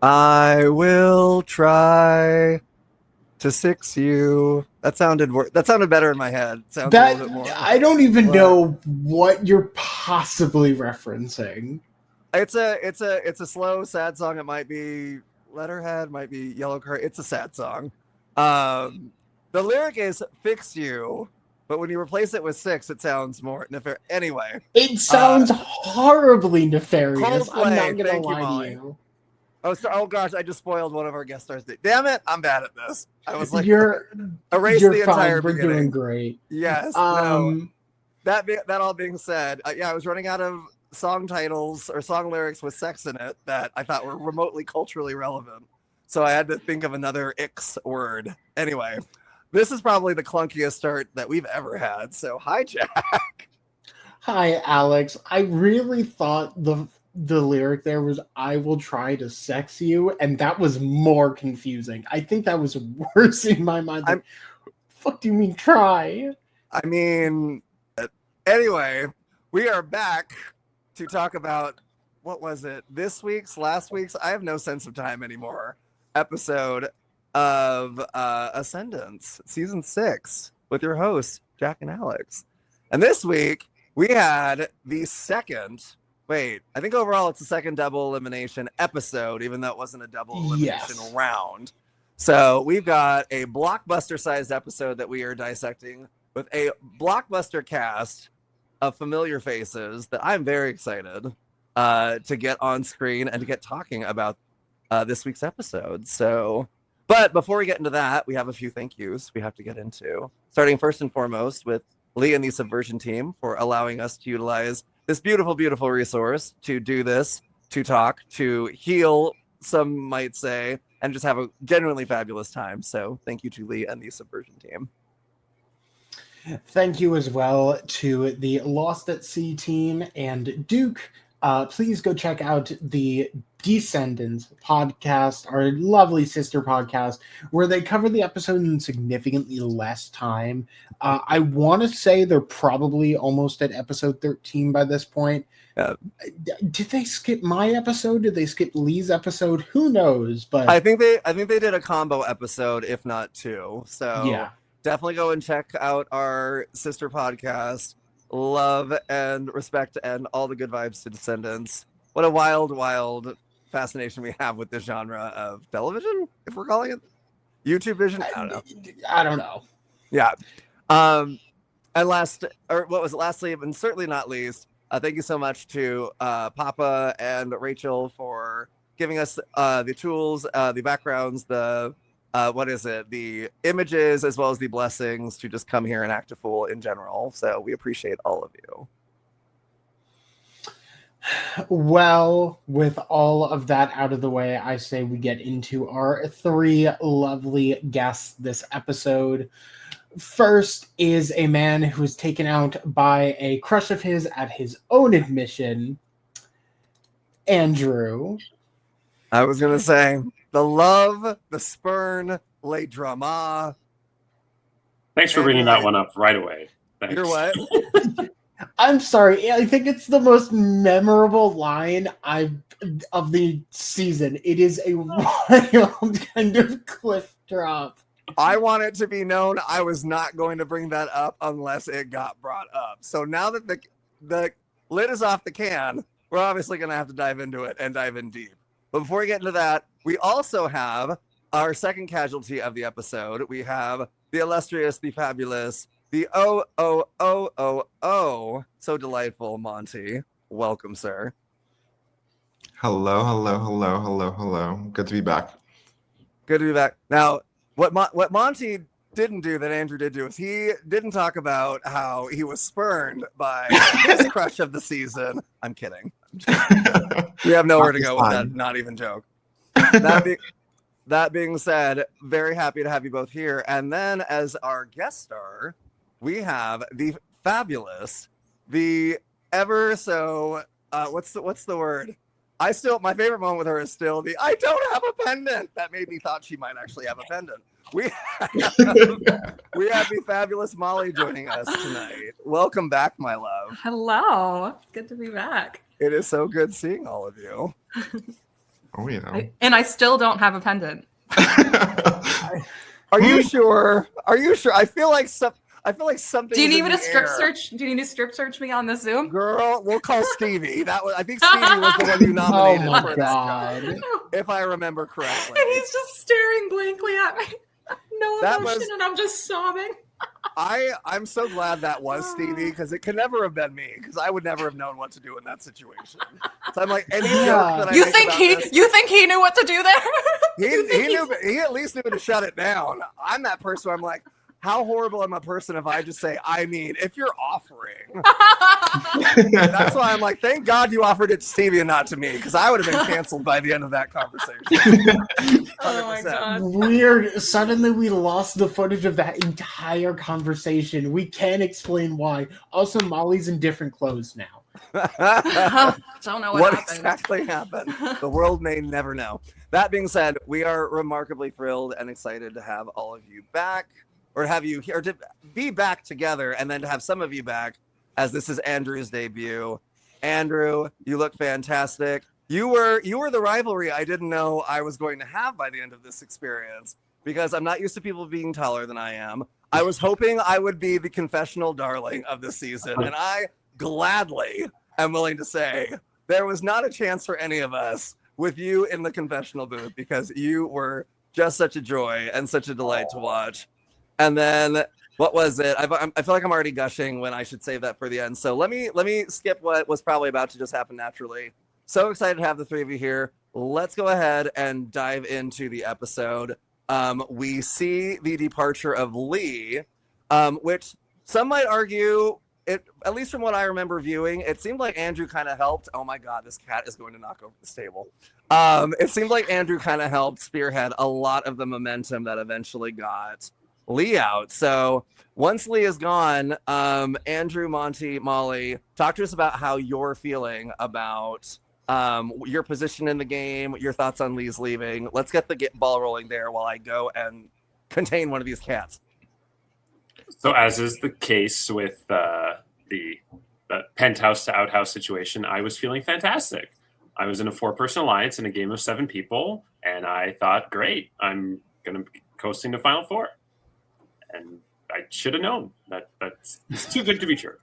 I will try to six you. That sounded better in my head. Sounds a little That bit more I don't even like know what you're possibly referencing. it's a slow, sad song. It might be Letterhead, might be Yellow Card. It's a sad song. Um, the lyric is "fix you," but when you replace it with six, it sounds more nefarious. Anyway, It uh, sounds horribly nefarious. I'm not Coldplay. gonna Thank you, lie to Molly. you. Oh gosh, I just spoiled one of our guest stars. Damn it, I'm bad at this. I was like, You're erase you're the entire fine. We're doing beginning. great. Yes, no. Um, That all being said, yeah, I was running out of song titles or song lyrics with sex in it that I thought were remotely culturally relevant. So I had to think of another X word. Anyway, this is probably the clunkiest start that we've ever had. So hi, Jack. Hi, Alex. I really thought the lyric there was "I will try to sex you," and that was more confusing. I think that was worse in my mind. I'm. Like, fuck do you mean try? I mean, anyway, we are back to talk about what was it? Last week's. I have no sense of time anymore. Episode of Ascendance, season 6, with your hosts Jack and Alex. And this week we had the second. Wait, I think overall it's the second double elimination episode, even though it wasn't a double elimination Yes. round. So we've got a blockbuster-sized episode that we are dissecting with a blockbuster cast of familiar faces that I'm very excited to get on screen and to get talking about this week's episode. So, but before we get into that, we have a few thank yous we have to get into. Starting first and foremost with Lee and the Subversion team for allowing us to utilize this beautiful, beautiful resource to do this, to talk, to heal, some might say, and just have a genuinely fabulous time. So, thank you to Lee and the Subversion team. Thank you as well to the Lost at Sea team and Duke. Please go check out the Descendants podcast, our lovely sister podcast, where they cover the episode in significantly less time. I want to say they're probably almost at episode 13 by this point. Yeah. Did they skip my episode? Did they skip Lee's episode? Who knows? But I think they did a combo episode, if not two. So yeah. definitely go and check out our sister podcast. Love and respect and all the good vibes to Descendants. What a wild, wild fascination we have with this genre of television, if we're calling it YouTube vision. I don't know. I don't know. Yeah. And lastly, and certainly not least, thank you so much to Papa and Rachel for giving us the tools, the backgrounds, the the images, as well as the blessings to just come here and act a fool in general. So we appreciate all of you. Well, with all of that out of the way, I say we get into our three lovely guests this episode. First is a man who was taken out by a crush of his at his own admission, Andrew. I was going to say the love, the spurn, late drama. Thanks for bringing that one up right away. Thanks. You're what? I'm sorry. I think it's the most memorable line of the season. It is a wild kind of cliff drop. I want it to be known I was not going to bring that up unless it got brought up. So now that the lid is off the can, we're obviously going to have to dive into it and dive in deep. But before we get into that, we also have our second casualty of the episode. We have the illustrious, the fabulous, the so delightful Monty. Welcome, sir. Hello, hello, hello, hello, hello. Good to be back. Good to be back. Now, what Monty didn't do that Andrew did do is he didn't talk about how he was spurned by his crush of the season. I'm kidding. We have nowhere to go with that. Not even joke. That being said, very happy to have you both here. And then as our guest star, we have the fabulous, the ever so what's the word? My favorite moment with her is still the I don't have a pendant. That made me thought she might actually have a pendant. We have the fabulous Molly joining us tonight. Welcome back, my love. Hello. Good to be back. It is so good seeing all of you. Oh, yeah. And I still don't have a pendant. Are you sure? Are you sure? I feel like something. Do you is need in me to the strip air. search? Do you need to strip search me on the Zoom? Girl, we'll call Stevie. I think Stevie was the one you Oh nominated my for god. that job, if I remember correctly. And he's just staring blankly at me. No That emotion, was- and I'm just sobbing. I'm so glad that was Stevie, because it could never have been me, because I would never have known what to do in that situation. So I'm like, any joke that I You make think about he? this, You think he knew what to do there? You think he at least knew to shut it down. I'm that person where I'm like, how horrible am I a person if I just say, I mean, if you're offering. That's why I'm like, thank God you offered it to Stevie and not to me, because I would have been canceled by the end of that conversation. Oh my 100%. god. Weird. Suddenly we lost the footage of that entire conversation. We can't explain why. Also, Molly's in different clothes now. Don't know What happened. exactly happened? The world may never know. That being said, we are remarkably thrilled and excited to have all of you back, or have you here, to be back together, and then to have some of you back, as this is Andrew's debut. Andrew, you look fantastic. You were the rivalry I didn't know I was going to have by the end of this experience, because I'm not used to people being taller than I am. I was hoping I would be the confessional darling of the season, and I gladly am willing to say there was not a chance for any of us with you in the confessional booth, because you were just such a joy and such a delight to watch. And then what was it? I feel like I'm already gushing when I should save that for the end. So let me skip what was probably about to just happen naturally. So excited to have the three of you here. Let's go ahead and dive into the episode. We see the departure of Lee, which some might argue, at least from what I remember viewing, it seemed like Andrew kind of helped. Oh my God, this cat is going to knock over this table. It seemed like Andrew kind of helped spearhead a lot of the momentum that eventually got Lee out. So once Lee is gone, Andrew, Monty, Molly, talk to us about how you're feeling about your position in the game, your thoughts on Lee's leaving. Let's get the ball rolling there while I go and contain one of these cats. So, as is the case with the penthouse to outhouse situation, I was feeling fantastic. I was in a 4-person alliance in a game of 7 people, and I thought, great, I'm going to be coasting to Final Four. And I should have known that's too good to be true.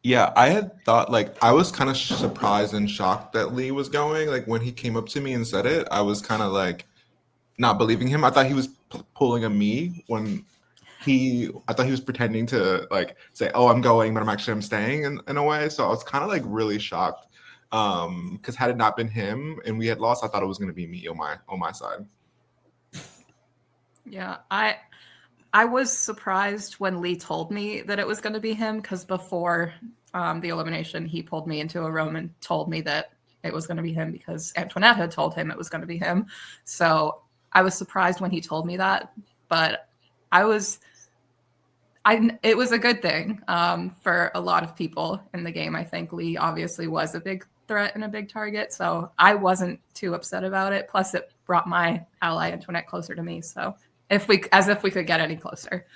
Yeah, I had thought, like, I was kind of surprised and shocked that Lee was going. Like, when he came up to me and said it, I was kind of like not believing him. I thought he was pulling a me when I thought he was pretending to like say, "Oh, I'm going, but I'm staying" in a way. So I was kind of like really shocked. Because had it not been him and we had lost, I thought it was going to be me on my side. Yeah, I was surprised when Lee told me that it was going to be him, because before the elimination, he pulled me into a room and told me that it was going to be him because Antoinette had told him it was going to be him. So I was surprised when he told me that, but it was a good thing for a lot of people in the game. I think Lee obviously was a big threat and a big target, so I wasn't too upset about it. Plus, it brought my ally Antoinette closer to me. So if we could get any closer.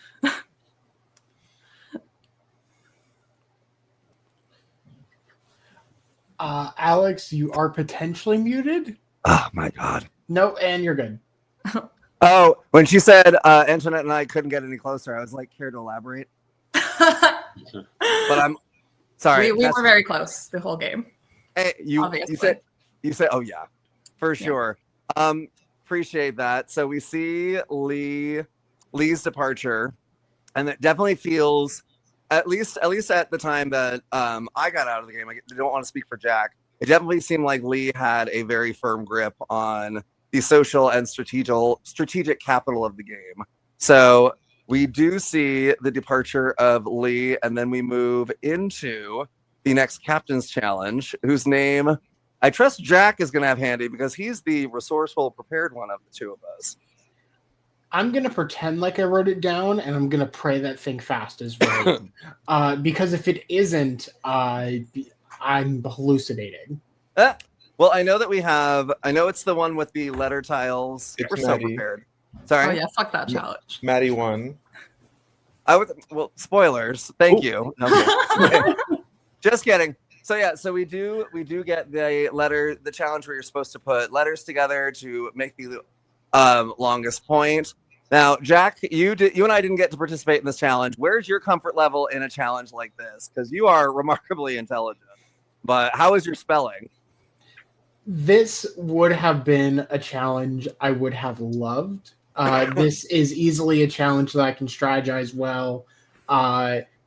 Alex, you are potentially muted. Oh my God. No, and you're good. Oh, when she said Antoinette and I couldn't get any closer, I was like, care to elaborate? But I'm sorry. we were very close the whole game. Hey, you Obviously. said, oh yeah, for sure. Appreciate that. So we see Lee's departure, and it definitely feels, at least at the time that I got out of the game, I don't want to speak for Jack. It definitely seemed like Lee had a very firm grip on the social and strategic capital of the game. So we do see the departure of Lee, and then we move into the next captain's challenge, whose name I trust Jack is going to have handy because he's the resourceful, prepared one of the two of us. I'm going to pretend like I wrote it down, and I'm going to pray that thing fast is right. Because if it isn't, I'm hallucinating. Well, I know it's the one with the letter tiles. It's We're Maddie. so prepared. Sorry. Oh yeah, fuck that challenge. Maddie won. Well, spoilers. Thank you. No, I'm kidding. Just kidding. So we do get the challenge where you're supposed to put letters together to make the longest point. Now, Jack, you and I didn't get to participate in this challenge. Where's your comfort level in a challenge like this? Because you are remarkably intelligent. But how is your spelling? This would have been a challenge I would have loved. This is easily a challenge that I can strategize well.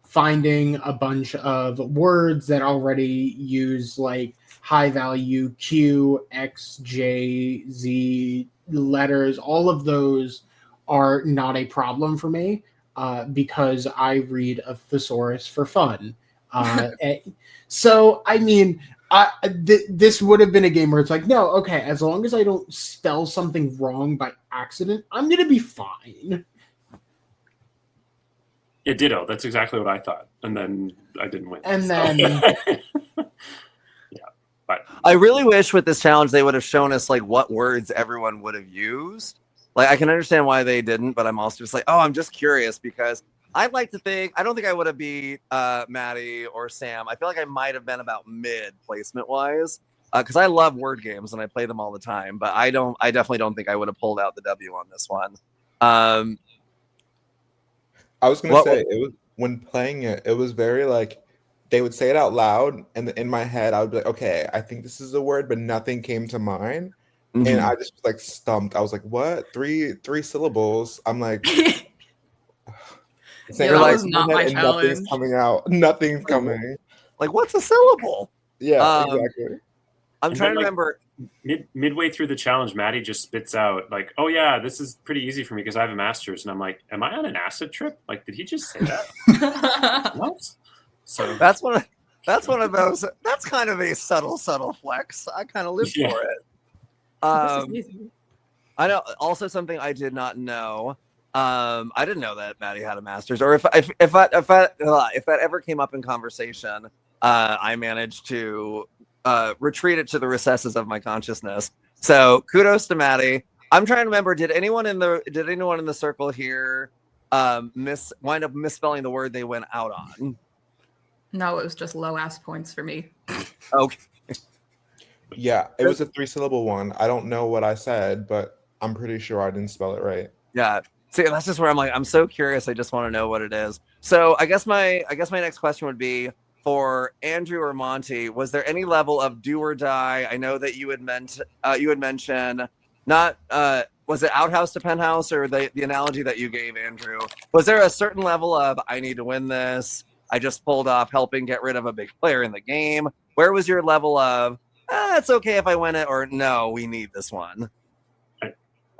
Finding a bunch of words that already use like high value Q, X, J, Z letters, all of those are not a problem for me because I read a thesaurus for fun. So, I mean, this would have been a game where it's like, no, okay, as long as I don't spell something wrong by accident, I'm going to be fine. Yeah, ditto. That's exactly what I thought. And then I didn't win. And so. then Yeah. But I really wish with this challenge they would have shown us like what words everyone would have used. Like I can understand why they didn't, but I'm also just like, oh, I'm just curious because I'd like to think I don't think I would have beat Maddie or Sam. I feel like I might have been about mid placement wise because I love word games and I play them all the time. But I definitely don't think I would have pulled out the W on this one. I was gonna say it was when playing it. It was very like they would say it out loud, and in my head, I would be like, "Okay, I think this is a word," but nothing came to mind, and I just was like stumped. I was like, "What? Three syllables?" I'm like, Yeah, that was not my and challenge. nothing's coming out. Nothing's coming. Like, what's a syllable? Yeah, exactly. I'm trying to remember. Midway through the challenge, Maddie just spits out like, "Oh yeah, this is pretty easy for me because I have a master's." And I'm like, "Am I on an acid trip? Like, did he just say that?" What? So that's one of those. That's kind of a subtle flex. I kind of live for it. I know. Also, something I did not know. I didn't know that Maddie had a master's, or if that ever came up in conversation, I managed to retreat it to the recesses of my consciousness. So kudos to Maddie. I'm trying to remember. Did anyone in the circle here wind up misspelling the word they went out on? No, it was just low ass points for me. Okay. Yeah, it was a 3-syllable one. I don't know what I said, but I'm pretty sure I didn't spell it right. Yeah. See, that's just where I'm like, I'm so curious. I just want to know what it is. So I guess my next question would be for Andrew or Monty. Was there any level of do or die? I know that you had mentioned not was it outhouse to penthouse or the analogy that you gave, Andrew? Was there a certain level of I need to win this? I just pulled off helping get rid of a big player in the game. Where was your level of it's okay if I win it, or no, we need this one?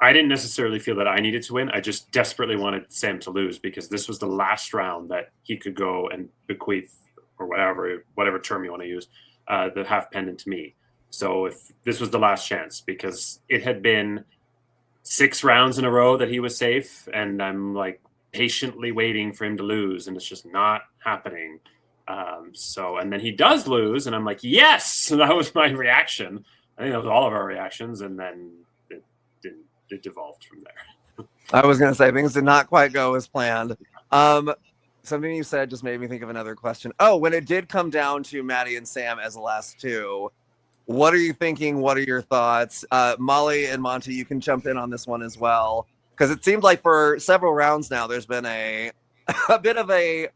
I didn't necessarily feel that I needed to win. I just desperately wanted Sam to lose because this was the last round that he could go and bequeath or whatever term you want to use, the half pendant to me. So if this was the last chance, because it had been 6 rounds in a row that he was safe, and I'm like patiently waiting for him to lose, and it's just not happening. And then he does lose, and I'm like, yes! And that was my reaction. I think that was all of our reactions, and then it devolved from there. I was going to say things did not quite go as planned. Something you said just made me think of another question. Oh, when it did come down to Maddie and Sam as the last two, what are you thinking? What are your thoughts? Molly and Monty, you can jump in on this one as well, because it seemed like for several rounds now, there's been a bit of a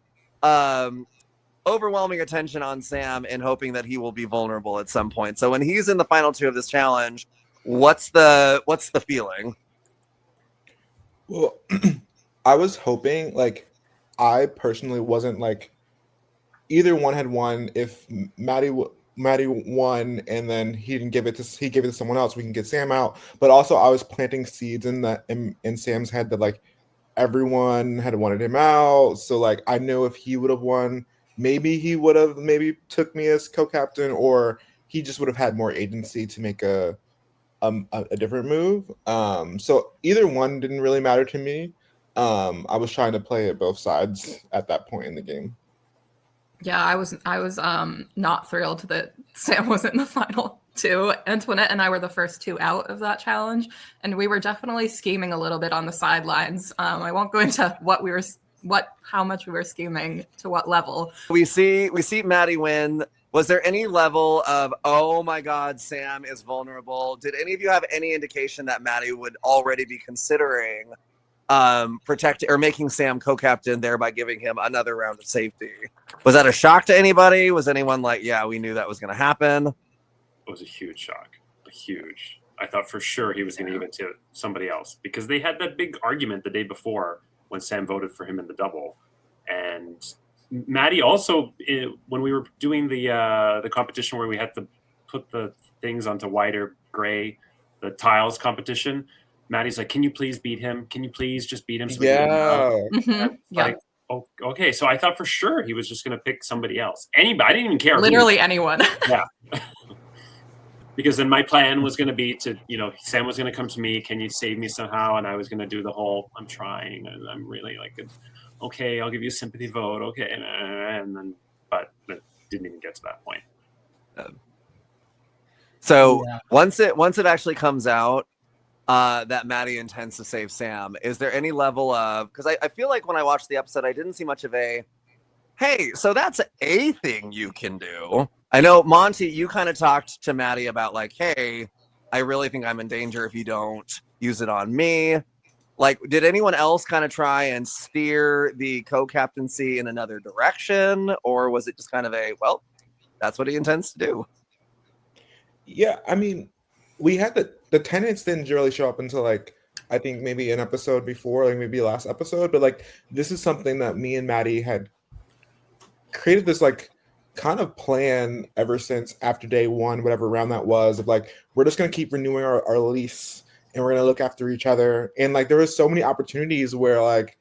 overwhelming attention on Sam and hoping that he will be vulnerable at some point. So when he's in the final 2 of this challenge, what's the feeling? Well, I was hoping, like, I personally wasn't like either one had won. If Maddie won and then he gave it to someone else, we can get Sam out. But also, I was planting seeds in Sam's head that like everyone had wanted him out. So like I knew if he would have won, maybe he would have took me as co-captain, or he just would have had more agency to make a different move. So either one didn't really matter to me. I was trying to play at both sides at that point in the game. Yeah, I was not thrilled that Sam was in the final 2. Antoinette and I were the first 2 out of that challenge, and we were definitely scheming a little bit on the sidelines. I won't go into how much we were scheming to what level. We see Maddie win Was there any level of, oh my God, Sam is vulnerable? Did any of you have any indication that Maddie would already be considering protecting or making Sam co-captain, thereby giving him another round of safety? Was that a shock to anybody? Was anyone like, yeah, we knew that was going to happen? It was a huge shock. I thought for sure he was going to give it to somebody else because they had that big argument the day before when Sam voted for him in the double. And Maddie also, when we were doing the competition where we had to put the things onto wider gray, the tiles competition, Maddie's like, "Can you please beat him? Can you please just beat him?" So we can get him out?" Mhm. Yeah. Like, oh, okay. So I thought for sure he was just going to pick somebody else. Anybody, I didn't even care. Literally anyone. Yeah. Because then my plan was going to be to, Sam was going to come to me, can you save me somehow? And I was going to do the whole, I'm trying, and I'm really like, okay, I'll give you a sympathy vote, okay, and then, but it didn't even get to that point. So Yeah. once it actually comes out that Maddie intends to save Sam, is there any level of, because I feel like when I watched the episode, I didn't see much of a, hey, so that's a thing you can do. I know, Monty, you kind of talked to Maddie about like, hey, I really think I'm in danger if you don't use it on me. Like, did anyone else kind of try and steer the co-captaincy in another direction? Or was it just kind of a, well, that's what he intends to do? Yeah, I mean, we had the tenants didn't really show up until like I think maybe an episode before, like maybe last episode. But like this is something that me and Maddie had created this like kind of plan ever since after day one, whatever round that was, of like we're just gonna keep renewing our lease and we're gonna look after each other. And like there was so many opportunities where like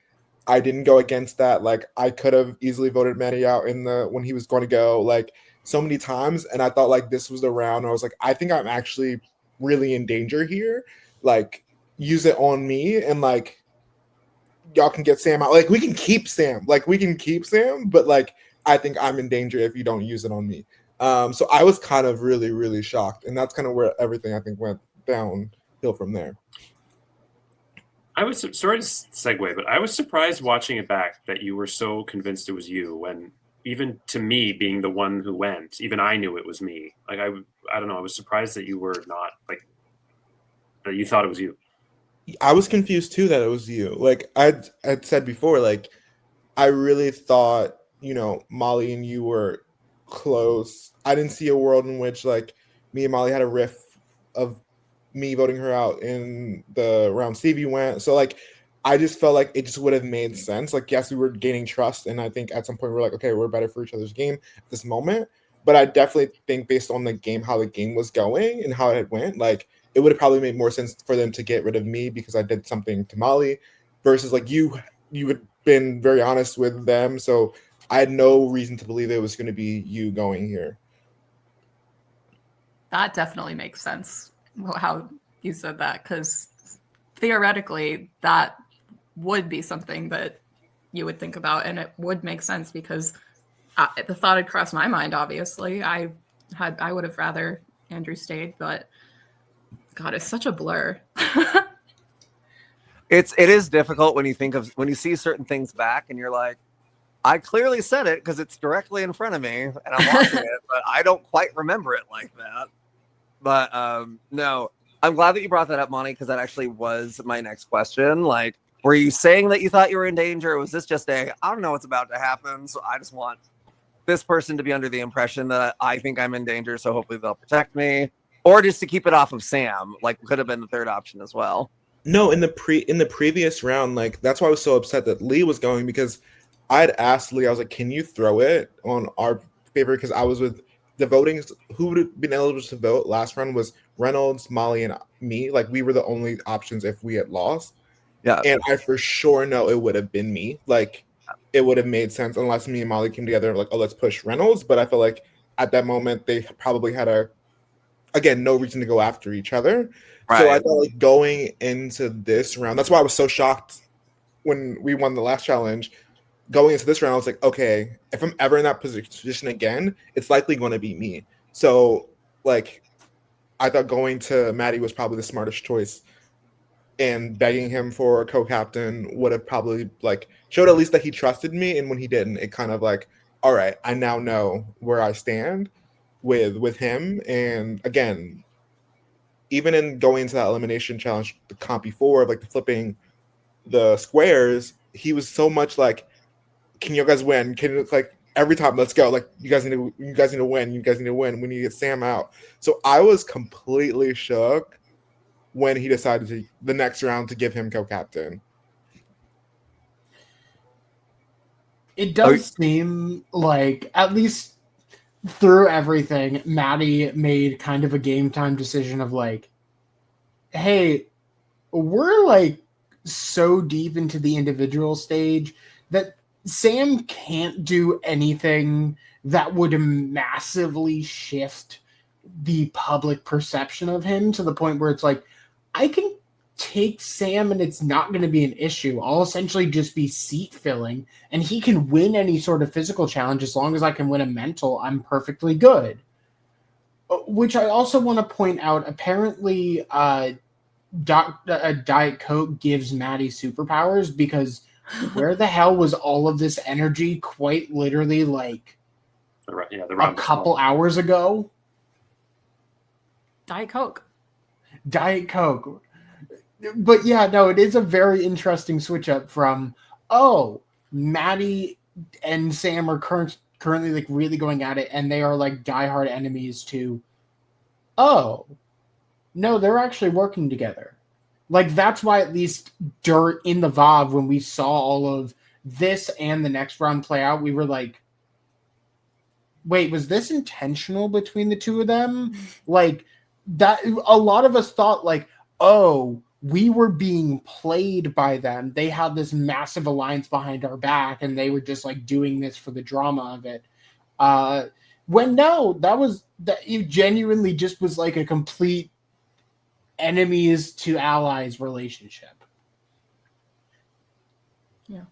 I didn't go against that. Like I could have easily voted Manny out in the when he was going to go, like so many times. And I thought like this was the round. I was like, I think I'm actually really in danger here. Like use it on me and like y'all can get Sam out. Like we can keep Sam. But like I think I'm in danger if you don't use it on me. So I was kind of really, really shocked. And that's kind of where everything I think went downhill from there. I was sorry to segue, but I was surprised watching it back that you were so convinced it was you when even to me being the one who went, even I knew it was me. Like I don't know. I was surprised that you were not like that you thought it was you. I was confused too that it was you. Like I'd said before, like I really thought, Molly and you were close. I didn't see a world in which like me and Molly had a riff of me voting her out in the round Stevie went. So like I just felt like it just would have made sense. Like yes, we were gaining trust, and I think at some point we're like, okay, we're better for each other's game at this moment. But I definitely think based on the game, how the game was going and how it went, like it would have probably made more sense for them to get rid of me because I did something to Molly versus like you had been very honest with them. So I had no reason to believe it was going to be you going here. That definitely makes sense how you said that, because theoretically that would be something that you would think about, and it would make sense because the thought had crossed my mind. Obviously, I would have rather Andrew stayed, but God, it's such a blur. It is difficult when you see certain things back and you're like, I clearly said it because it's directly in front of me and I'm watching it, but I don't quite remember it like that. But no, I'm glad that you brought that up, Monty, because that actually was my next question. Like, were you saying that you thought you were in danger, or was this just I don't know what's about to happen, so I just want this person to be under the impression that I think I'm in danger, so hopefully they'll protect me, or just to keep it off of Sam? Like, could have been the third option as well. No, in the previous round, like that's why I was so upset that Lee was going, because I'd asked Lee, I was like, can you throw it on our favor? Because I was with the voting, who would have been eligible to vote last round was Reynolds, Molly, and me. Like we were the only options if we had lost. Yeah. And I for sure know it would have been me. Like it would have made sense unless me and Molly came together like, oh, let's push Reynolds. But I feel like at that moment they probably had no reason to go after each other. Right. So I thought like going into this round, that's why I was so shocked when we won the last challenge. Going into this round, I was like, okay, if I'm ever in that position again, it's likely going to be me. So like, I thought going to Maddie was probably the smartest choice, and begging him for a co-captain would have probably like showed at least that he trusted me. And when he didn't, it kind of like, all right, I now know where I stand. with him. And again, even in going into that elimination challenge, the comp before, of like the flipping the squares, he was so much like, "Can you guys win? Can you, like every time, let's go! Like you guys need to win. You guys need to win. We need to get Sam out." So I was completely shook when he decided to the next round to give him co-captain. It does seem like, at least through everything, Maddie made kind of a game time decision of like, hey, we're like so deep into the individual stage that Sam can't do anything that would massively shift the public perception of him to the point where it's like, I can take Sam and it's not going to be an issue. I'll essentially just be seat filling and he can win any sort of physical challenge as long as I can win a mental. I'm perfectly good. Which I also want to point out, apparently Diet Coke gives Maddie superpowers, because where the hell was all of this energy quite literally like a couple hours ago? Diet Coke. But yeah, no, it is a very interesting switch up from, oh, Maddie and Sam are currently like really going at it and they are like diehard enemies, to, oh, no, they're actually working together. Like, that's why at least in the VOD, when we saw all of this and the next round play out, we were like, wait, was this intentional between the two of them? Like, that, a lot of us thought like, oh, we were being played by them. They had this massive alliance behind our back and they were just like doing this for the drama of it. When no, it genuinely just was like a complete enemies to allies relationship. Yeah.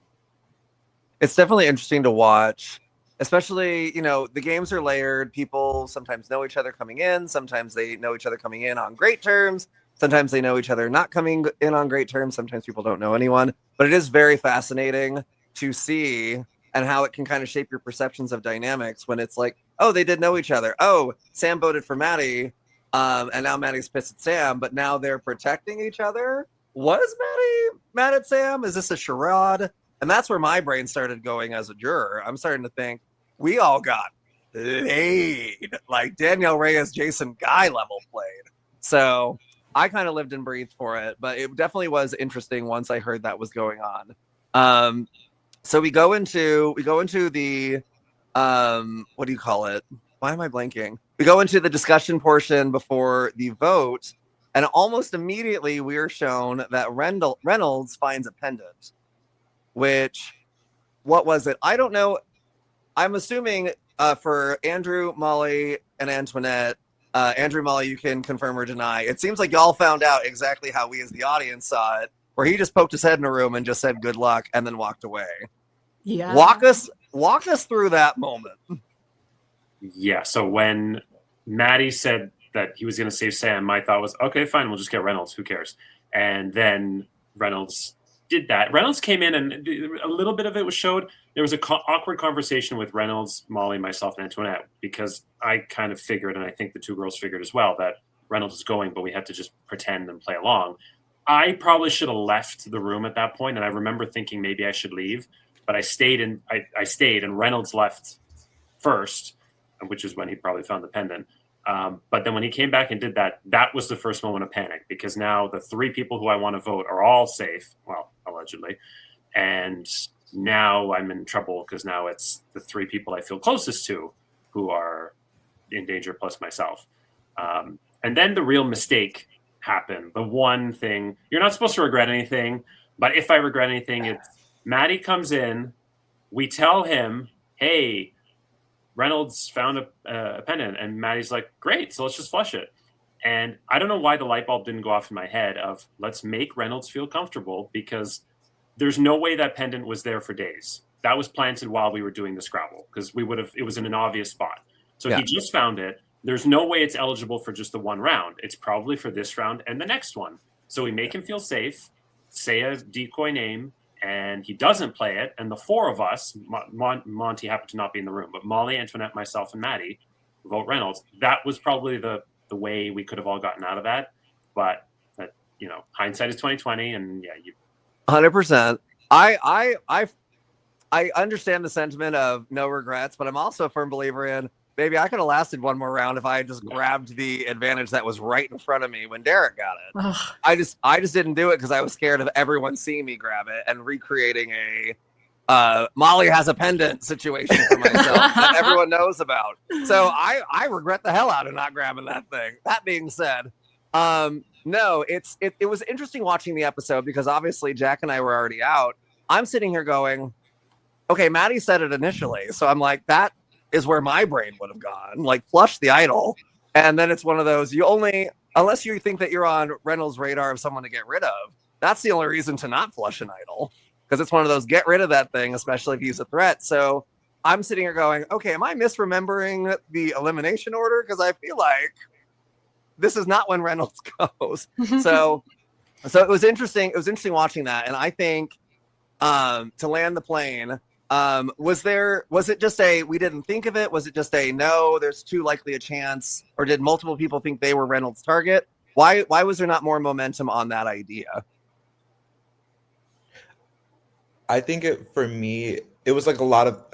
It's definitely interesting to watch, especially, the games are layered. People sometimes know each other coming in. Sometimes they know each other coming in on great terms. Sometimes they know each other not coming in on great terms. Sometimes people don't know anyone. But it is very fascinating to see, and how it can kind of shape your perceptions of dynamics when it's like, oh, they did know each other. Oh, Sam voted for Maddie, and now Maddie's pissed at Sam, but now they're protecting each other. Was Maddie mad at Sam? Is this a charade? And that's where my brain started going as a juror. I'm starting to think we all got played, like Danielle Reyes, Jason Guy level played. So I kind of lived and breathed for it, but it definitely was interesting once I heard that was going on. So we go into the what do you call it? Why am I blanking? We go into the discussion portion before the vote, and almost immediately we are shown that Reynolds finds a pendant. Which, what was it? I don't know. I'm assuming for Andrew, Molly, and Antoinette, Andrew, Molly, you can confirm or deny. It seems like y'all found out exactly how we as the audience saw it, where he just poked his head in a room and just said good luck and then walked away. Yeah. Walk us through that moment. Yeah, so when Maddie said that he was going to save Sam, my thought was, okay, fine, we'll just get Reynolds. Who cares? And then Reynolds did that. Reynolds came in and a little bit of it was showed. There was an awkward conversation with Reynolds, Molly, myself, and Antoinette, because I kind of figured, and I think the two girls figured as well, that Reynolds was going, but we had to just pretend and play along. I probably should have left the room at that point, and I remember thinking maybe I should leave, but I stayed, and Reynolds left first, which is when he probably found the pendant. But then when he came back and did that, that was the first moment of panic, because now the three people who I want to vote are all safe, well, allegedly. And now I'm in trouble because now it's the three people I feel closest to who are in danger, plus myself. And then the real mistake happened. The one thing, you're not supposed to regret anything, but if I regret anything, it's Maddie comes in, we tell him, hey, Reynolds found a pendant, and Maddie's like, great, so let's just flush it. And I don't know why the light bulb didn't go off in my head of let's make Reynolds feel comfortable, because there's no way that pendant was there for days. That was planted while we were doing the Scrabble, because it was in an obvious spot. So He just found it. There's no way it's eligible for just the one round. It's probably for this round and the next one. So we make him feel safe, say a decoy name, and he doesn't play it. And the four of us, Monty happened to not be in the room, but Molly, Antoinette, myself, and Maddie, vote Reynolds. That was probably the way we could have all gotten out of that. But hindsight is 2020, and yeah, you 100%. I understand the sentiment of no regrets, but I'm also a firm believer in maybe I could have lasted one more round if I had just grabbed the advantage that was right in front of me when Derek got it. Ugh. I just didn't do it because I was scared of everyone seeing me grab it and recreating a Molly has a pendant situation for myself that everyone knows about. So I regret the hell out of not grabbing that thing. That being said, no, it was interesting watching the episode because obviously Jack and I were already out. I'm sitting here going, okay, Maddie said it initially. So I'm like, that is where my brain would have gone, like flush the idol. And then it's one of those, unless you think that you're on Reynolds' radar of someone to get rid of, that's the only reason to not flush an idol. Because it's one of those, get rid of that thing, especially if you use a threat. So I'm sitting here going, okay, am I misremembering the elimination order? Because I feel like this is not when Reynolds goes. So it was interesting. It was interesting watching that. And I think to land the plane, was it just we didn't think of it? Was it just no, there's too likely a chance? Or did multiple people think they were Reynolds' target? Why was there not more momentum on that idea? I think for me, it was like a lot of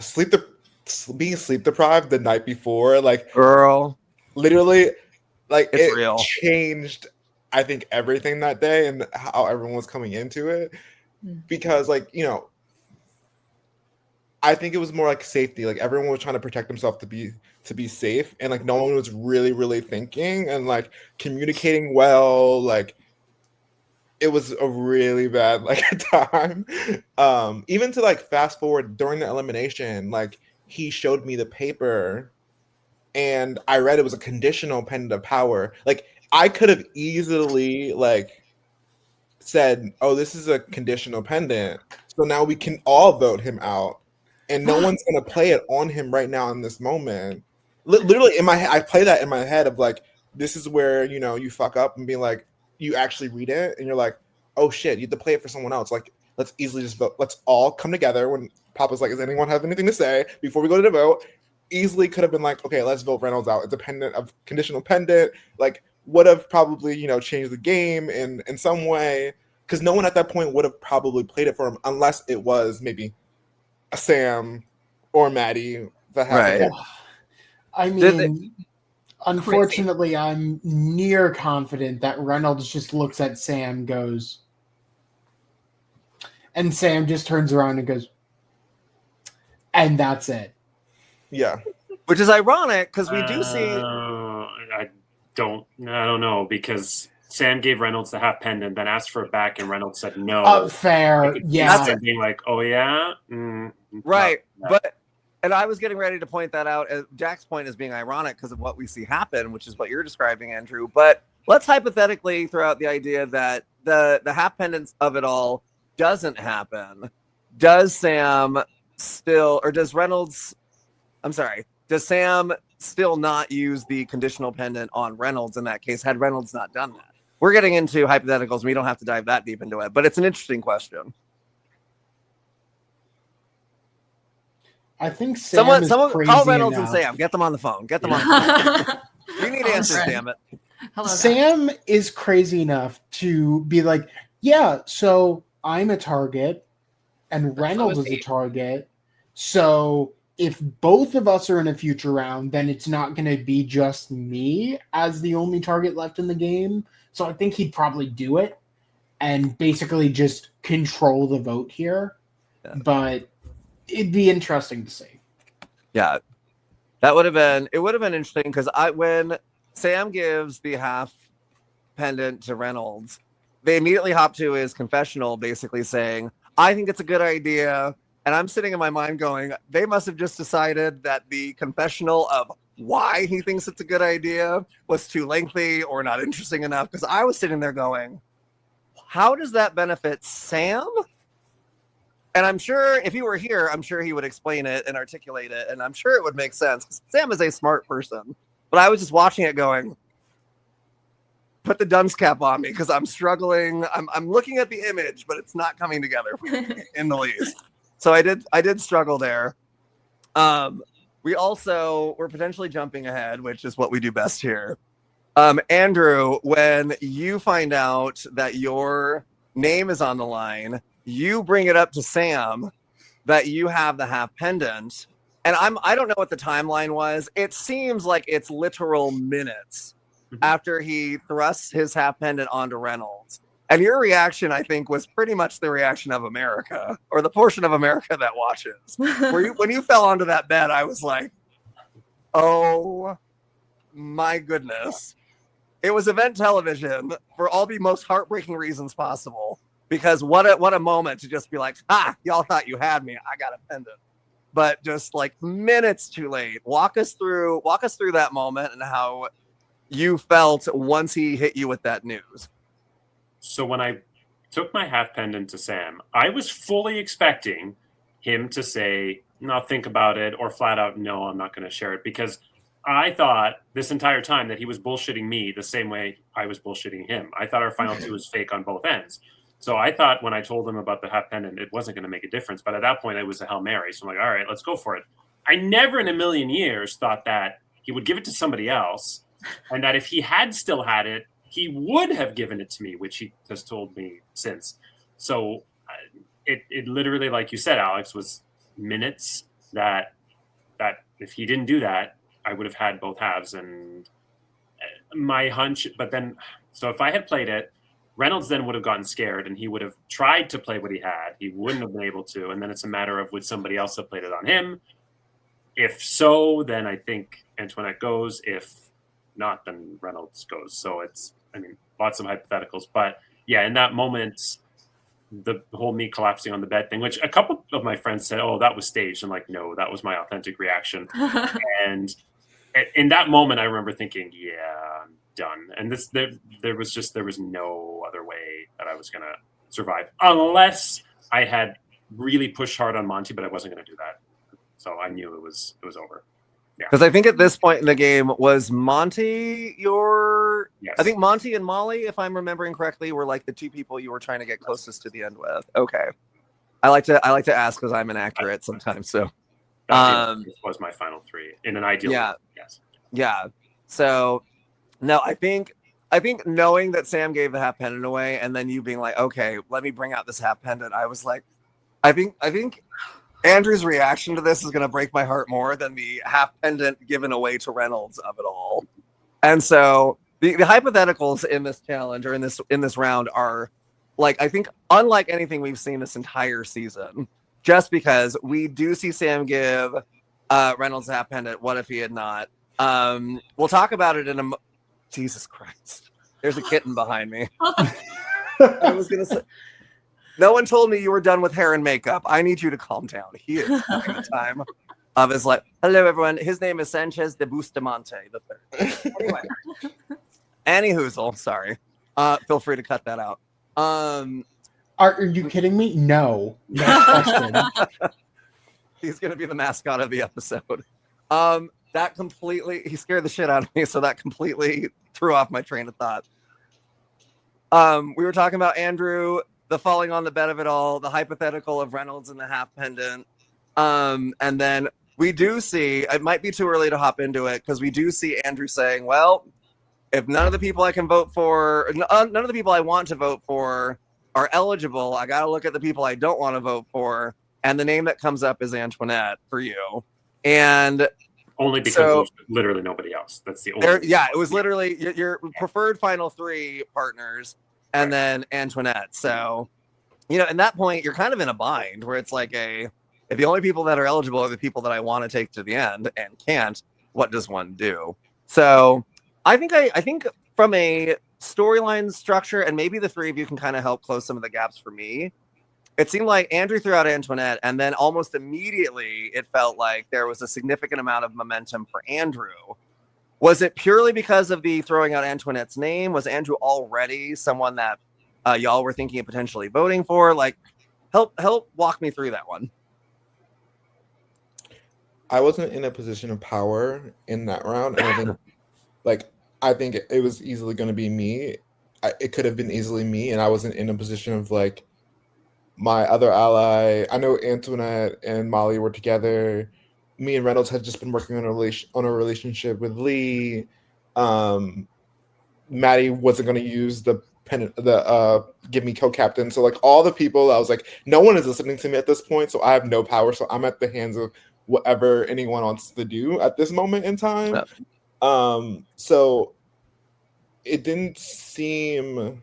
being sleep deprived the night before. Like, girl, literally, like it's it real. Changed, I think, everything that day and how everyone was coming into it. Because, like, I think it was more like safety. Like, everyone was trying to protect themselves to be safe, and like no one was really, really thinking and like communicating well. Like, it was a really bad time. Even to like fast forward during the elimination, like he showed me the paper and I read it was a conditional pendant of power. Like, I could have easily like said, oh, this is a conditional pendant, so now we can all vote him out and no one's gonna play it on him right now in this moment. Literally in my head, I play that in my head of like, this is where you fuck up and be like, you actually read it and you're like, oh shit, you have to play it for someone else. Like, let's easily just vote. Let's all come together. When Papa's like, does anyone have anything to say before we go to the vote? Easily could have been like, okay, let's vote Reynolds out. It's a pendant of conditional pendant. Like, would have probably, changed the game in some way. Because no one at that point would have probably played it for him unless it was maybe a Sam or Maddie that had Right. it. I mean, unfortunately, I'm near confident that Reynolds just looks at Sam, goes, and Sam just turns around and goes, and that's it. Yeah. Which is ironic because we do see. I don't know, because Sam gave Reynolds the half pendant, then asked for it back, and Reynolds said no. Fair, yeah. Sam being like, oh yeah, Right, and I was getting ready to point that out. Jack's point is being ironic because of what we see happen, which is what you're describing, Andrew. But let's hypothetically throw out the idea that the half pendants of it all doesn't happen. Does Sam still, or does Reynolds? I'm sorry. Does Sam still not use the conditional pendant on Reynolds in that case? Had Reynolds not done that? We're getting into hypotheticals. We don't have to dive that deep into it, but it's an interesting question. I think Sam someone crazy call Reynolds enough. and Sam. Get them on the phone. Get them on the phone. We need answers, damn it. Hello, Sam is crazy enough to be like, yeah, so I'm a target and Reynolds is a target. So if both of us are in a future round, then it's not going to be just me as the only target left in the game. So I think he'd probably do it and basically just control the vote here. Yeah. But it'd be interesting to see. Yeah, it would have been interesting because when Sam gives the half pendant to Reynolds, they immediately hop to his confessional, basically saying, I think it's a good idea. And I'm sitting in my mind going, they must have just decided that the confessional of why he thinks it's a good idea was too lengthy or not interesting enough. Because I was sitting there going, how does that benefit Sam? And I'm sure if he were here, I'm sure he would explain it and articulate it. And I'm sure it would make sense. Sam is a smart person. But I was just watching it going, put the dunce cap on me because I'm struggling. I'm looking at the image, but it's not coming together in the least. So I did struggle there. we're potentially jumping ahead, which is what we do best here. Andrew, when you find out that your name is on the line, you bring it up to Sam that you have the half pendant. And I don't know what the timeline was. It seems like it's literal minutes after he thrusts his half pendant onto Reynolds. And your reaction, I think, was pretty much the reaction of America, or the portion of America that watches. When you fell onto that bed, I was like, oh my goodness. It was event television for all the most heartbreaking reasons possible. Because what a moment to just be like, y'all thought you had me. I got a pendant. But just like minutes too late. Walk us through that moment and how you felt once he hit you with that news. So when I took my half pendant to Sam, I was fully expecting him to say, no, think about it, or flat out, no, I'm not going to share it, because I thought this entire time that he was bullshitting me the same way I was bullshitting him. I thought our final two was fake on both ends. So I thought when I told him about the half pendant, it wasn't going to make a difference. But at that point, it was a Hail Mary. So I'm like, all right, let's go for it. I never in a million years thought that he would give it to somebody else, and that if he had still had it, he would have given it to me, which he has told me since. So it literally, like you said, Alex, was minutes that if he didn't do that, I would have had both halves. And my hunch, but then, so if I had played it, Reynolds then would have gotten scared and he would have tried to play what he had. He wouldn't have been able to. And then it's a matter of would somebody else have played it on him? If so, then I think Antoinette goes. If not, then Reynolds goes. So it's, I mean, lots of hypotheticals. But yeah, in that moment, the whole me collapsing on the bed thing, which a couple of my friends said, oh, that was staged. I'm like, no, that was my authentic reaction. And in that moment, I remember thinking, yeah, I'm done. And there was no other way that I was going to survive unless I had really pushed hard on Monty, but I wasn't going to do that. So I knew it was over. Yeah. Because I think at this point in the game, was Monty your... Yes. I think Monty and Molly, if I'm remembering correctly, were like the two people you were trying to get closest to the end with. Okay. I like to ask because I'm inaccurate sometimes. So This was my final three in an ideal yeah. world, yes. Yeah. So no, I think knowing that Sam gave the half pendant away and then you being like, okay, let me bring out this half pendant, I was like, I think Andrew's reaction to this is going to break my heart more than the half pendant given away to Reynolds of it all. And so the hypotheticals in this challenge or in this round are like, I think unlike anything we've seen this entire season, just because we do see Sam give Reynolds a half pendant. What if he had not? We'll talk about it in a Jesus Christ. There's a kitten behind me. I was going to say, no one told me you were done with hair and makeup. I need you to calm down. He is having the time of his life. Hello, everyone. His name is Sanchez de Bustamante the third. Anyway, Annie Hoozle. Sorry. Feel free to cut that out. Are you kidding me? No. Next question. He's going to be the mascot of the episode. That completely, he scared the shit out of me, so that completely threw off my train of thought. We were talking about Andrew, the falling on the bed of it all, the hypothetical of Reynolds and the half pendant. And then we do see, it might be too early to hop into it, because we do see Andrew saying, well, if none of the people I can vote for, none of the people I want to vote for are eligible, I got to look at the people I don't want to vote for. And the name that comes up is Antoinette for you. And only because there's literally nobody else. That's the only. Yeah, it was literally your preferred final three partners and then Antoinette. So, at that point, you're kind of in a bind where it's like if the only people that are eligible are the people that I want to take to the end and can't, what does one do? So I think from a storyline structure, and maybe the three of you can kind of help close some of the gaps for me. It seemed like Andrew threw out Antoinette, and then almost immediately it felt like there was a significant amount of momentum for Andrew. Was it purely because of the throwing out Antoinette's name? Was Andrew already someone that y'all were thinking of potentially voting for? Like, help walk me through that one. I wasn't in a position of power in that round, and I think it was easily going to be me. It could have been easily me, and I wasn't in a position of my other ally. I know Antoinette and Molly were together. me and Reynolds had just been working on a relationship with Lee. Maddie wasn't going to use the give me co-captain. So like all the people, I was like, no one is listening to me at this point, so I have no power. So I'm at the hands of whatever anyone wants to do at this moment in time. Yeah. So it didn't seem.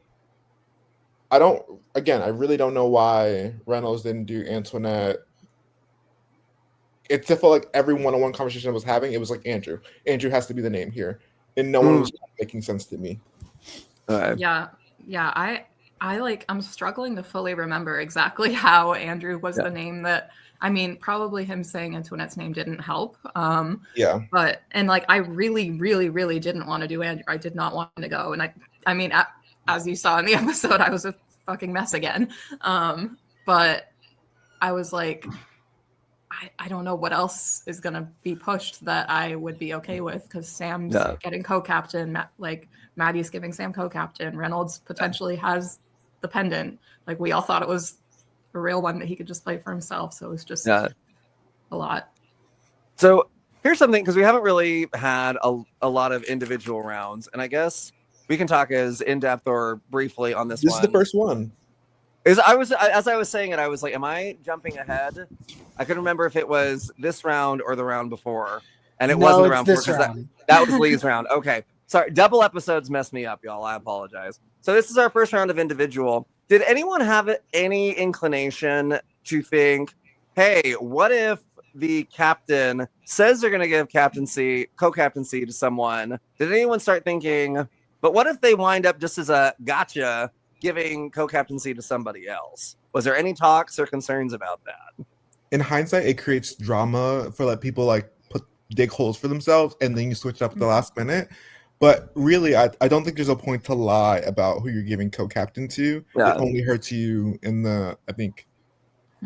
I really don't know why Reynolds didn't do Antoinette. It felt like every one-on-one conversation I was having, it was like Andrew. Andrew has to be the name here, and no one was making sense to me. Yeah. I'm struggling to fully remember exactly how Andrew was the name that. I mean, probably him saying Antoinette's name didn't help. But I really, really, really didn't want to do Andrew. I did not want to go, and I mean, as you saw in the episode, I was a fucking mess again. But I was like, I don't know what else is gonna be pushed that I would be okay with, because Sam's getting co-captain, Maddie's giving Sam co-captain, Reynolds potentially has the pendant. Like, we all thought it was a real one that he could just play for himself, so it was just a lot. So here's something, because we haven't really had a lot of individual rounds, and I guess we can talk as in-depth or briefly on this one. This is the first one. As I was saying it, I was like, am I jumping ahead? I couldn't remember if it was this round or the round before. And it wasn't the round before, because that was Lee's round. Okay. Sorry. Double episodes messed me up, y'all. I apologize. So this is our first round of individual. Did anyone have any inclination to think, hey, what if the captain says they're going to give co-captaincy to someone? Did anyone start thinking, but what if they wind up just as a gotcha giving co-captaincy to somebody else? Was there any talks or concerns about that? In hindsight, it creates drama for people dig holes for themselves, and then you switch up at the last minute. But really, I don't think there's a point to lie about who you're giving co-captain to. It only hurts you in the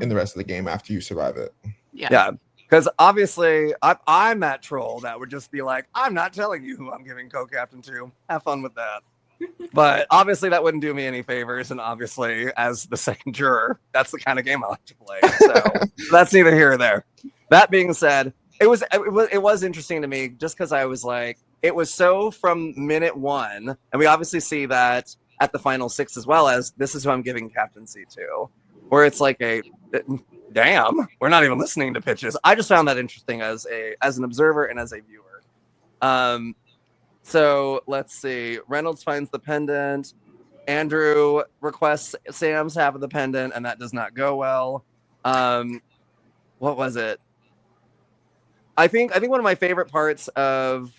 rest of the game after you survive it. Yeah. Because obviously, I'm that troll that would just be like, I'm not telling you who I'm giving co-captain to. Have fun with that. But obviously that wouldn't do me any favors, and obviously as the second juror, that's the kind of game I like to play. So that's neither here or there. That being said, it was interesting to me, just because I was like, it was so from minute one, and we obviously see that at the final 6 as well, as this is who I'm giving captaincy to, where it's like damn, we're not even listening to pitches. I just found that interesting as an observer and as a viewer. So let's see. Reynolds finds the pendant. Andrew requests Sam's half of the pendant, and that does not go well. What was it? I think one of my favorite parts of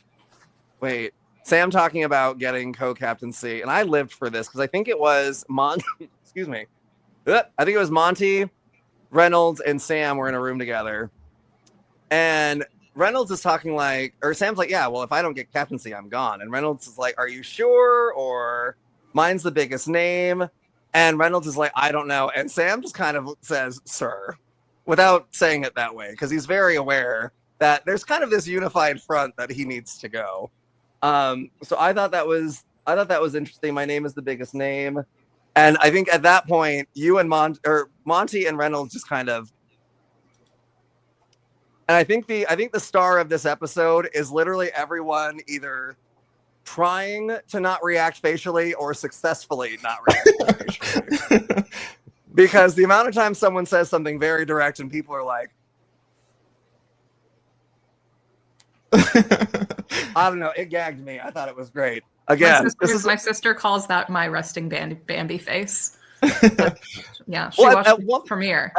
Sam talking about getting co-captaincy, and I lived for this because I think it was excuse me. I think it was Monty, Reynolds, and Sam were in a room together, and Reynolds is talking or Sam's like, yeah, well, if I don't get captaincy, I'm gone. And Reynolds is like, are you sure? Or mine's the biggest name. And Reynolds is like, I don't know. And Sam just kind of says, sir, without saying it that way, because he's very aware that there's kind of this unified front that he needs to go. So I thought that was interesting. My name is the biggest name. And I think at that point, you and Monty and Reynolds just kind of. And I think the star of this episode is literally everyone either trying to not react facially or successfully not reacting facially. Because the amount of times someone says something very direct and people are like, I don't know, it gagged me. I thought it was great. Again, my sister calls that my resting Bambi face. But, yeah, she watched the premiere.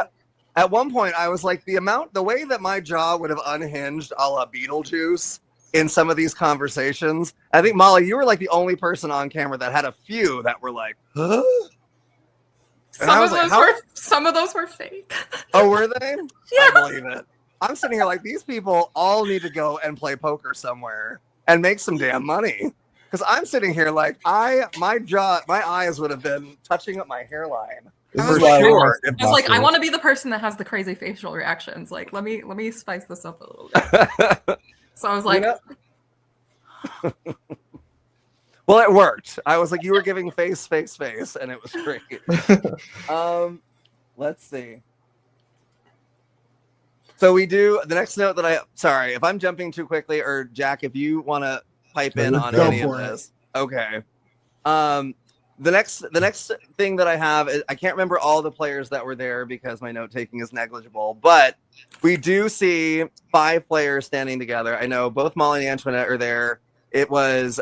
At one point, I was like, the way that my jaw would have unhinged a la Beetlejuice in some of these conversations. I think, Molly, you were like the only person on camera that had a few that were like, huh? Some of those were fake. Oh, were they? Yeah. I believe it. I'm sitting here like, these people all need to go and play poker somewhere and make some damn money. Because I'm sitting here like, my eyes would have been touching up my hairline. For sure. I was like, I want to be the person that has the crazy facial reactions. Like, let me spice this up a little bit. So I was like, well, it worked. I was like, you were giving face, and it was great. Let's see. So we do the next note that sorry if I'm jumping too quickly, or Jack, if you want to pipe in on Go any of for it. this. Okay. The next thing that I have is I can't remember all the players that were there because my note taking is negligible, but we do see 5 players standing together. I know both Molly and Antoinette are there. It was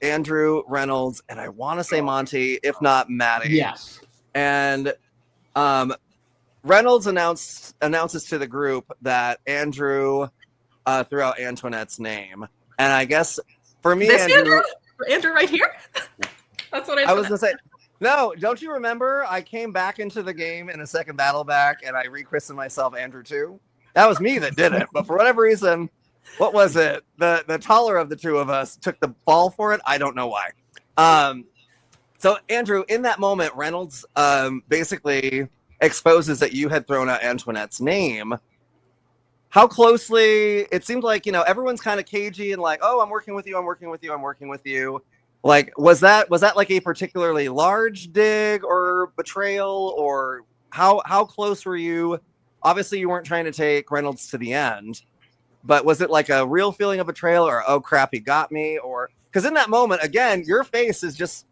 Andrew, Reynolds, and I want to say Monty, if not Maddie. Yes. And Reynolds announces to the group that Andrew threw out Antoinette's name, and I guess for me, This Andrew right here. That's what I was gonna say. No, don't you remember? I came back into the game in a second battle back, and I rechristened myself Andrew too. That was me that did it, but for whatever reason, what was it? The taller of the two of us took the ball for it. I don't know why. So Andrew, in that moment, Reynolds basically exposes that you had thrown out Antoinette's name. How closely? It seemed like everyone's kind of cagey and like, oh, I'm working with you. I'm working with you. I'm working with you. Like, was that like a particularly large dig or betrayal, or how close were you? Obviously, you weren't trying to take Reynolds to the end, but was it like a real feeling of betrayal, or oh crap, he got me? Or because in that moment, again, your face is just,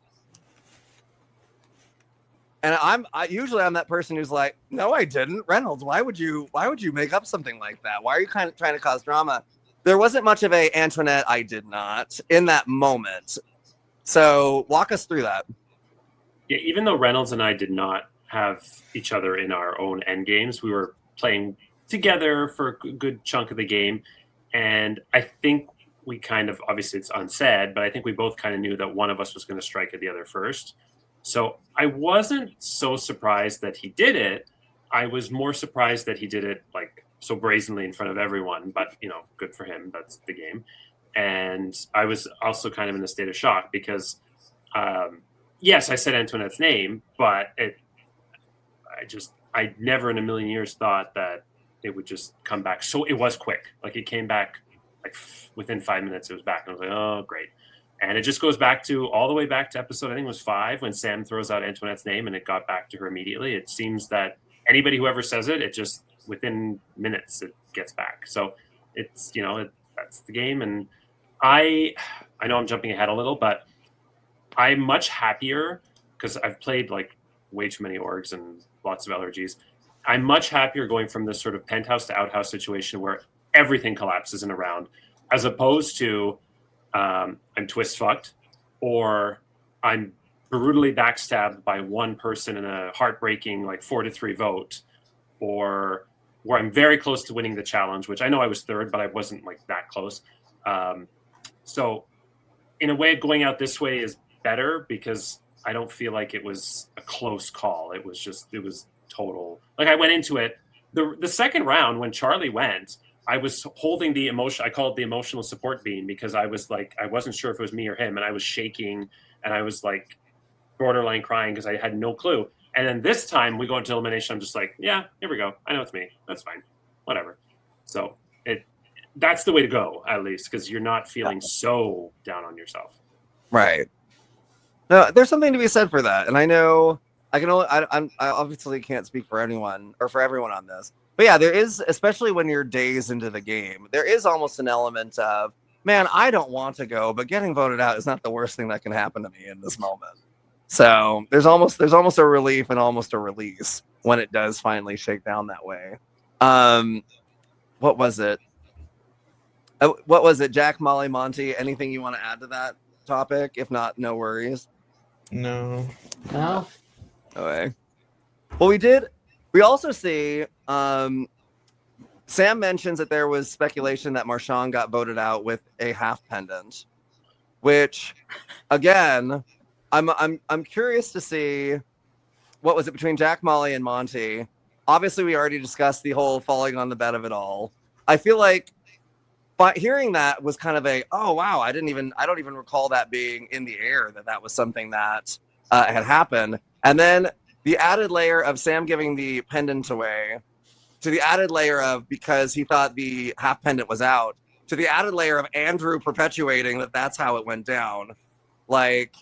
and usually I'm that person who's like, no, I didn't, Reynolds. Why would you make up something like that? Why are you kind of trying to cause drama? There wasn't much of a Antoinette, I did not in that moment. So walk us through that. Yeah, even though Reynolds and I did not have each other in our own end games, we were playing together for a good chunk of the game. And I think we kind of, obviously it's unsaid, but I think we both kind of knew that one of us was going to strike at the other first. So I wasn't so surprised that he did it. I was more surprised that he did it like so brazenly in front of everyone, but good for him. That's the game. And I was also kind of in a state of shock because, yes, I said Antoinette's name, but I never in a million years thought that it would just come back. So it was quick. Like it came back like within 5 minutes, it was back. And I was like, oh, great. And it just goes back to all the way back to episode, I think it was 5, when Sam throws out Antoinette's name and it got back to her immediately. It seems that anybody who ever says it, it just within minutes, it gets back. So it's, that's the game. And I know I'm jumping ahead a little, but I'm much happier because I've played like way too many orgs and lots of allergies. I'm much happier going from this sort of penthouse to outhouse situation where everything collapses in a round, as opposed to I'm twist fucked, or I'm brutally backstabbed by one person in a heartbreaking like 4-3 vote, or where I'm very close to winning the challenge, which I know I was third, but I wasn't like that close. So in a way, going out this way is better because I don't feel like it was a close call. It was total. Like I went into it, the second round when Charlie went, I was holding the emotion. I call it the emotional support beam because I was like, I wasn't sure if it was me or him. And I was shaking and I was like borderline crying because I had no clue. And then this time we go into elimination. I'm just like, yeah, here we go. I know it's me. That's fine. Whatever. So that's the way to go, at least, because you're not feeling so down on yourself. Right. No, there's something to be said for that. And I know I obviously can't speak for anyone or for everyone on this. But yeah, there is, especially when you're days into the game, there is almost an element of, man, I don't want to go, but getting voted out is not the worst thing that can happen to me in this moment. So there's almost a relief and almost a release when it does finally shake down that way. What was it? Jack, Molly, Monty? Anything you want to add to that topic? If not, no worries. No. Okay. Well, we also see Sam mentions that there was speculation that Marshawn got voted out with a half pendant, which again, I'm curious to see what was it between Jack, Molly, and Monty. Obviously, we already discussed the whole falling on the bed of it all. I feel like but hearing that was kind of oh wow, I don't even recall that being in the air, that was something that had happened. And then the added layer of Sam giving the pendant away, to the added layer of because he thought the half pendant was out, to the added layer of Andrew perpetuating that's how it went down. Like,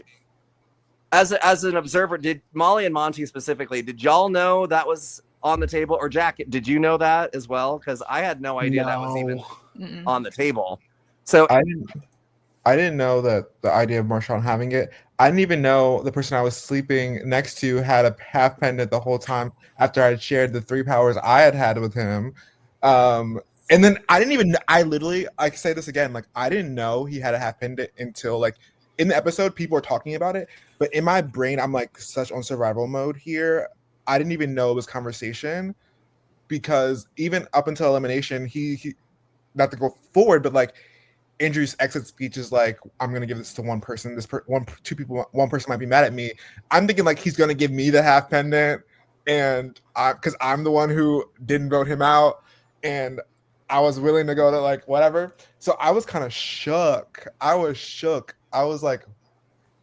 as an observer, did Molly and Monty specifically, did y'all know that was on the table? Or Jack, did you know that as well? Because I had no idea that was even Mm-mm. on the table. So I didn't know that the idea of Marshawn having it. I didn't even know the person I was sleeping next to had a half pendant the whole time after I had shared the 3 powers I had with him. And then I didn't even, I literally, I can say this again, like I didn't know he had a half pendant until like in the episode, people were talking about it. But in my brain, I'm like such on survival mode here. I didn't even know it was conversation because even up until elimination, he not to go forward, but like Andrew's exit speech is like, I'm gonna give this to one person. Two people, one person might be mad at me. I'm thinking like he's gonna give me the half pendant, and because I'm the one who didn't vote him out, and I was willing to go to like whatever. So I was kind of shook. I was like,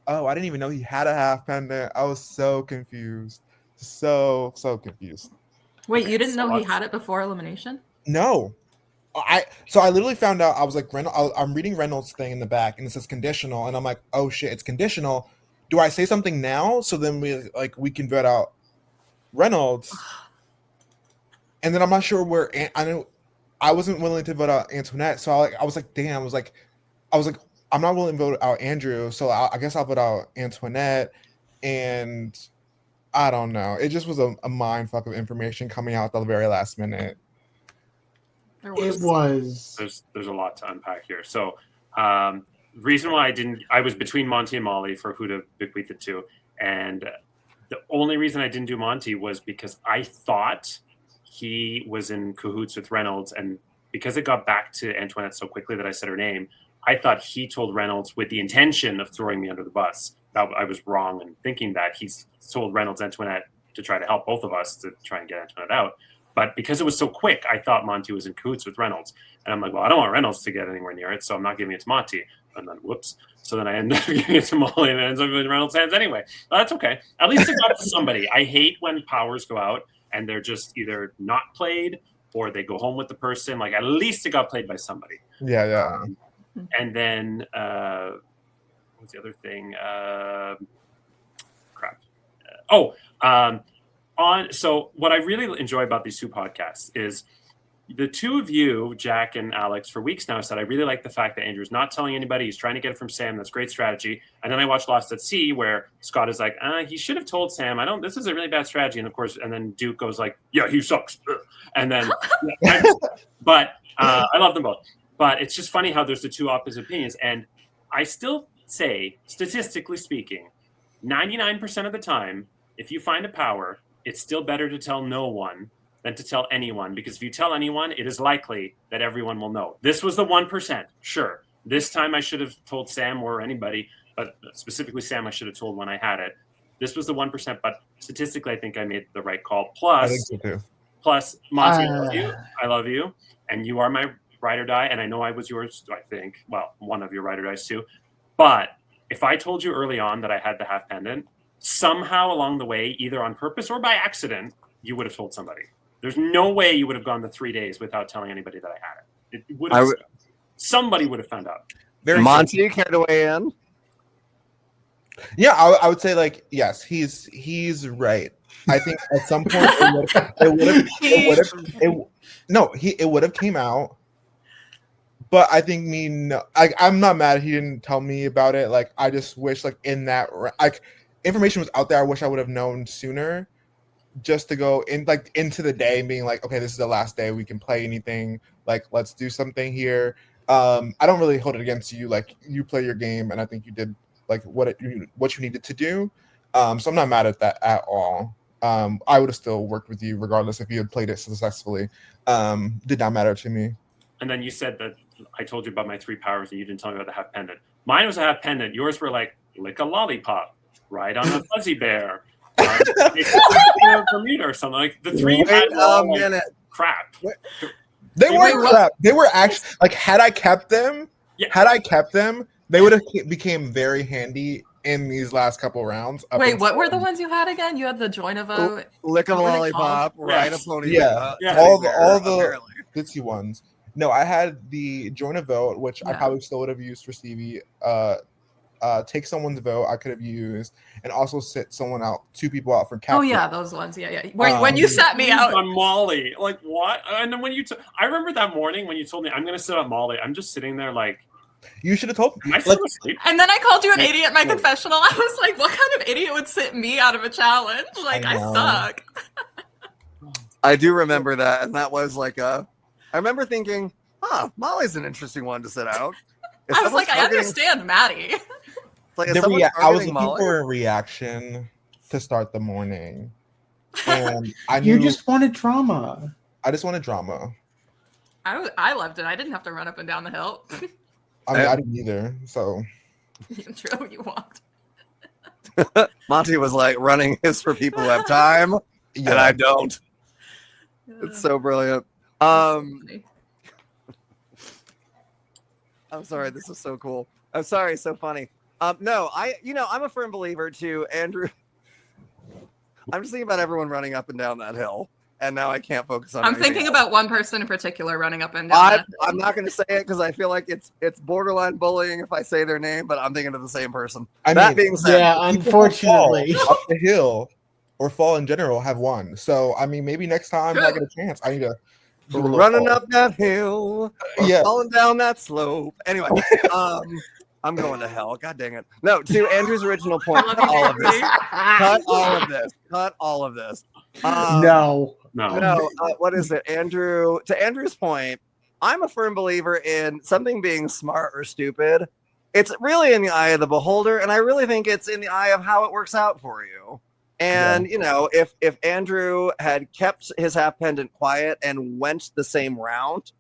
oh, I didn't even know he had a half pendant. I was so confused, so confused. Wait, Okay, you didn't so know he let's- had it before elimination? No. I literally found out. I was like, I'm reading Reynolds' thing in the back, and it says conditional, and I'm like, oh shit, it's conditional. Do I say something now so then we can vote out Reynolds? And then I'm not sure where I know I wasn't willing to vote out Antoinette, so I was like, damn, I was like, I'm not willing to vote out Andrew, so I guess I'll vote out Antoinette, and I don't know. It just was a mind fuck of information coming out at the very last minute. It was. There's a lot to unpack here. So reason why I was between Monty and Molly for who to bequeath it to, and the only reason I didn't do Monty was because I thought he was in cahoots with Reynolds, and because it got back to Antoinette so quickly that I said her name, I thought he told Reynolds with the intention of throwing me under the bus. I was wrong in thinking that. He's told Reynolds Antoinette to try to help both of us to try and get Antoinette out. But because it was so quick, I thought Monty was in cahoots with Reynolds. And I'm like, well, I don't want Reynolds to get anywhere near it, so I'm not giving it to Monty. And then, whoops. So then I end up giving it to Molly, and it ends up in Reynolds' hands anyway. Well, that's okay. At least it got to somebody. I hate when powers go out and they're just either not played or they go home with the person. Like, at least it got played by somebody. Yeah. And then, what's the other thing? So what I really enjoy about these 2 podcasts is the 2 of you, Jack and Alex, for weeks now said, I really like the fact that Andrew's not telling anybody. He's trying to get it from Sam. That's great strategy. And then I watched Lost at Sea where Scott is like, he should have told Sam. This is a really bad strategy. And of course, and then Duke goes like, yeah, he sucks. And then, but I love them both. But it's just funny how there's the 2 opposite opinions. And I still say, statistically speaking, 99% of the time, if you find a power, it's still better to tell no one than to tell anyone, because if you tell anyone, it is likely that everyone will know. This was the 1%. Sure. This time I should have told Sam or anybody, but specifically Sam, I should have told when I had it. This was the 1%, but statistically, I think I made the right call. I think so too. Plus, Monty, I love you, and you are my ride or die, and I know I was yours, I think. Well, one of your ride or dies too. But if I told you early on that I had the half pendant, somehow along the way, either on purpose or by accident, you would have told somebody. There's no way you would have gone the 3 days without telling anybody that I had it. It would have. Somebody would have found out. Monty, care to weigh in? Yeah, I would say like yes, he's right. I think at some point it would have came out. But I think I'm not mad he didn't tell me about it. Like I just wish like in that like information was out there. I wish I would have known sooner, just to go in like into the day and being like, okay, this is the last day we can play anything. Like let's do something here. I don't really hold it against you. Like you play your game, and I think you did like what you needed to do. So I'm not mad at that at all. I would have still worked with you regardless if you had played it successfully. Did not matter to me. And then you said that I told you about my 3 powers and you didn't tell me about the half pendant. Mine was a half pendant. Yours were like lick a lollipop, ride on a fuzzy bear, Bermuda or something. Like the 3 you had were all like crap. They weren't crap. They were actually like had I kept them, they would have became very handy in these last couple rounds. Wait, what were the ones you had again? You had the join a vote, lick a lollipop, ride a pony. Yeah, all the ditzy ones. No, I had the join a vote, which I probably still would have used for Stevie. take someone's vote I could have used, and also sit someone out, 2 people out for captain. Oh yeah, those ones. Yeah. When you sat me out, on Molly, like what? And then when I remember that morning when you told me I'm gonna sit on Molly. I'm just sitting there like, You should have told me. am I still asleep? and then I called you an idiot at my confessional. I was like, what kind of idiot would sit me out of a challenge? Like, I know. suck. I do remember that, and that was like I remember thinking, Molly's an interesting one to sit out. Is I was someone like, I targeting- understand Maddie. It's like, is The someone I was targeting looking Molly? for a reaction to start the morning, and I You knew just wanted drama. I just wanted drama. I loved it. I didn't have to run up and down the hill. I mean, I didn't either. So True, you walked. Monty was like running his for people who have time, yeah, and I don't. It's so brilliant. I'm sorry, this is so cool. I'm sorry, so funny. No, I'm a firm believer too, Andrew. I'm just thinking about everyone running up and down that hill, and now I can't focus on. I'm anything thinking else. about one person in particular running up and down. I'm not going to say it because I feel like it's borderline bullying if I say their name, but I'm thinking of the same person. I That mean, being said, Yeah, people who unfortunately. fall up the hill or fall in general have won. So I mean, maybe next time I get a chance, I need to do a little running fall. up that hill, or Yeah. falling down that slope. Anyway, I'm going to hell. God dang it. No, to Andrew's original point, Love cut you, all of this. Avery. Cut all of this. Cut all of this. No. No, what is it, Andrew? To Andrew's point, I'm a firm believer in something being smart or stupid. It's really in the eye of the beholder, and I really think it's in the eye of how it works out for you. And if Andrew had kept his half pendant quiet and went the same round,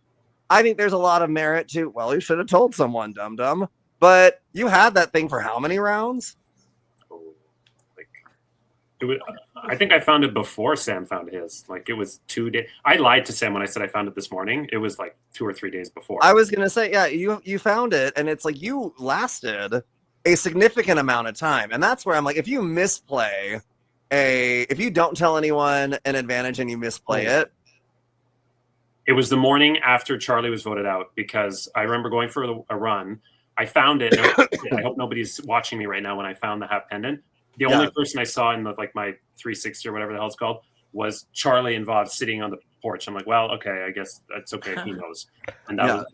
I think there's a lot of merit to. Well, you should have told someone, dum dum. But you had that thing for how many rounds? I think I found it before Sam found his. Like it was 2 days. I lied to Sam when I said I found it this morning. It was like 2 or 3 days before. I was gonna say, yeah, you found it, and it's like you lasted a significant amount of time, and that's where I'm like, if you misplay if you don't tell anyone an advantage and you misplay it. It was the morning after Charlie was voted out because I remember going for a run. I found it. I hope nobody's watching me right now when I found the half pendant. The only person I saw in my 360 or whatever the hell it's called was Charlie and Vaughn sitting on the porch. I'm like, well, okay, I guess that's okay. He knows. And that was,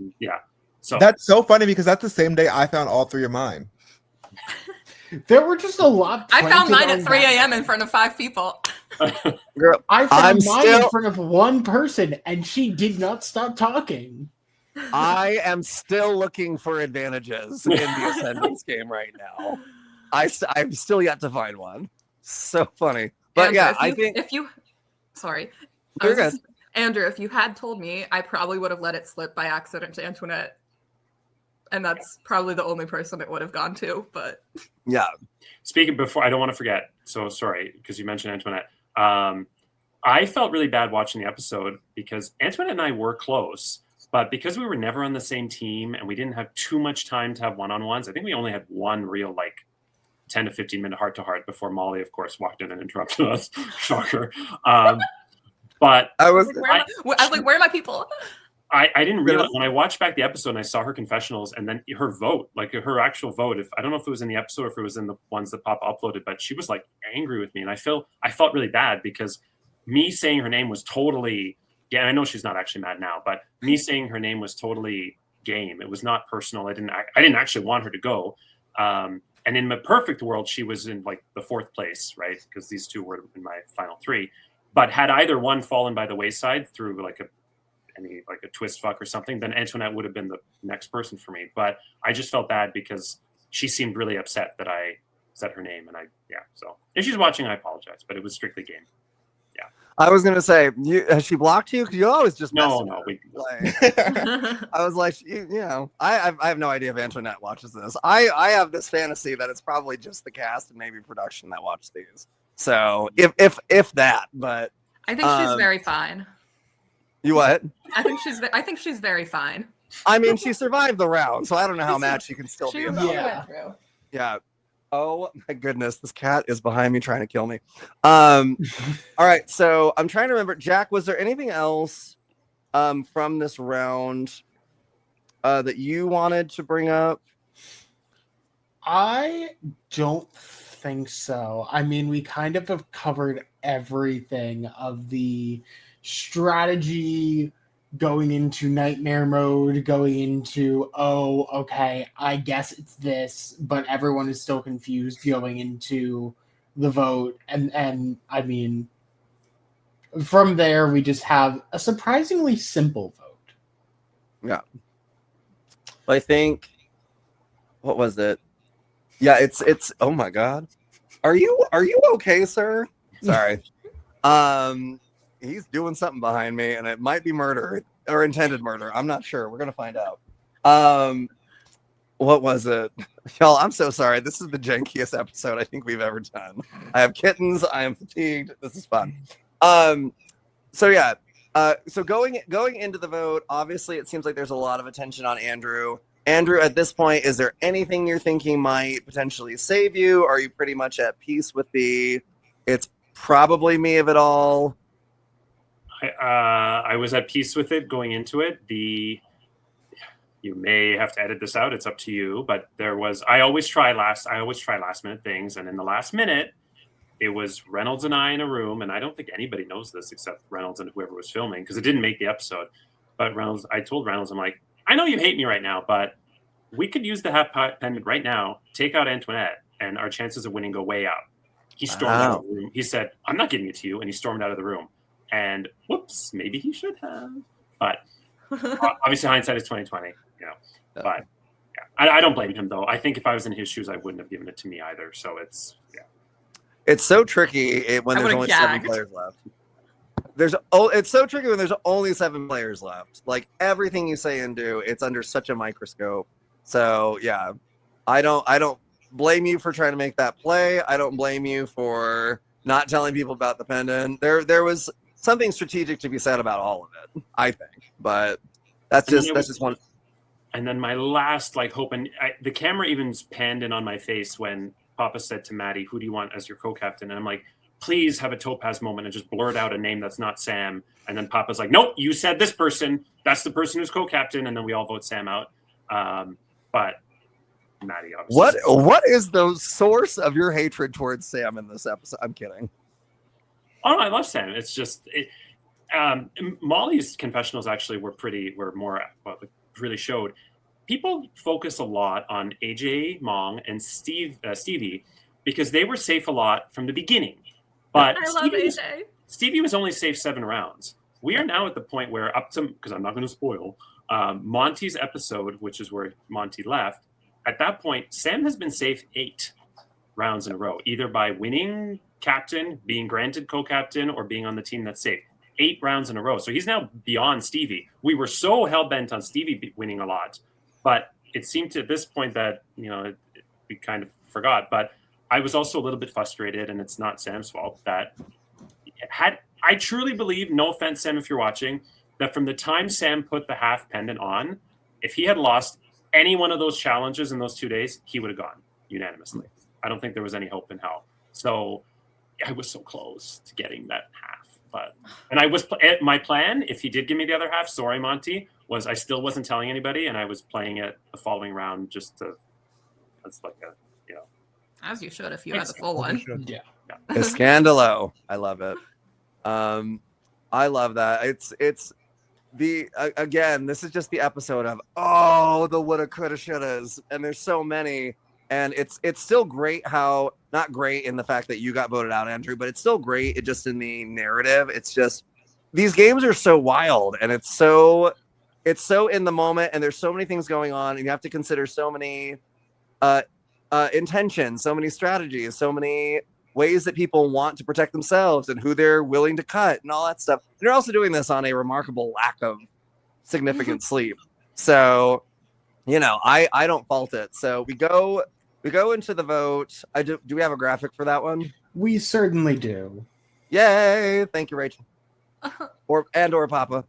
So that's so funny because that's the same day I found all 3 of mine. There were just a lot. I found mine planted at on 3 that. a.m. in front of 5 people. Girl, I I'm found mine still- in front of one person, and she did not stop talking. I am still looking for advantages in the Ascendance game right now. I'm still yet to find one. So funny. But Andrew, yeah, if I you- think if you, sorry, You're good. Andrew, if you had told me, I probably would have let it slip by accident to Antoinette, and that's probably the only person it would have gone to. But yeah, speaking before, I don't want to forget. So sorry, because you mentioned Antoinette. I felt really bad watching the episode because Antoinette and I were close, but because we were never on the same team and we didn't have too much time to have one-on-ones, I think we only had one real 10 to 15 minute heart-to-heart before Molly, of course, walked in and interrupted us. Shocker. But I was I was like, where are my people? I didn't realize when I watched back the episode and I saw her confessionals and then her vote, her actual vote. If I don't know if it was in the episode or if it was in the ones that Papa uploaded, but she was angry with me, and I felt really bad because me saying her name was totally. Yeah, I know she's not actually mad now, but me saying her name was totally game. It was not personal. I didn't actually want her to go. And in my perfect world, she was in the 4th place, right? Because these 2 were in my final 3. But had either one fallen by the wayside through a twist fuck or something, then Antoinette would have been the next person for me. But I just felt bad because she seemed really upset that I said her name, and so if she's watching, I apologize, but it was strictly game. Yeah. I was gonna say, has she blocked you? Because you always just No. I was like, I have no idea if Antoinette watches this. I have this fantasy that it's probably just the cast and maybe production that watch these. So if that, but I think she's very fine. You what? I think she's very fine. I mean, she survived the round, so I don't know how mad she can still be about it. Yeah. Yeah. Oh my goodness, this cat is behind me trying to kill me. All right, so I'm trying to remember. Jack, was there anything else from this round that you wanted to bring up? I don't think so. I mean, we kind of have covered everything of the strategy going into nightmare mode, going into, oh, okay, I guess it's this, but everyone is still confused going into the vote. And I mean, from there, we just have a surprisingly simple vote. Yeah. I think, what was it? Yeah, it's oh my god. Are you okay, sir? Sorry. He's doing something behind me, and it might be murder or intended murder. I'm not sure. We're gonna find out. What was it? Y'all, I'm so sorry. This is the jankiest episode I think we've ever done. I have kittens, I am fatigued. This is fun. So yeah. So going into the vote, obviously it seems like there's a lot of attention on Andrew. Andrew, at this point, is there anything you're thinking might potentially save you? Are you pretty much at peace with the it's probably me of it all? I was at peace with it going into it. You may have to edit this out. It's up to you. But I always try last minute things, and in the last minute, it was Reynolds and I in a room, and I don't think anybody knows this except Reynolds and whoever was filming because it didn't make the episode. But I told Reynolds, I'm like, I know you hate me right now, but we could use the half pendant right now, take out Antoinette, and our chances of winning go way up. He stormed out of the room. He said, I'm not giving it to you. And he stormed out of the room. And whoops, maybe he should have. But obviously hindsight is 2020, you know. But yeah, I don't blame him, though. I think if I was in his shoes, I wouldn't have given it to me either. So it's so tricky when there's only 7 players left. It's so tricky when there's only 7 players left. Like everything you say and do, it's under such a microscope. So yeah, I don't blame you for trying to make that play. I don't blame you for not telling people about the pendant. There was something strategic to be said about all of it, I think. But that's just one. And then my last hope, and the camera even panned in on my face when Papa said to Maddie, "Who do you want as your co-captain?" And I'm like, please have a Topaz moment and just blurt out a name that's not Sam. And then Papa's like, nope, you said this person. That's the person who's co-captain. And then we all vote Sam out. But Maddie, obviously. What is the source of your hatred towards Sam in this episode? I'm kidding. Oh, no, I love Sam. It's just Molly's confessionals actually really showed. People focus a lot on AJ, Mong, and Stevie because they were safe a lot from the beginning. But I love AJ. Stevie was only safe 7 rounds. We are now at the point where because I'm not going to spoil, Monty's episode, which is where Monty left, at that point, Sam has been safe 8 rounds in a row, either by winning captain, being granted co-captain, or being on the team that's safe. 8 rounds in a row. So he's now beyond Stevie. We were so hell-bent on Stevie winning a lot, but it seemed to at this point that, we kind of forgot. But I was also a little bit frustrated, and it's not Sam's fault, that I truly believe, no offense, Sam, if you're watching, that from the time Sam put the half pendant on, if he had lost any one of those challenges in those 2 days, he would have gone unanimously. I don't think there was any hope in hell. So I was so close to getting that half. And I was my plan, if he did give me the other half, sorry, Monty, was I still wasn't telling anybody, and I was playing it the following round just to, that's like a, as you should if you had the full one. Yeah. Scandalo. I love it. I love that. It's the again, this is just the episode of the woulda, coulda, shouldas, and there's so many. And it's still great how, not great in the fact that you got voted out, Andrew, but it's still great just in the narrative. It's just, these games are so wild, and it's so in the moment, and there's so many things going on, and you have to consider so many intentions, so many strategies, so many ways that people want to protect themselves and who they're willing to cut and all that stuff. And you're also doing this on a remarkable lack of significant sleep. So, I don't fault it. So we go into the vote. Do we have a graphic for that one? We certainly do. Yay! Thank you, Rachel. or Papa.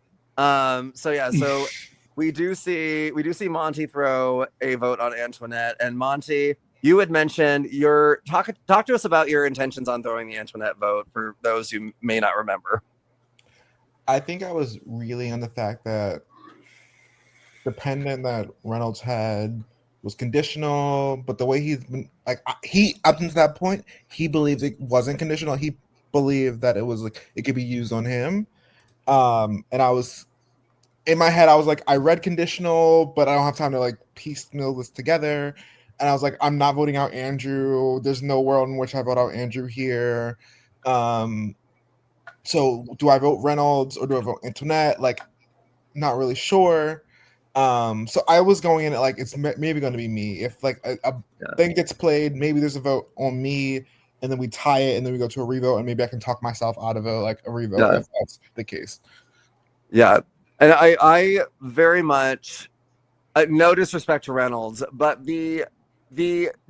So we do see Monty throw a vote on Antoinette. And Monty, you had mentioned talk to us about your intentions on throwing the Antoinette vote for those who may not remember. I think I was reeling on the fact that the pendant that Reynolds had was conditional, but the way he's been like he up until that point, he believes it wasn't conditional. He believed that it was like it could be used on him. And I was in my head, I was like, I read conditional, but I don't have time to like piecemeal this together. And I was like, I'm not voting out Andrew. There's no world in which I vote out Andrew here. So do I vote Reynolds or do I vote Antoinette? Like, not really sure. So I was going in like it's maybe going to be me. If like a thing gets played, maybe there's a vote on me, and then we tie it, and then we go to a revote, and maybe I can talk myself out of like a revote if that's the case. Yeah, and I very much no disrespect to Reynolds, but the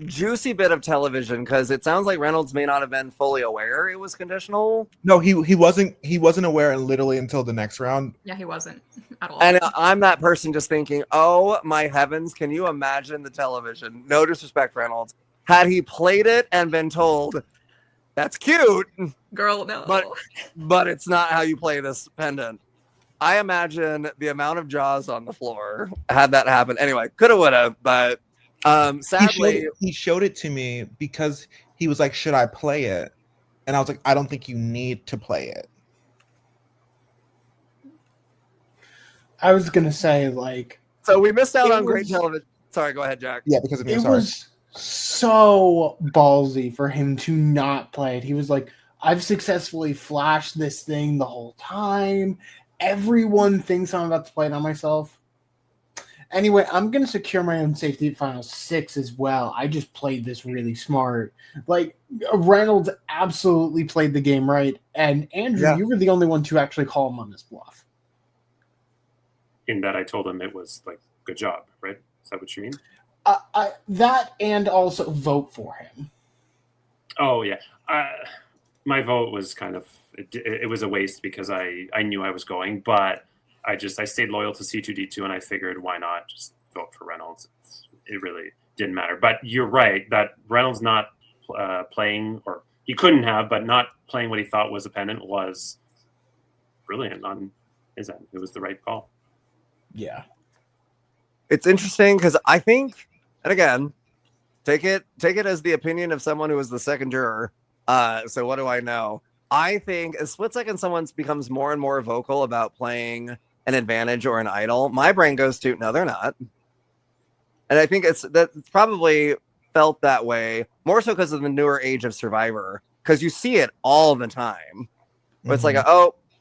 juicy bit of television, because it sounds like Reynolds may not have been fully aware it was conditional. No, he wasn't aware literally until the next round. Yeah, he wasn't at all. And I'm that person just thinking, oh my heavens, can you imagine the television? No disrespect, Reynolds. Had he played it and been told, that's cute, Girl, no. but it's not how you play this pendant. I imagine the amount of jaws on the floor had that happen. Anyway, coulda, woulda, but sadly, he showed it to me because he was like, "Should I play it?" And I was like, "I don't think you need to play it." I was gonna say like, so we missed out on great television. Sorry, go ahead, Jack. Yeah, because of me. It Sorry. was so ballsy for him to not play it. He was like, I've successfully flashed this thing the whole time. Everyone thinks I'm about to play it on myself. Anyway, I'm going to secure my own safety at Final 6 as well. I just played this really smart. Like, Reynolds absolutely played the game right. And Andrew, you were the only one to actually call him on this bluff. In that I told him it was like, good job, right? Is that what you mean? That and also vote for him. Oh, yeah. My vote was kind of, it was a waste because I knew I was going, but I stayed loyal to C2D2 and I figured why not just vote for Reynolds. It really didn't matter. But you're right that Reynolds not playing, or he couldn't have, but not playing what he thought was a pendant was brilliant on his end. It was the right call. Yeah. It's interesting because I think, and again, take it as the opinion of someone who was the second juror. So what do I know? I think a split second someone becomes more and more vocal about playing an advantage or an idol, my brain goes to, no, they're not. And I think it's probably felt that way more so because of the newer age of Survivor, because you see it all the time. Where it's like,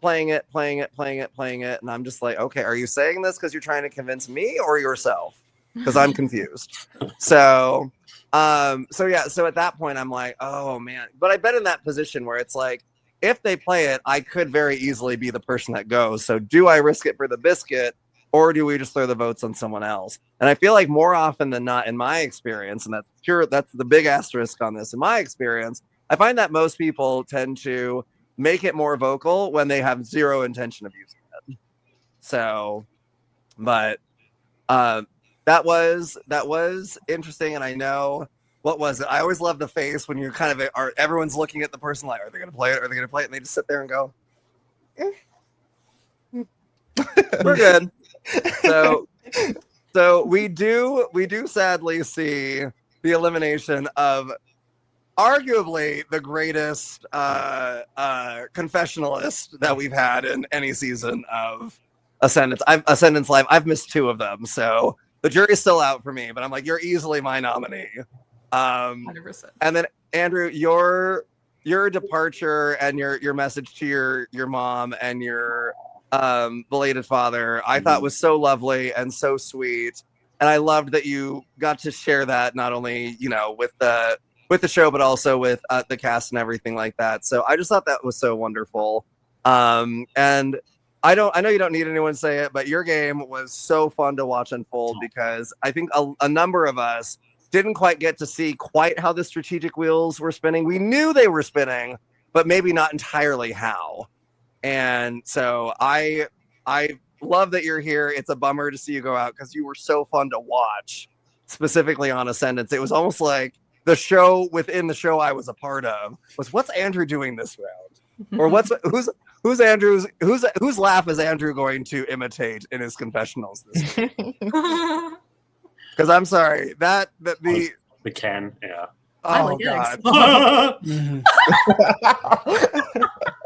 playing it. And I'm just like, okay, are you saying this because you're trying to convince me or yourself? Because I'm confused. So at that point, I'm like, oh man. But I've been in that position where it's like, if they play it, I could very easily be the person that goes. So do I risk it for the biscuit, or do we just throw the votes on someone else? And I feel like more often than not, in my experience, and that's the big asterisk on this, in my experience, I find that most people tend to make it more vocal when they have zero intention of using it. So, but that was interesting. And I know, what was it? I always love the face when you're kind of everyone's looking at the person like, are they going to play it? Are they going to play it? And they just sit there and go, we're good. So we do sadly see the elimination of arguably the greatest confessionalist that we've had in any season of Ascendance. Ascendance Live. I've missed 2 of them, so the jury's still out for me. But I'm like, you're easily my nominee. 100%. And then Andrew, your departure and your message to your mom and your belated father, I thought was so lovely and so sweet. And I loved that you got to share that not only, with the show, but also with the cast and everything like that. So I just thought that was so wonderful. And I know you don't need anyone to say it, but your game was so fun to watch unfold, because I think a number of us didn't quite get to see quite how the strategic wheels were spinning. We knew they were spinning, but maybe not entirely how. And so I love that you're here. It's a bummer to see you go out because you were so fun to watch, specifically on Ascendance. It was almost like the show within the show I was a part of was, what's Andrew doing this round? Or whose laugh is Andrew going to imitate in his confessionals this week? Because I'm sorry that the Ken, yeah. I oh like god, eggs. Mhm.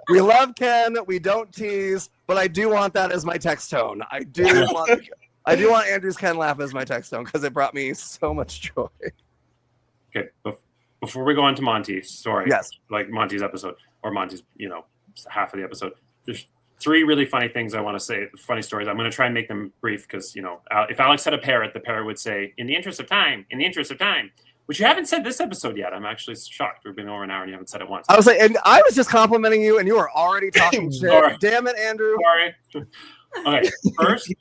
we love Ken. We don't tease, but I do want that as my text tone. I do want Andrew's Ken laugh as my text tone because it brought me so much joy. Okay, before we go on to Monty, sorry, Yes. like Monty's episode or Monty's, half of the episode. There's 3 really funny things I want to say, funny stories. I'm going to try and make them brief because, if Alex had a parrot, the parrot would say, in the interest of time, which you haven't said this episode yet. I'm actually shocked. We've been over an hour and you haven't said it once. I was like, and I was just complimenting you, and you were already talking shit. Sorry. Damn it, Andrew. Sorry. Okay, first,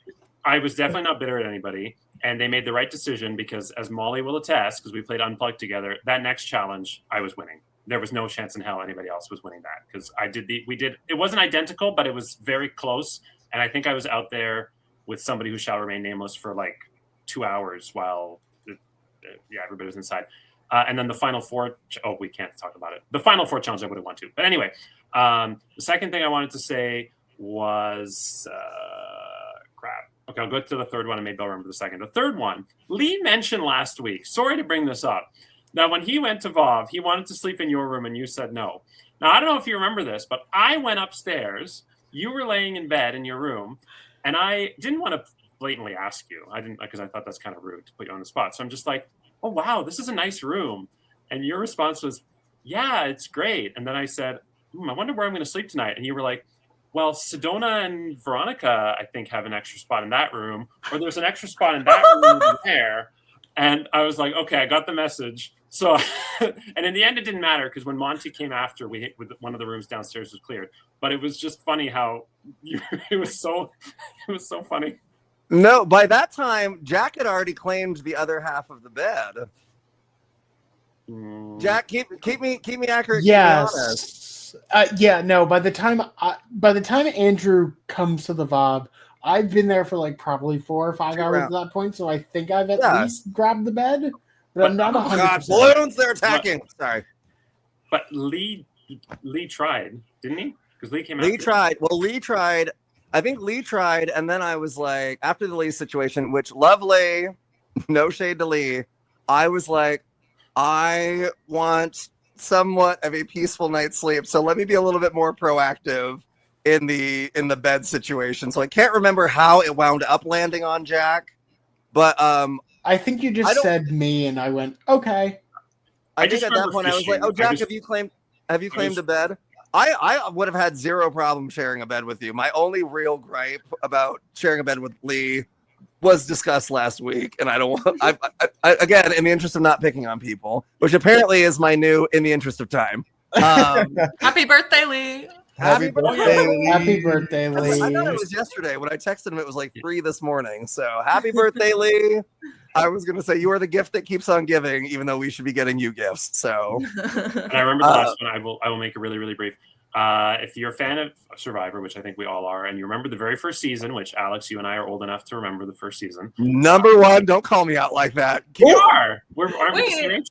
I was definitely not bitter at anybody, and they made the right decision because, as Molly will attest, because we played Unplugged together, that next challenge, I was winning. There was no chance in hell anybody else was winning that because it wasn't identical, but it was very close. And I think I was out there with somebody who shall remain nameless for like 2 hours while everybody was inside. And then the final 4, we can't talk about it. The final 4 challenge I would have won too. But anyway, the second thing I wanted to say was crap. Okay, I'll go to the third one and maybe I'll remember the second. The third one, Lee mentioned last week. Sorry to bring this up. Now, when he went to VOV, he wanted to sleep in your room and you said no. Now, I don't know if you remember this, but I went upstairs. You were laying in bed in your room, and I didn't want to blatantly ask you. I didn't, because I thought that's kind of rude to put you on the spot. So I'm just like, oh, wow, this is a nice room. And your response was, yeah, it's great. And then I said, I wonder where I'm going to sleep tonight. And you were like, well, Sedona and Veronica, I think, have an extra spot in that room, or there's an extra spot in that room over there. And I was like, okay, I got the message. So, and in the end, it didn't matter because when Monty came after, with one of the rooms downstairs was cleared. But it was just funny how it was so funny. No, by that time, Jack had already claimed the other half of the bed. Jack, keep me accurate. Yes. Keep me honest. No. By the time Andrew comes to the VOB, I've been there for like probably 4 or 5 hours at that point. So I think I've at least grabbed the bed, but I'm not 100%. God, balloons! They're attacking. Sorry. But Lee tried, didn't he? Because Lee came. Lee tried. Well, Lee tried. I think Lee tried, and then I was like, after the Lee situation, which lovely, no shade to Lee, I was like, I want somewhat of a peaceful night's sleep, so let me be a little bit more proactive in the bed situation. So I can't remember how it wound up landing on Jack, but I think you just said me, and I went okay. I think at that point I was like, oh, Jack, have you claimed a bed? I would have had zero problem sharing a bed with you. My only real gripe about sharing a bed with Lee was discussed last week, and I don't want. I again, in the interest of not picking on people, which apparently is my new in the interest of time. Happy birthday, Lee! Happy birthday, Lee. Happy birthday, Lee. I thought it was yesterday when I texted him. It was like 3 this morning. So happy birthday, Lee! I was going to say you are the gift that keeps on giving, even though we should be getting you gifts. So, and I remember the last one. I will make it really, really brief. If you're a fan of Survivor, which I think we all are, and you remember the very first season, which Alex, you and I are old enough to remember the first season. Number 1, don't call me out like that. We are. Aren't we the same age?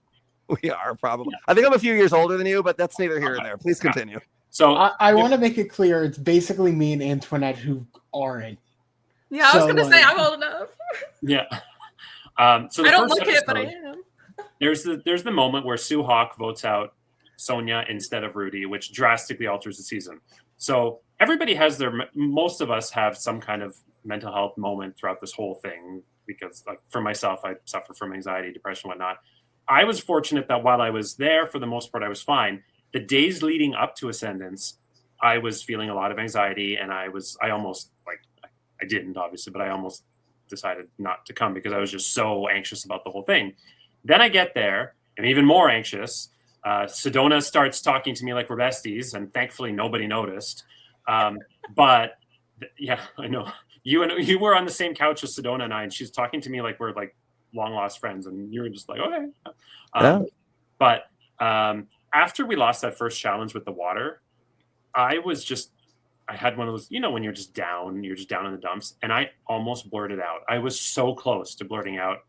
We are probably. I think I'm a few years older than you, but that's neither here nor there. Please continue. So I want to make it clear it's basically me and Antoinette who aren't. Yeah, I was going to say I'm old enough. Yeah. So I don't look it, but I am. There's the moment where Sue Hawk votes out Sonia instead of Rudy, which drastically alters the season. So everybody has most of us have some kind of mental health moment throughout this whole thing because, like, for myself, I suffer from anxiety, depression, whatnot. I was fortunate that while I was there, for the most part, I was fine. The days leading up to Ascendance, I was feeling a lot of anxiety, and I almost, like, I didn't obviously, but I almost decided not to come because I was just so anxious about the whole thing. Then I get there, I'm even more anxious. Sedona starts talking to me like we're besties, and thankfully nobody noticed. But yeah, I know you were on the same couch as Sedona and I, and she's talking to me like we're like long lost friends, and you were just like, okay. But after we lost that first challenge with the water, I had one of those, when you're just down in the dumps, and I almost blurted out. I was so close to blurting out,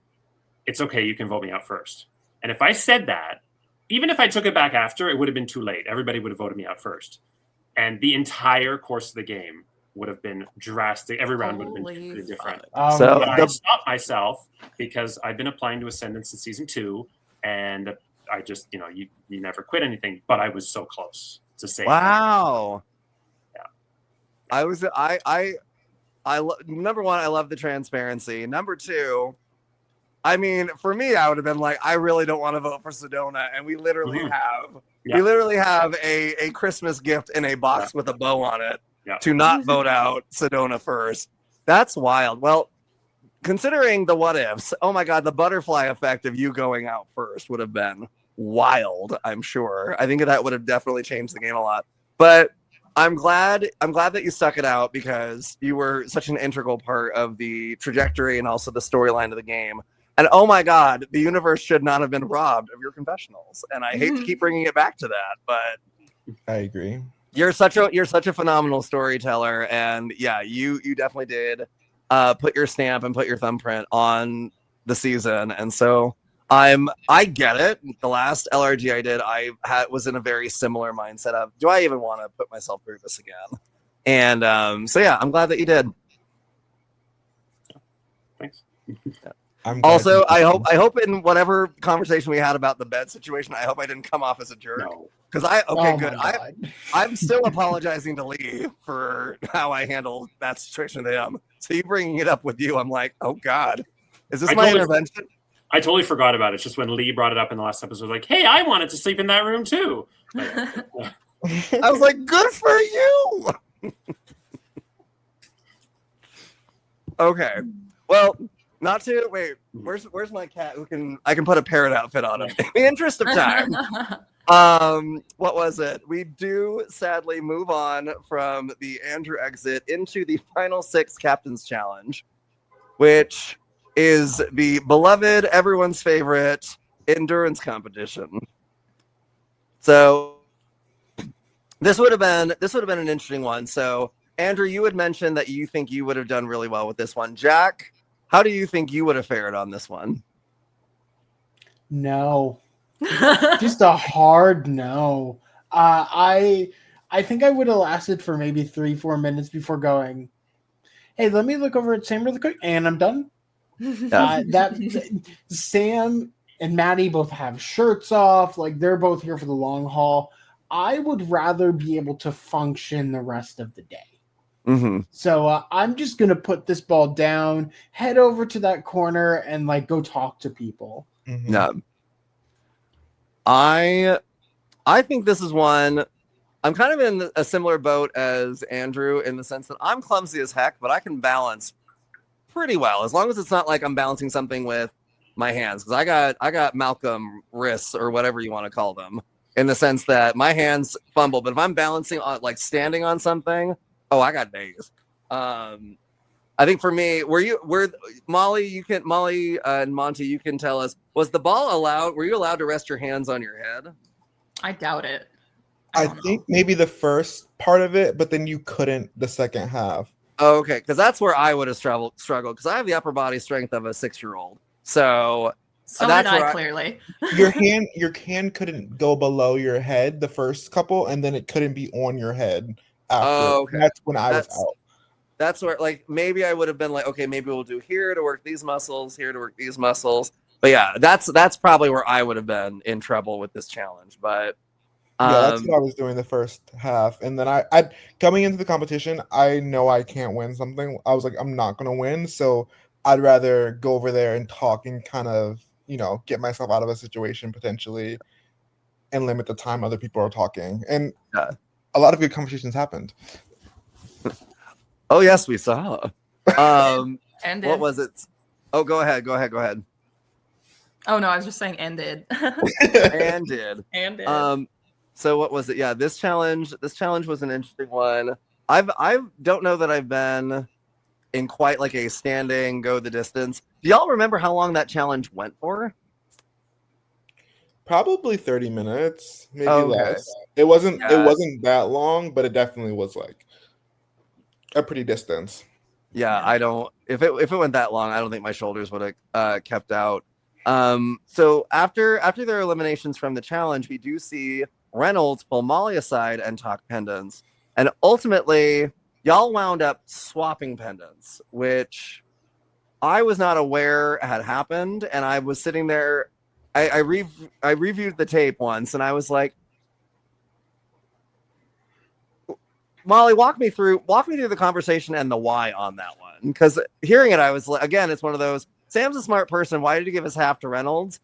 it's okay, you can vote me out first. And if I said that, even if I took it back after, it would have been too late. Everybody would have voted me out first. And the entire course of the game would have been drastic. Every round would have been Holy pretty different. So But I stopped myself because I've been applying to Ascendance in season 2, and I just, you never quit anything. But I was so close to saying, wow. Yeah. Number one, I love the transparency. Number two, I mean, for me, I would have been like, I really don't want to vote for Sedona, and we literally have a Christmas gift in a box with a bow on it to not vote out Sedona first. That's wild. Well, considering the what ifs, oh my god, the butterfly effect of you going out first would have been wild. I'm sure. I think that would have definitely changed the game a lot. But I'm glad that you stuck it out because you were such an integral part of the trajectory and also the storyline of the game. And oh my god, the universe should not have been robbed of your confessionals. And I hate to keep bringing it back to that, but I agree. You're such a phenomenal storyteller, and yeah, you definitely did put your stamp and put your thumbprint on the season. And so I get it. The last LRG I did, was in a very similar mindset of, do I even want to put myself through this again? And so yeah, I'm glad that you did. Thanks. Also, I hope in whatever conversation we had about the bed situation, I hope I didn't come off as a jerk. Because good. I'm still apologizing to Lee for how I handled that situation with him. So you bringing it up with you, I'm like, oh god, is this my intervention? I totally forgot about it. It's just when Lee brought it up in the last episode, like, hey, I wanted to sleep in that room too. I was like, good for you. Okay, well. Not to wait. Where's my cat? I can put a parrot outfit on him. In the interest of time. What was it? We do sadly move on from the Andrew exit into the final 6 captains challenge, which is the beloved, everyone's favorite endurance competition. So this would have been an interesting one. So Andrew, you had mentioned that you think you would have done really well with this one. Jack, how do you think you would have fared on this one? No. Just a hard no. I think I would have lasted for maybe 3-4 minutes before going, hey, let me look over at Sam really quick, and I'm done. Sam and Maddie both have shirts off. Like, they're both here for the long haul. I would rather be able to function the rest of the day. Mm-hmm. So I'm just going to put this ball down, head over to that corner, and like go talk to people. Mm-hmm. No. I think this is one. I'm kind of in a similar boat as Andrew in the sense that I'm clumsy as heck, but I can balance pretty well as long as it's not like I'm balancing something with my hands, because I got Malcolm wrists or whatever you want to call them, in the sense that my hands fumble. But if I'm balancing on like standing on something, oh, I got days. I think for me, Molly and Monty, you can tell us, was the ball allowed? Were you allowed to rest your hands on your head? I doubt it. I think maybe the first part of it, but then you couldn't the second half. Oh, okay, because that's where I would have struggled because I have the upper body strength of a 6-year-old. So that's did I clearly. Your hand couldn't go below your head the first couple, and then it couldn't be on your head after. Oh, okay. That's when I was out. That's where, like, maybe I would have been like, okay, maybe we'll do here to work these muscles, here to work these muscles. But yeah, that's probably where I would have been in trouble with this challenge. But yeah, that's what I was doing the first half. And then I coming into the competition, I know I can't win something. I was like, I'm not going to win. So I'd rather go over there and talk and kind of, get myself out of a situation potentially and limit the time other people are talking. And a lot of good conversations happened. Oh, yes, we saw. Ended. What was it? Oh, go ahead. Oh, no, I was just saying ended. Ended. Ended. So what was it? Yeah, this challenge was an interesting one. I don't know that I've been in quite like a standing go the distance. Do y'all remember how long that challenge went for? Probably 30 minutes, maybe less. It wasn't that long, but it definitely was like a pretty distance. Yeah, I don't. If it went that long, I don't think my shoulders would have kept out. So after their eliminations from the challenge, we do see Reynolds pull Molly aside and talk pendants. And ultimately, y'all wound up swapping pendants, which I was not aware had happened. And I was sitting there. I reviewed the tape once, and I was like, Molly, walk me through the conversation and the why on that one. Because hearing it, I was like, again, it's one of those. Sam's a smart person. Why did he give his half to Reynolds?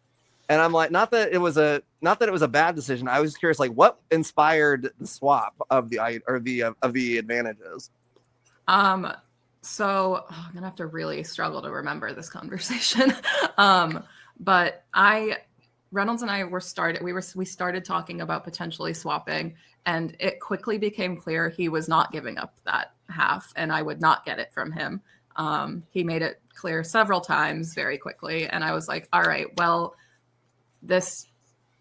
And I'm like, not that it was a bad decision. I was just curious, like, what inspired the swap of the advantages? So I'm gonna have to really struggle to remember this conversation. But Reynolds and I we started talking about potentially swapping, and it quickly became clear he was not giving up that half, and I would not get it from him. He made it clear several times very quickly, and I was like, all right, well, this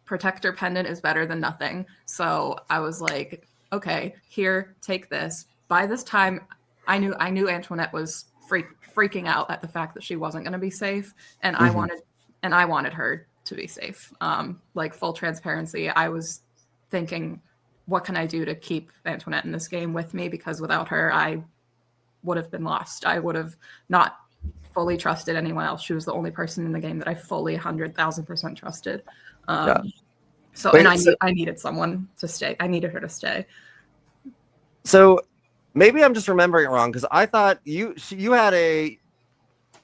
protector pendant is better than nothing. So I was like, okay, here, take this. By this time, I knew Antoinette was freaking out at the fact that she wasn't going to be safe, and I wanted her to be safe. Like, full transparency, I was thinking, what can I do to keep Antoinette in this game with me? Because without her, I would have been lost. I would have not fully trusted anyone else. She was the only person in the game that I fully 100,000% trusted. So, Wait, and I needed someone to stay. I needed her to stay. So maybe I'm just remembering it wrong, because I thought you had a.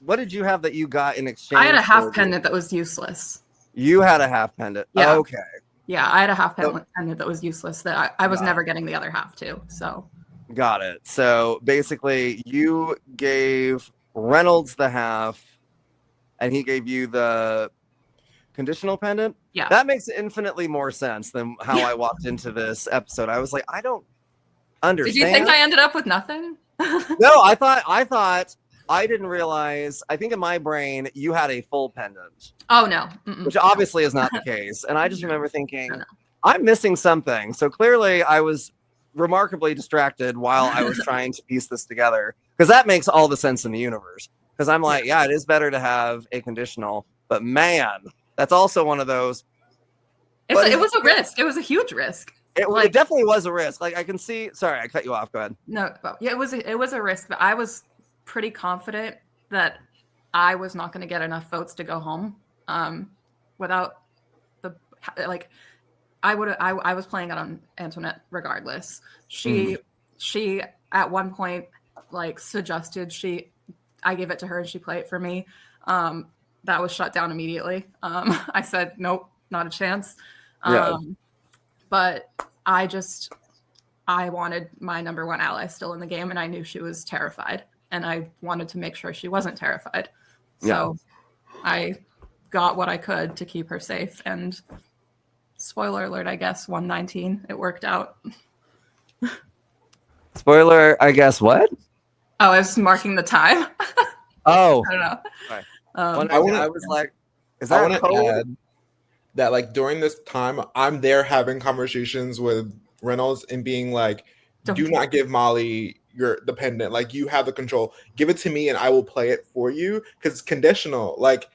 What did you have that you got in exchange? I had a half pendant that was useless. You had a half pendant. Yeah. Okay. Yeah, I had a half pendant that was useless that I was Got never getting the other half too. So Got it. So basically, you gave Reynolds the half, and he gave you the conditional pendant. yeah, That makes infinitely more sense than how I walked into this episode. I was like, I don't understand. did you think I ended up with nothing? No, I thought I didn't realize. I think in my brain you had a full pendant, Oh no. Mm-mm. which obviously is not the case. And I just remember thinking, No. I'm missing something. So clearly, I was remarkably distracted while I was trying to piece this together, because that makes all the sense in the universe. Because I'm like, yeah, it is better to have a conditional, but man, that's also one of those. It was a risk. It was a huge risk. It definitely was a risk. Like, I can see. Sorry, I cut you off. Go ahead. No, yeah, it was a risk, but I was pretty confident that I was not going to get enough votes to go home. Without the I was playing it on Antoinette regardless. She at one point suggested I give it to her and she play it for me. That was shut down immediately. I said nope, not a chance. But I wanted my number one ally still in the game, and I knew she was terrified, and I wanted to make sure she wasn't terrified. So I got what I could to keep her safe, and spoiler alert, I guess 119, it worked out. Spoiler, I guess what? Oh, I was marking the time. Oh, I don't know. Right. I was like, is I that want to code? add that, like, during this time, I'm there having conversations with Reynolds and being like, do not give Molly the pendant. Like, you have the control. Give it to me and I will play it for you, because it's conditional. Like,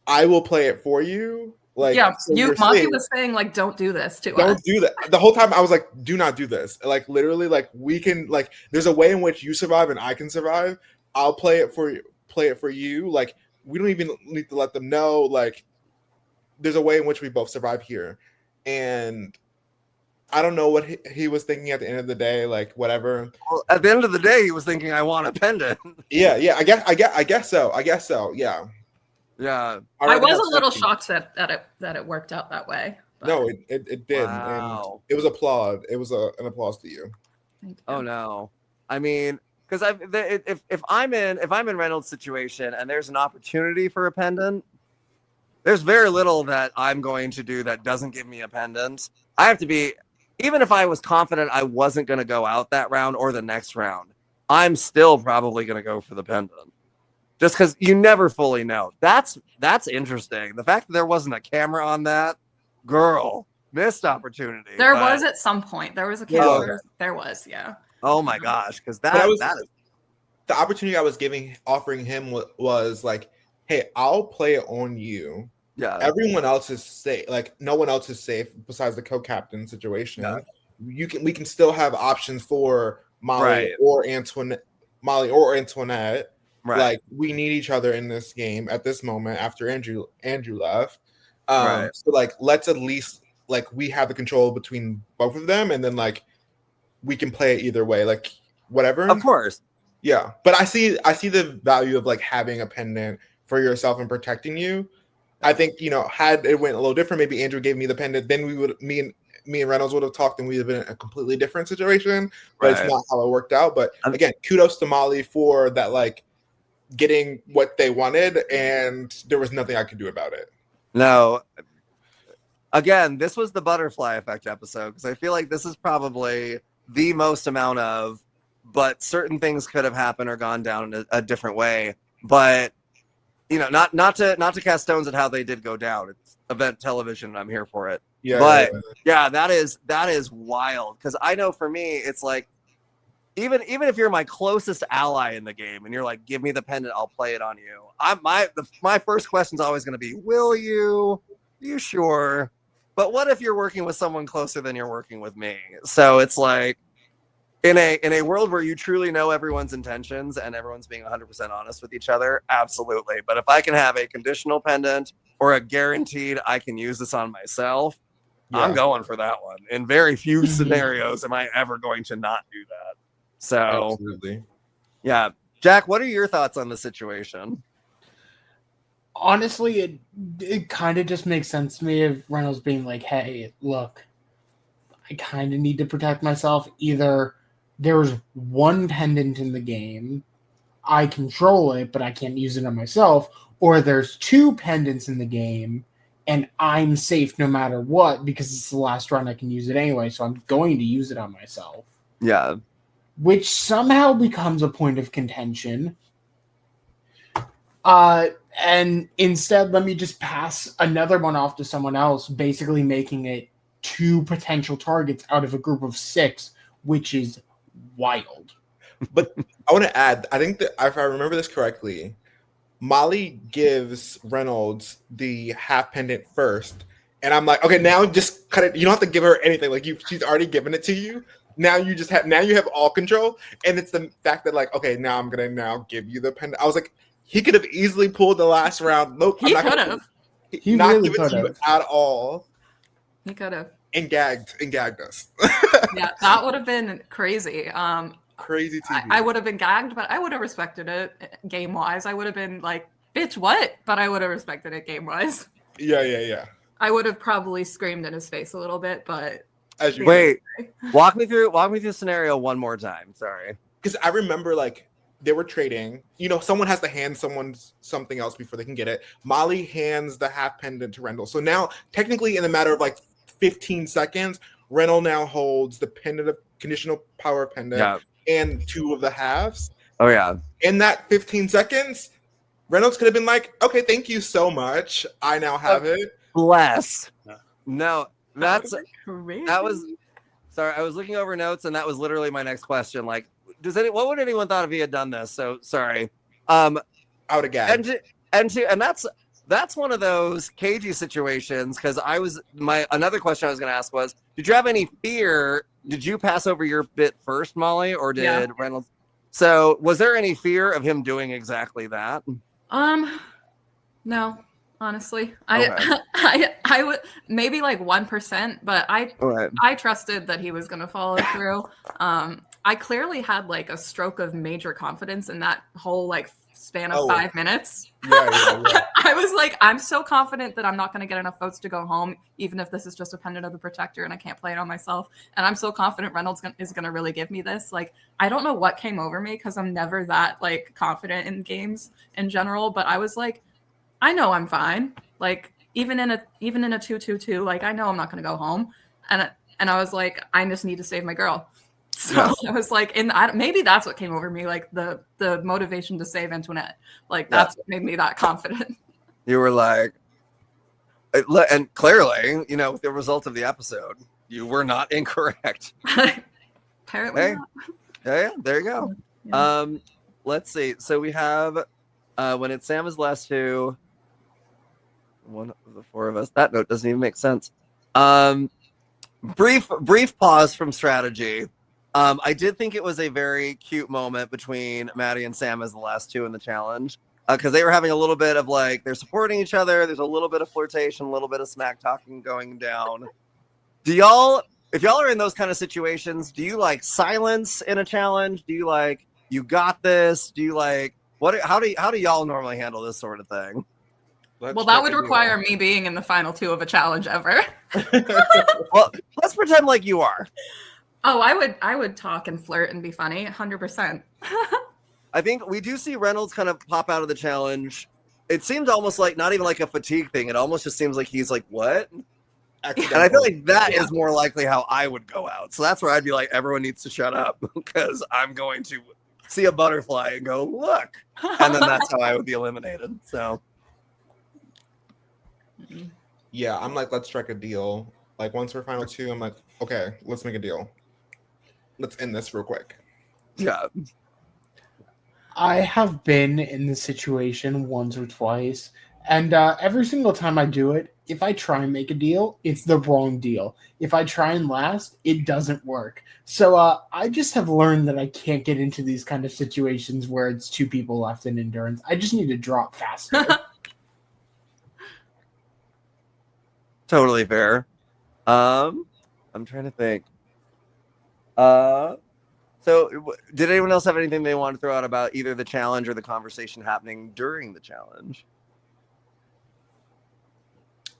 I will play it for you. Like, yeah, so Monty was saying don't do this to us. Don't do that. The whole time I was like, do not do this. Like, literally, like, we can, like, there's a way in which you survive and I can survive. I'll play it for you. Like, we don't even need to let them know. Like, there's a way in which we both survive here. And I don't know what he was thinking at the end of the day. Like, whatever. Well, at the end of the day, he was thinking, I want a pendant. Yeah. I guess so. Yeah. Yeah. I was a little shocked that it worked out that way. But No, it did. Wow. And it was applaud. It was an applause to you. thank you. Oh no. I mean, because if I'm in Reynolds' situation and there's an opportunity for a pendant, there's very little that I'm going to do that doesn't give me a pendant. I have to be, even if I was confident I wasn't going to go out that round or the next round, I'm still probably going to go for the pendant. Just because you never fully know. That's interesting. The fact that there wasn't a camera on that, girl, missed opportunity. There was at some point. There was a camera. Oh, okay. There was, yeah. Oh my gosh, because But that is the opportunity I was offering him was like, hey, I'll play it on you. yeah. Everyone else is safe. Like, no one else is safe besides the co-captain situation. Yeah. We can still have options for Right. Molly or Antoinette. Right. Like we need each other in this game at this moment after Andrew left. Right. So like let's at least like we have the control between both of them, and then like we can play it either way, like whatever. Of course. Yeah, but I see the value of like having a pendant for yourself and protecting you. I think, you know, had it went a little different, maybe Andrew gave me the pendant, then me and Reynolds would have talked and we'd have been in a completely different situation. But Right. it's not how it worked out. But again, kudos to Molly for that, like getting what they wanted, and there was nothing I could do about it. No. Again, this was the butterfly effect episode because I feel like this is probably the most amount of, but certain things could have happened or gone down in a different way. But you know, not to cast stones at how they did go down. It's event television, and I'm here for it. Yeah, but yeah, that is wild because I know for me, it's like even if you're my closest ally in the game and you're like, give me the pendant, I'll play it on you. My first question is always going to be, will you? Are you sure? But what if you're working with someone closer than you're working with me? So it's like in a world where you truly know everyone's intentions and everyone's being 100% honest with each other, absolutely. But if I can have a conditional pendant or a guaranteed I can use this on myself, I'm going for that one. In very few scenarios am I ever going to not do that. So absolutely. Yeah. Jack, what are your thoughts on the situation? Honestly, it kind of just makes sense to me of Reynolds being like, hey, look, I kind of need to protect myself. Either there's one pendant in the game, I control it, but I can't use it on myself, or there's two pendants in the game, and I'm safe no matter what because it's the last run I can use it anyway, so I'm going to use it on myself. Yeah. Which somehow becomes a point of contention. And instead, let me just pass another one off to someone else, basically making it 2 potential targets out of a group of 6, which is wild. But I want to add, I think that if I remember this correctly, Molly gives Reynolds the half pendant first. And I'm like, okay, now just cut it. You don't have to give her anything. Like she's already given it to you. Now you have all control. And it's the fact that like, okay, now I'm gonna now give you the pendant. I was like, he could have easily pulled the last round. Nope, He could have. He not really give it could to you have at all. He could have. And gagged us. Yeah, that would have been crazy. Crazy TV. I would have been gagged, but I would have respected it game wise. I would have been like, bitch, what? But I would have respected it game wise. Yeah. I would have probably screamed in his face a little bit, but As you Wait, walk me through the scenario one more time. Sorry. Because I remember like they were trading. You know, someone has to hand someone something else before they can get it. Molly hands the half pendant to Rendell. So now, technically, in a matter of like 15 seconds, Rendell now holds the pendant of conditional power pendant and 2 of the halves. Oh yeah. In that 15 seconds, Reynolds could have been like, "Okay, thank you so much. I now have it." Bless. No, that was. Sorry, I was looking over notes, and that was literally my next question. Like, what would anyone thought if he had done this? So sorry. Out of gas. And that's one of those cagey situations because another question I was going to ask was, did you have any fear? Did you pass over your bit first, Molly, or did Reynolds? So was there any fear of him doing exactly that? No. Honestly, Okay. I would maybe like 1%, but I trusted that he was going to follow through. I clearly had like a stroke of major confidence in that whole like span of 5 minutes. Yeah. I was like, I'm so confident that I'm not going to get enough votes to go home, even if this is just a pendant of the protector and I can't play it on myself. And I'm so confident Reynolds is going to really give me this. Like, I don't know what came over me because I'm never that like confident in games in general, but I was like, I know I'm fine. Like even in a 2-2-2, like I know I'm not going to go home, and I was like, I just need to save my girl. So I was like, maybe that's what came over me, like the motivation to save Antoinette. Like that's what made me that confident. You were like, and clearly, you know, with the result of the episode, you were not incorrect. Apparently, not. Yeah. There you go. Yeah. Let's see. So we have when it's Sam is last two. One of the 4 of us. That note doesn't even make sense. Brief pause from strategy. I did think it was a very cute moment between Maddie and Sam as the last two in the challenge, because they were having a little bit of like they're supporting each other. There's a little bit of flirtation, a little bit of smack talking going down. Do y'all, if y'all are in those kind of situations, do you like silence in a challenge? Do you like you got this? Do you like what? How do y'all normally handle this sort of thing? Well, that would require me being in the final two of a challenge ever. Well, let's pretend like you are. Oh, I would talk and flirt and be funny, 100%. I think we do see Reynolds kind of pop out of the challenge. It seems almost like not even like a fatigue thing. It almost just seems like he's like, what? And I feel like that is more likely how I would go out. So that's where I'd be like, everyone needs to shut up because I'm going to see a butterfly and go, look. And then that's how I would be eliminated. So Yeah, I'm like, let's strike a deal. Like once we're final two, I'm like, okay, let's make a deal. Let's end this real quick. yeah. I have been in this situation once or twice, and every single time I do it, if I try and make a deal, it's the wrong deal. If I try and last, it doesn't work. So I just have learned that I can't get into these kind of situations where it's two people left in endurance. I just need to drop faster. Totally fair. I'm trying to think. So did anyone else have anything they want to throw out about either the challenge or the conversation happening during the challenge?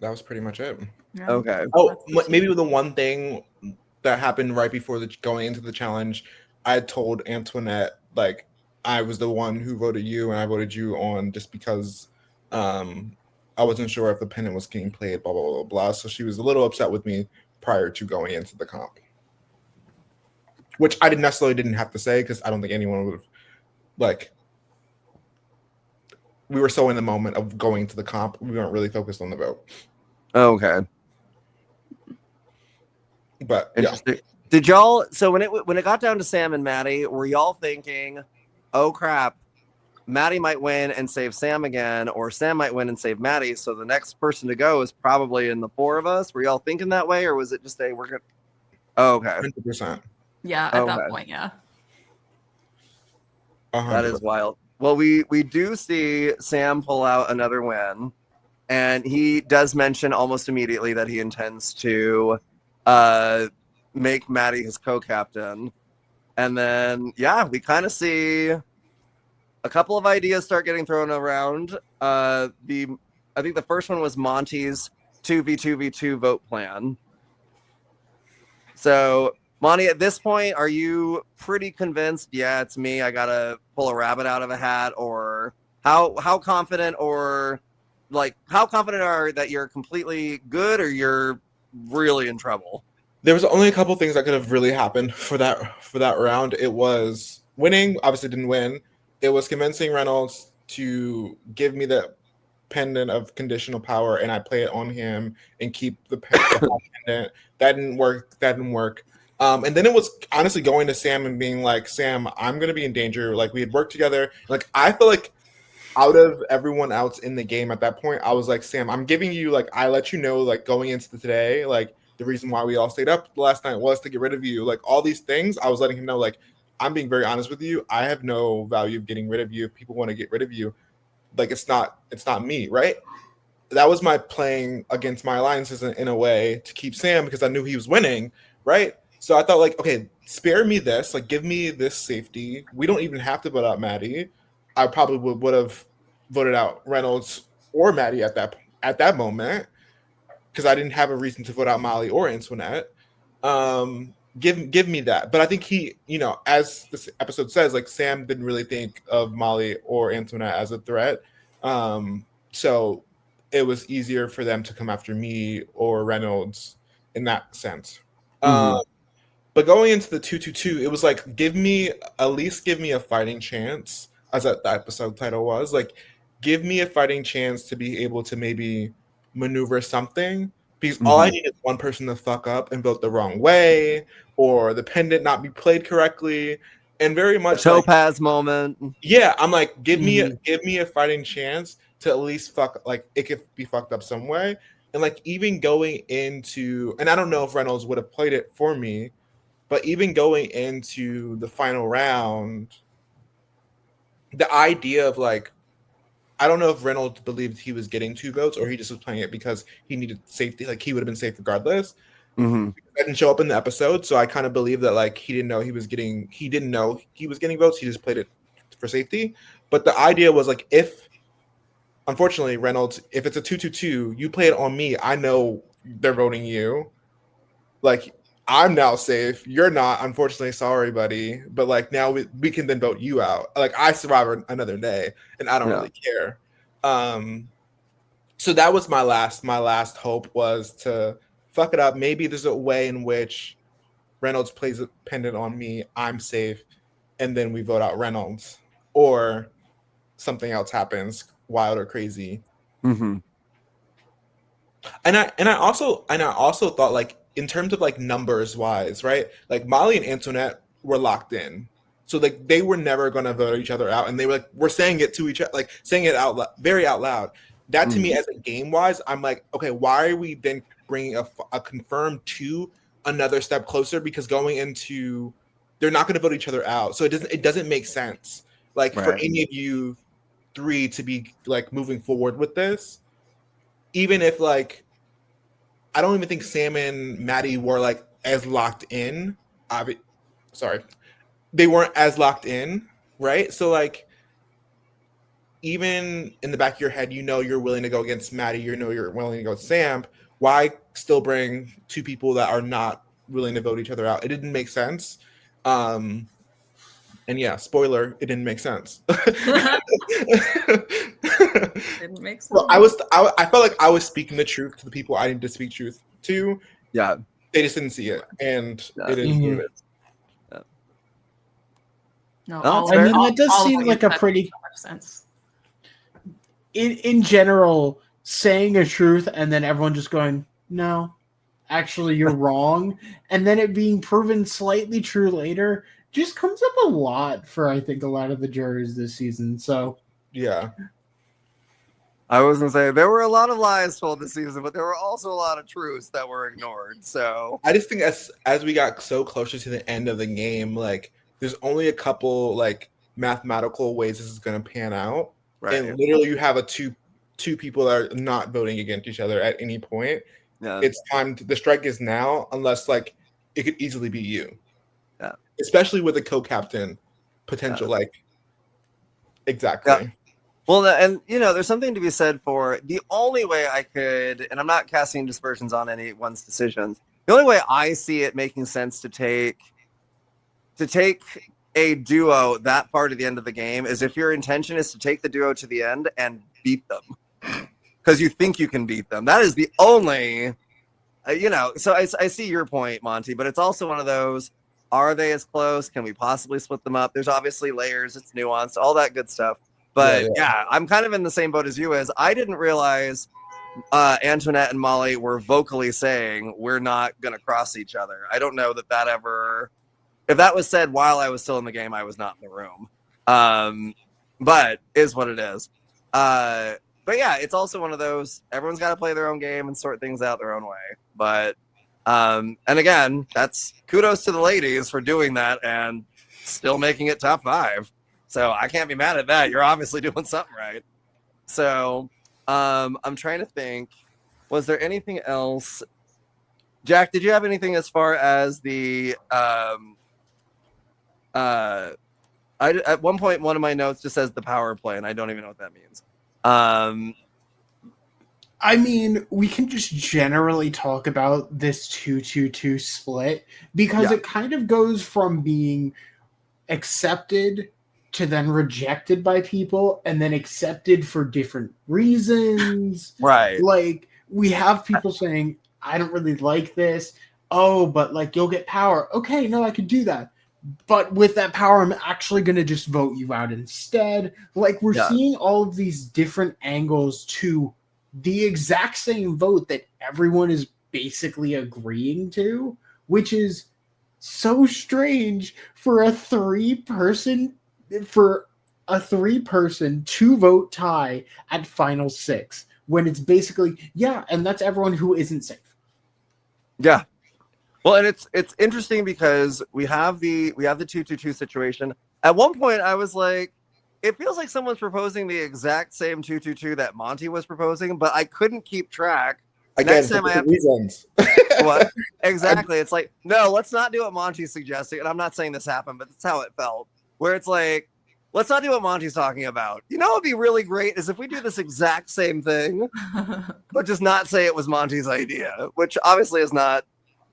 That was pretty much it. Yeah. Okay. Oh, maybe the one thing that happened right before going into the challenge, I told Antoinette like I was the one who voted you and I voted you on just because I wasn't sure if the pennant was getting played, blah blah blah blah. So she was a little upset with me prior to going into the comp, which I didn't have to say because I don't think anyone would have like. We were so in the moment of going to the comp, we weren't really focused on the vote. Okay. But interesting. Yeah. Did y'all? So when it got down to Sam and Maddie, were y'all thinking, "Oh crap, Maddie might win and save Sam again, or Sam might win and save Maddie"? So the next person to go is probably in the four of us. Were y'all thinking that way, or was it just we're gonna? Oh, okay. 100%. Yeah, at that point, yeah. 100%. That is wild. Well, we do see Sam pull out another win. And he does mention almost immediately that he intends to make Maddie his co-captain. And then, yeah, we kind of see a couple of ideas start getting thrown around. I think the first one was Monty's 2v2v2 vote plan. So, Monty, at this point, are you pretty convinced? Yeah, it's me. I gotta pull a rabbit out of a hat, or how confident or like how confident are that you're completely good or you're really in trouble? There was only a couple things that could have really happened for that round. It was winning, obviously didn't win. It was convincing Reynolds to give me the pendant of conditional power and I play it on him and keep the pendant. That didn't work. And then it was honestly going to Sam and being like, Sam, I'm gonna be in danger. Like we had worked together. Like I feel like out of everyone else in the game at that point, I was like, Sam, I'm giving you like I let you know like going into today, like the reason why we all stayed up last night was to get rid of you. Like all these things, I was letting him know, like, I'm being very honest with you. I have no value of getting rid of you. If people want to get rid of you, like it's not me, right? That was my playing against my alliances in a way to keep Sam because I knew he was winning, right? So I thought like, okay, spare me this, like give me this safety. We don't even have to vote out Maddie. I probably would have voted out Reynolds or Maddie at that moment because I didn't have a reason to vote out Molly or Antoinette. Give me that. But I think he, as this episode says, like Sam didn't really think of Molly or Antoinette as a threat. So it was easier for them to come after me or Reynolds in that sense. Mm-hmm. But going into the 2-2-2, it was like, at least give me a fighting chance, as that episode title was. Like, give me a fighting chance to be able to maybe maneuver something. Because all I need is one person to fuck up and vote the wrong way, or the pendant not be played correctly. And very much a topaz moment. Yeah, I'm like, give me a fighting chance to at least it could be fucked up some way. And like even going into, and I don't know if Reynolds would have played it for me, But even going into the final round, the idea of like, I don't know if Reynolds believed he was getting 2 votes or he just was playing it because he needed safety. Like he would have been safe regardless. Mm-hmm. I didn't show up in the episode, so I kind of believe that like he didn't know he was getting votes. He just played it for safety. But the idea was like, if unfortunately Reynolds, if it's a 2-2-2, you play it on me. I know they're voting you. Like I'm now safe. You're not. Unfortunately, sorry, buddy. But like now we can then vote you out. Like I survive another day, and I don't Yeah. really care. So that was my last hope was to fuck it up. Maybe there's a way in which Reynolds plays a pendant on me. I'm safe, and then we vote out Reynolds, or something else happens wild or crazy. Mm-hmm. And I also thought like in terms of like numbers wise, right? Like Molly and Antoinette were locked in. So like they were never going to vote each other out, and they were like, we're saying it to each other, like saying it very out loud. That to me, as a game wise, I'm like, okay, why are we then bringing a confirmed 2 another step closer? Because going into, they're not going to vote each other out, so it doesn't make sense. Like for any of you 3 to be like moving forward with this, even if like, I don't even think Sam and Maddie were like as locked in. Sorry, they weren't as locked in, right? So like, even in the back of your head, you know you're willing to go against Maddie, you know you're willing to go with Sam. Why still bring 2 people that are not willing to vote each other out? It didn't make sense. And yeah, spoiler, it didn't make sense. Didn't make sense. Well, I felt like I was speaking the truth to the people I need to speak truth to. Yeah. They just didn't see it, and Yeah. it is what it is. No, Oh, all I of- mean, all- that does all of seem what you like a said pretty- makes so much sense. In general, saying a truth and then everyone just going, no, actually you're wrong, and then it being proven slightly true later just comes up a lot for I think a lot of the jurors this season. So Yeah. I was gonna say there were a lot of lies told this season, but there were also a lot of truths that were ignored. So I just think as we got so closer to the end of the game, like there's only a couple like mathematical ways this is going to pan out, and literally you have two people that are not voting against each other at any point. Yeah. It's time the strike is now, unless like it could easily be you. Yeah. Especially with a co-captain potential, Yeah. like exactly. Yeah. Well, and there's something to be said for the only way I could, and I'm not casting dispersions on anyone's decisions. The only way I see it making sense to take a duo that far to the end of the game is if your intention is to take the duo to the end and beat them because you think you can beat them. That is the only, So I see your point, Monty, but it's also one of those. Are they as close? Can we possibly split them up? There's obviously layers. It's nuanced, all that good stuff. But yeah, I'm kind of in the same boat as you. As I didn't realize Antoinette and Molly were vocally saying we're not going to cross each other. I don't know that ever. If that was said while I was still in the game, I was not in the room. But is what it is. But yeah, it's also one of those. Everyone's got to play their own game and sort things out their own way. But and again, that's kudos to the ladies for doing that and still making it top 5. So I can't be mad at that. You're obviously doing something right. So I'm trying to think. Was there anything else? Jack, did you have anything as far as the at one point one of my notes just says the power play, and I don't even know what that means. I mean, we can just generally talk about this 2-2-2 split because it kind of goes from being accepted to then rejected by people and then accepted for different reasons. Right. Like, we have people saying, I don't really like this. Oh, but like, you'll get power. Okay, no, I could do that. But with that power, I'm actually going to just vote you out instead. Like, we're seeing all of these different angles to the exact same vote that everyone is basically agreeing to, which is so strange for a three-person 2-vote tie at final 6 when it's basically and that's everyone who isn't safe. Yeah. Well, and it's interesting because we have the 2-2-2 situation. At one point, I was like, it feels like someone's proposing the exact same 2-2-2 that Monty was proposing, but I couldn't keep track. Again, Next for time I have different reasons. what exactly? It's like, no, let's not do what Monty's suggesting. And I'm not saying this happened, but that's how it felt. Where it's like, let's not do what Monty's talking about. You know what would be really great is if we do this exact same thing, but just not say it was Monty's idea, which obviously is not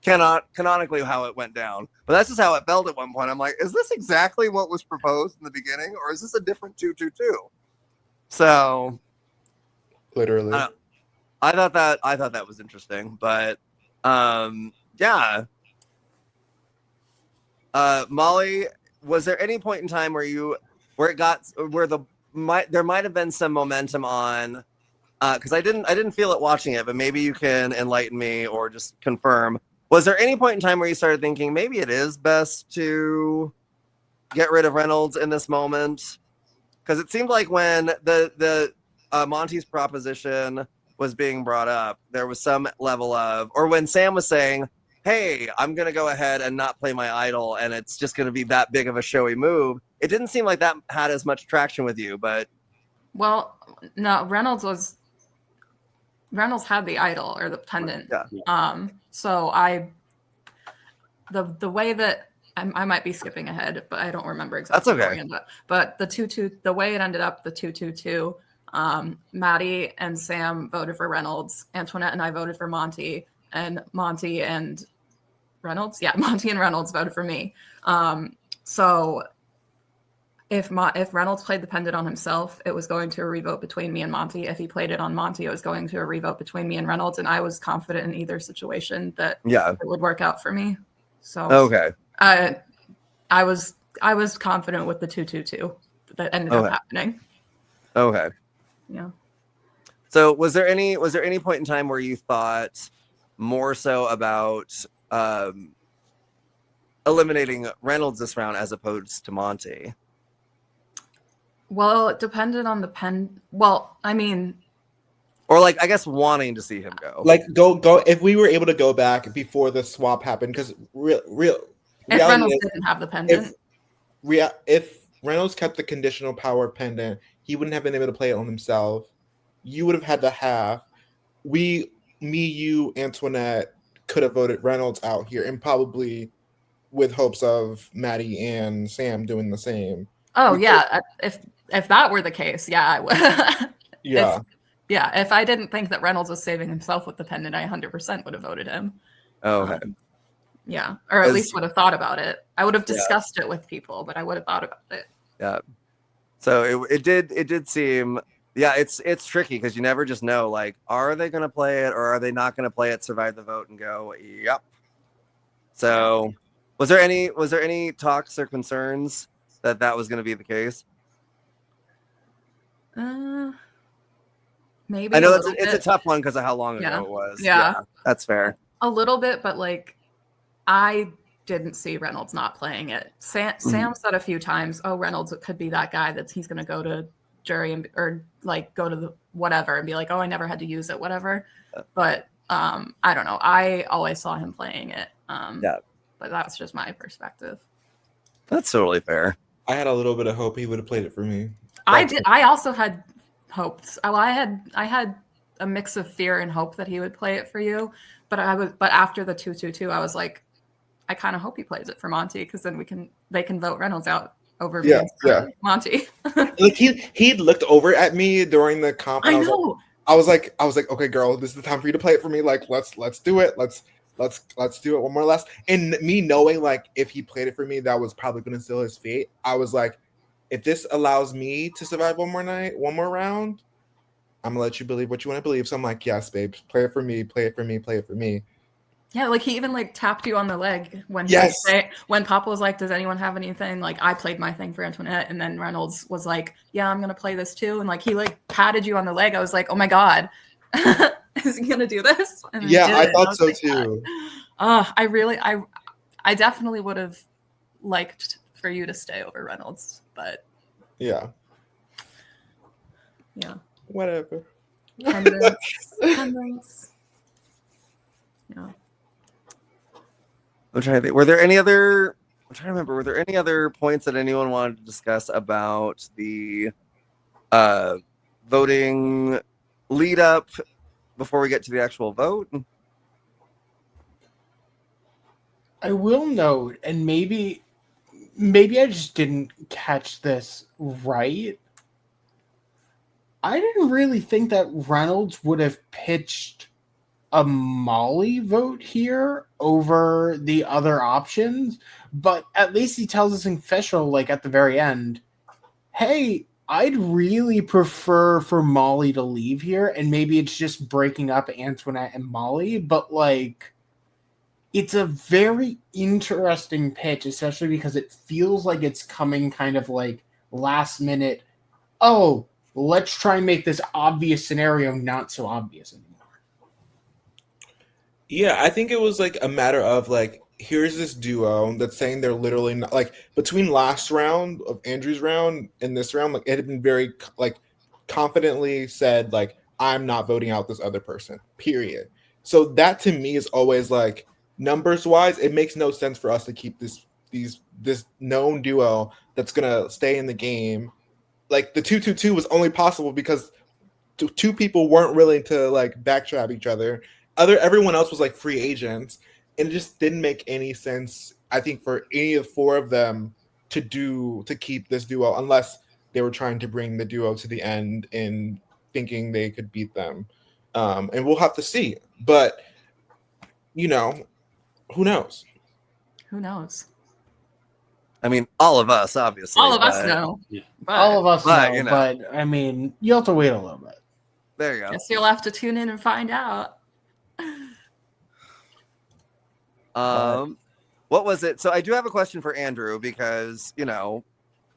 canonically how it went down. But that's just how it felt at one point. I'm like, is this exactly what was proposed in the beginning, or is this a different 2-2-2? So Literally. I thought that was interesting, but yeah. Molly, was there any point in time where there might have been some momentum on because I didn't feel it watching it, but maybe you can enlighten me or just confirm. Was there any point in time where you started thinking maybe it is best to get rid of Reynolds in this moment? Because it seemed like when the Monty's proposition was being brought up, there was some level of, or when Sam was saying, hey, I'm going to go ahead and not play my idol, and it's just going to be that big of a showy move. It didn't seem like that had as much traction with you, but. Well, no, Reynolds had the idol or the pendant. Yeah. So the way that I might be skipping ahead, but I don't remember exactly. That's okay. But the way it ended up, the 2-2-2, Maddie and Sam voted for Reynolds. Antoinette and I voted for Monty, and Monty and Reynolds voted for me. So if Reynolds played the pendant on himself, it was going to a revote between me and Monty. If he played it on Monty, it was going to a revote between me and Reynolds. And I was confident in either situation that it would work out for me. So okay. I was confident with the 2-2-2 that ended up happening. Okay. Yeah. So was there any point in time where you thought more so about eliminating Reynolds this round as opposed to Monty? Well, it depended on the pen. Well, I mean, or like I guess wanting to see him go. Like go if we were able to go back before the swap happened, because if Reynolds didn't have the pendant, if Reynolds kept the conditional power pendant, he wouldn't have been able to play it on himself. You would have had to have you, Antoinette could have voted Reynolds out here, and probably with hopes of Maddie and Sam doing the same. Oh yeah, if that were the case, yeah, I would. If I didn't think that Reynolds was saving himself with the pendant, I 100% would have voted him. Okay. Yeah, or at least would have thought about it. I would have discussed it with people, but I would have thought about it. Yeah. So it did seem, it's tricky because you never just know, like, are they going to play it or are they not going to play it, survive the vote and go, yep. So was there any talks or concerns that was going to be the case? Maybe. I know it's a tough one because of how long ago it was. Yeah, that's fair. A little bit, but like, I didn't see Reynolds not playing it. Sam said a few times, "Oh, Reynolds could be that guy that he's going to go to jury or like go to the whatever and be like, oh, I never had to use it, whatever." But I don't know. I always saw him playing it. But that's just my perspective. That's totally fair. I had a little bit of hope he would have played it for me. I did. I also had hopes. I had a mix of fear and hope that he would play it for you. But after the 2-2-2, I was like, I kind of hope he plays it for Monty because then they can vote Reynolds out over Monty. Like he looked over at me during the comp. And I was like, okay, girl, this is the time for you to play it for me. Like, let's do it. Let's do it one more last. And me knowing like if he played it for me, that was probably going to seal his fate. I was like, if this allows me to survive one more round, I'm gonna let you believe what you want to believe. So I'm like, yes, babe, play it for me, play it for me, play it for me. Yeah, like he even like tapped you on the leg when when Papa was like, does anyone have anything? Like I played my thing for Antoinette, and then Reynolds was like, yeah, I'm gonna play this too. And like he like patted you on the leg. I was like, oh my God, is he gonna do this? And I thought so too. I definitely would have liked for you to stay over Reynolds, but yeah. Whatever. Pendants. Yeah. I'm trying to think. Were there any other? I'm trying to remember. Were there any other points that anyone wanted to discuss about the voting lead up before we get to the actual vote? I will note, and maybe I just didn't catch this right. I didn't really think that Reynolds would have pitched a Molly vote here over the other options, but at least he tells us in official, like at the very end, hey, I'd really prefer for Molly to leave here, and maybe it's just breaking up Antoinette and Molly, but like it's a very interesting pitch, especially because it feels like it's coming kind of like last minute. Oh, let's try and make this obvious scenario not so obvious anymore. Yeah, I think it was like a matter of like, here's this duo that's saying they're literally not like between last round of Andrew's round and this round, like it had been very like confidently said like I'm not voting out this other person. Period. So that to me is always like numbers wise, it makes no sense for us to keep this known duo that's gonna stay in the game. Like the 2-2-2 was only possible because two people weren't willing to like backtrap each other. Everyone else was like free agents, and it just didn't make any sense. I think for any of four of them to keep this duo unless they were trying to bring the duo to the end and thinking they could beat them. And we'll have to see. But you know, who knows? Who knows? I mean, all of us, obviously. All of us but- know. Yeah. But All of us but, know, you know. but I mean, you have to wait a little bit. There you go. guess you'll have to tune in and find out. What was it? So I do have a question for Andrew because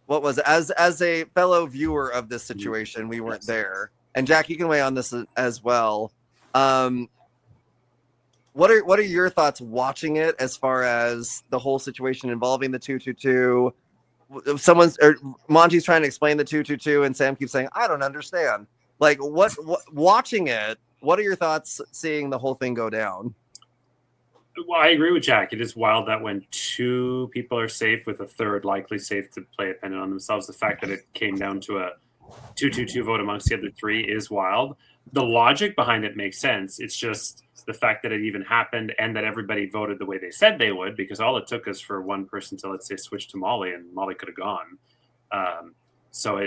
what was it? As a fellow viewer of this situation, we weren't there, and Jack, you can weigh on this as well. What are your thoughts watching it as far as the whole situation involving the 2-2-2? Monty's trying to explain the 2-2-2, and Sam keeps saying, "I don't understand." Like, what watching it? What are your thoughts seeing the whole thing go down? Well, I agree with Jack. It is wild that when two people are safe, with a third likely safe to play dependent on themselves, the fact that it came down to a 2-2-2 vote amongst the other three is wild. The logic behind it makes sense. It's just the fact that it even happened and that everybody voted the way they said they would, because all it took is for one person to, let's say, switch to Molly, and Molly could have gone. So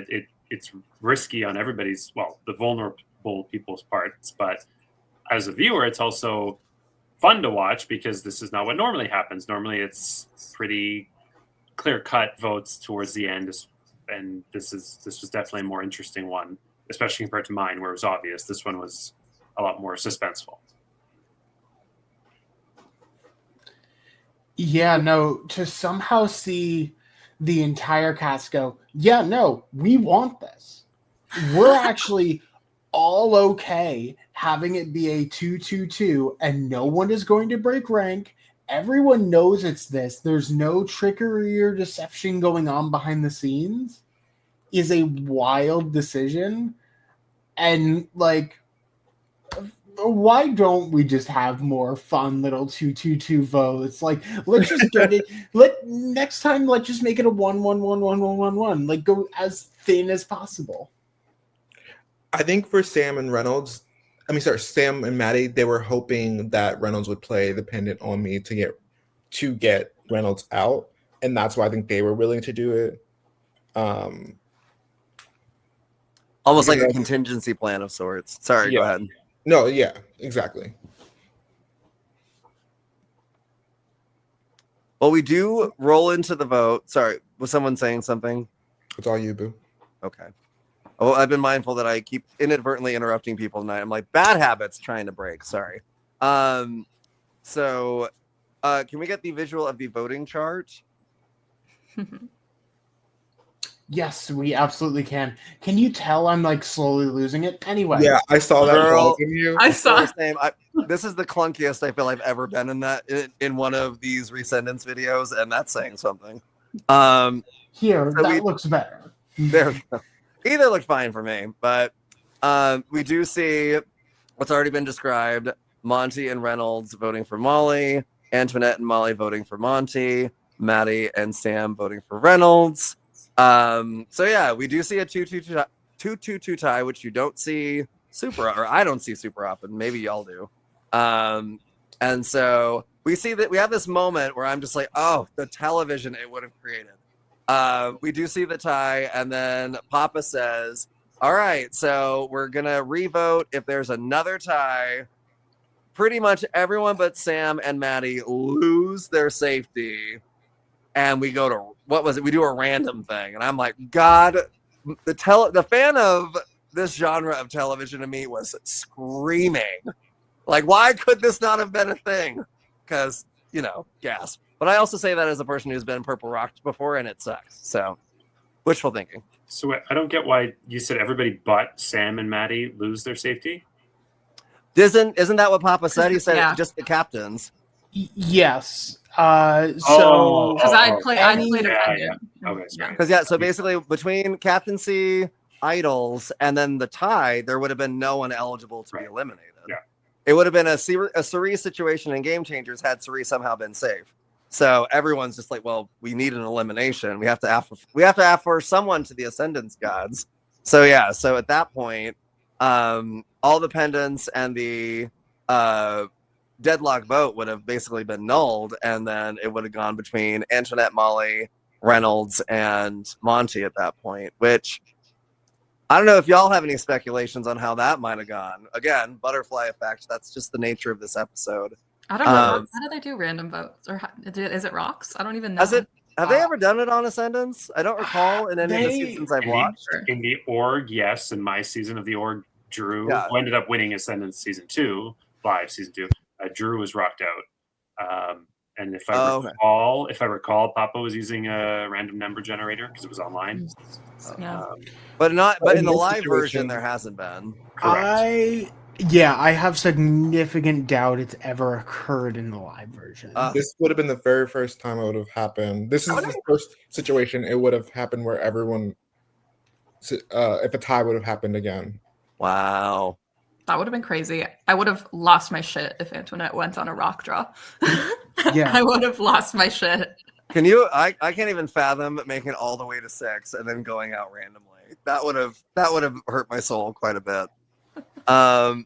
it's risky on everybody's, well, the vulnerable people's parts. But as a viewer, it's also fun to watch because this is not what normally happens. Normally, it's pretty clear-cut votes towards the end, and this was definitely a more interesting one, especially compared to mine, where it was obvious. This one was a lot more suspenseful. Yeah, no, to somehow see the entire cast go, yeah, no, we want this. We're actually all okay having it be a 2-2-2, and no one is going to break rank. Everyone knows it's this. There's no trickery or deception going on behind the scenes. Is a wild decision. And like, why don't we just have more fun little 2-2-2 votes? Like, let's just get it. Next time, let's just make it a 1-1-1-1-1-1-1. Like, go as thin as possible. I think for Sam and Maddie, they were hoping that Reynolds would play dependent on me to get Reynolds out, and that's why I think they were willing to do it. Almost like a contingency plan of sorts. Sorry, Yeah. Go ahead. No, yeah, exactly. Well, we do roll into the vote. Sorry, was someone saying something? It's all you, boo. Okay. Oh, I've been mindful that I keep inadvertently interrupting people tonight. I'm like, bad habits trying to break. Sorry. So can we get the visual of the voting chart? Yes, we absolutely can. Can you tell I'm like slowly losing it? Anyway. Yeah, I saw that Girl, from you. I saw. This is the clunkiest I feel I've ever been in one of these Recendance videos, and that's saying something. Here, So that looks better. There we go. Either looked fine for me, but we do see what's already been described. Monty and Reynolds voting for Molly. Antoinette and Molly voting for Monty, Maddie and Sam voting for Reynolds. So yeah, we do see a 2-2 tie, which you don't see or I don't see super often. Maybe y'all do. And so we see that we have this moment where I'm just like, oh, the television it would have created. We do see the tie, and then Papa says, all right, so we're gonna revote. If there's another tie, pretty much everyone but Sam and Maddie lose their safety, and we go to what was it? We do a random thing, and I'm like, God, the fan of this genre of television to me was screaming, like, why could this not have been a thing? Because gasp. But I also say that as a person who's been purple rocked before, and it sucks. So, wishful thinking. So I don't get why you said everybody but Sam and Maddie lose their safety. Isn't that what Papa said? He said Yeah. just the captains. Yes. Because I played a pendant. Okay, sorry. Because so basically between captaincy, idols, and then the tie, there would have been no one eligible to be eliminated. Yeah. It would have been a Cerise situation in Game Changers had Cerise somehow been safe. So everyone's just like, well, we need an elimination. We have to ask for someone to the Ascendance gods. So yeah, so at that point, all the pendants and the deadlock vote would have basically been nulled, and then it would have gone between Antoinette, Molly, Reynolds, and Monty at that point, which I don't know if y'all have any speculations on how that might have gone. Again, butterfly effect. That's just the nature of this episode. I don't know. How do they do random votes? Or is it rocks? I don't even know. Have they ever done it on Ascendance? I don't recall in any of the seasons I've watched. In the org, yes. In my season of the org, Drew, who ended up winning Ascendance season 2, live season 2, Drew was rocked out. And if I recall, Papa was using a random number generator because it was online. But in the live version, there hasn't been. Correct. I have significant doubt it's ever occurred in the live version. This would have been the very first time it would have happened. This is the first situation it would have happened where everyone, if a tie would have happened again. Wow. That would have been crazy. I would have lost my shit if Antoinette went on a rock draw. Yeah. I would have lost my shit. Can you? I can't even fathom making it all the way to 6 and then going out randomly. That would have hurt my soul quite a bit. So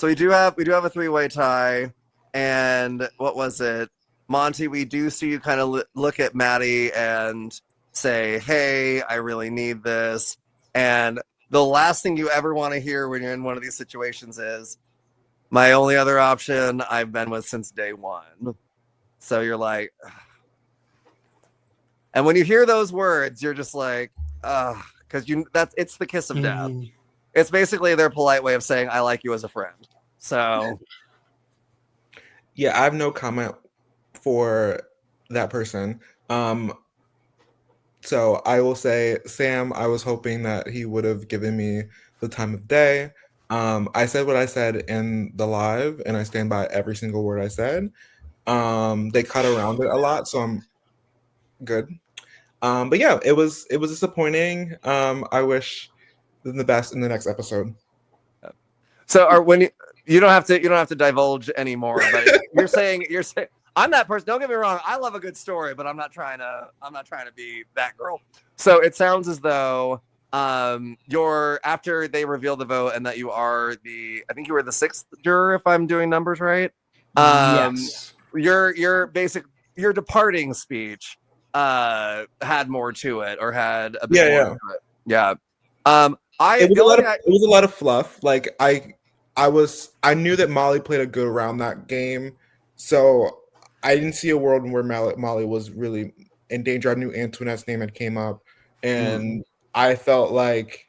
we do have a 3-way tie, and what was it, Monty? We do see you kind of look at Maddie and say, "Hey, I really need this," and the last thing you ever want to hear when you're in one of these situations is, "My only other option I've been with since day one." So you're like, ugh. And when you hear those words, you're just like, because it's the kiss of death. It's basically their polite way of saying, "I like you as a friend." So, yeah, I have no comment for that person. So I will say, Sam, I was hoping that he would have given me the time of day. I said what I said in the live, and I stand by every single word I said. They cut around it a lot, so I'm good. But yeah, it was disappointing. I wish them the best in the next episode. So when you don't have to divulge anymore, but you're saying I'm that person. Don't get me wrong. I love a good story, but I'm not trying to be that girl. So it sounds as though you're, after they reveal the vote and that you are I think you were the 6th juror, if I'm doing numbers right. Yes. Your departing speech had more to it, or had a bit more to it. Yeah. It was a lot of fluff. Like I knew that Molly played a good round that game, so I didn't see a world where Molly was really in danger. I knew Antoinette's name had came up, and I felt like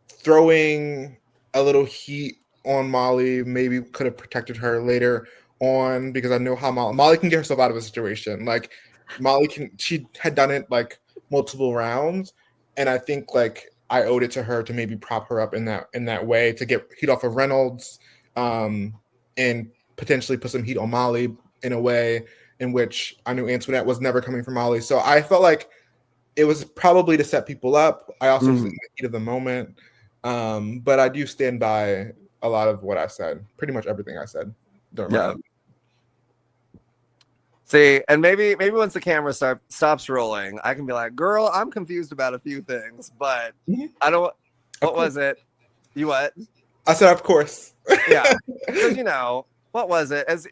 throwing a little heat on Molly maybe could have protected her later on, because I know how Molly can get herself out of a situation. Like she had done it like multiple rounds, and I think like I owed it to her to maybe prop her up in that way to get heat off of Reynolds, and potentially put some heat on Molly in a way in which I knew Antoinette was never coming for Molly. So I felt like it was probably to set people up. I also was in the heat of the moment, but I do stand by a lot of what I said, pretty much everything I said. Don't Yeah. mind. See, and maybe once the camera stops rolling, I can be like, "Girl, I'm confused about a few things, but Mhm. I don't." What Of was it? You what? I said, of course. Yeah, because what was it? As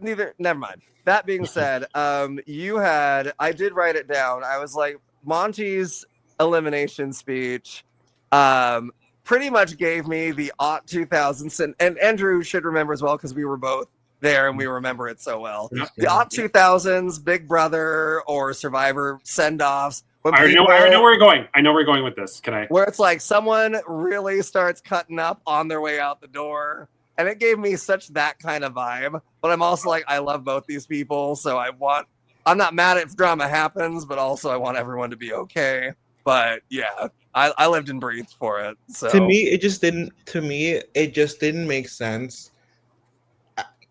never mind. That being said, I did write it down. I was like, Monty's elimination speech pretty much gave me the 2000s, and Andrew should remember as well because we were both there and we remember it so well. Yep. The 2000s Big Brother or Survivor send-offs when I already know where you're going. I know where you're going with this. Can I? where it's like someone really starts cutting up on their way out the door. And it gave me such that kind of vibe. But I'm also like, I love both these people. So I'm not mad if drama happens, but also I want everyone to be okay. But yeah, I lived and breathed for it. So To me, it just didn't make sense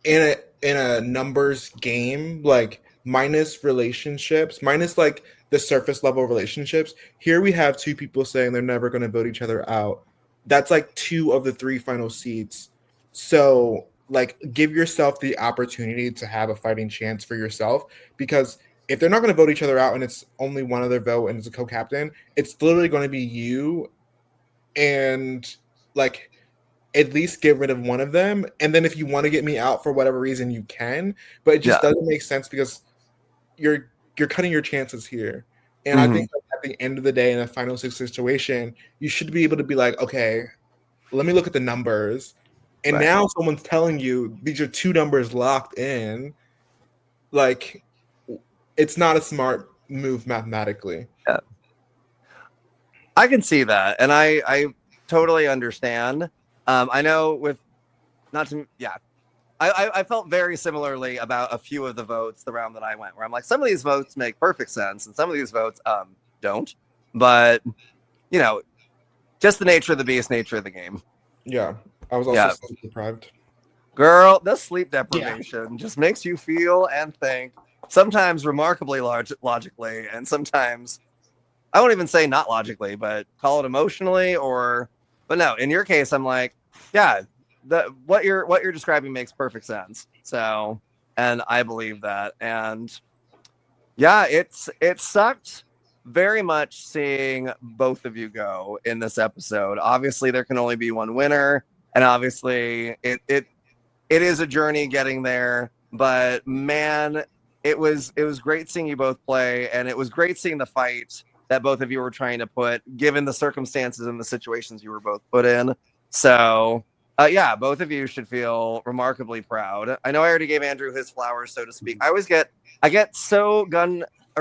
in a numbers game, like minus relationships, minus like the surface level relationships. Here we have two people saying they're never going to vote each other out. That's like 2 of the 3 final seats. So like give yourself the opportunity to have a fighting chance for yourself, because if they're not going to vote each other out and it's only one other vote and it's a co-captain, it's literally going to be you, and like at least get rid of one of them. And then if you want to get me out for whatever reason, you can. But it just doesn't make sense because you're cutting your chances here. And I think at the end of the day, in a final 6 situation, you should be able to be like, okay, let me look at the numbers. And Right. now someone's telling you these are 2 numbers locked in. Like, it's not a smart move mathematically. Yeah. I can see that. And I totally understand. I know with not to, yeah, I felt very similarly about a few of the votes the round that I went, where I'm like, some of these votes make perfect sense and some of these votes don't. But just the nature of the beast, nature of the game. Yeah. I was also sleep deprived. Girl, the sleep deprivation just makes you feel and think, sometimes remarkably logically, and sometimes I won't even say not logically, but call it emotionally but no, in your case, I'm like, yeah, what you're describing makes perfect sense. So, and I believe that. And yeah, it sucked very much seeing both of you go in this episode. Obviously, there can only be one winner, and obviously it is a journey getting there, but man, it was great seeing you both play, and it was great seeing the fight that both of you were trying to put, given the circumstances and the situations you were both put in. So yeah, both of you should feel remarkably proud. I know I already gave Andrew his flowers, so to speak. I get so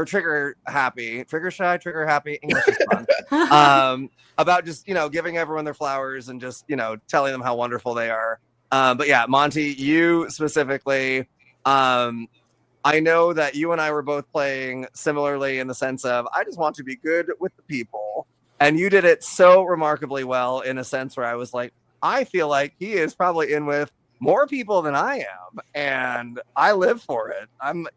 trigger happy, trigger shy, trigger happy. English is fun. About just giving everyone their flowers and just telling them how wonderful they are. But yeah, Monty, you specifically, I know that you and I were both playing similarly in the sense of, I just want to be good with the people. And you did it so remarkably well in a sense where I was like, I feel like he is probably in with more people than I am. And I live for it.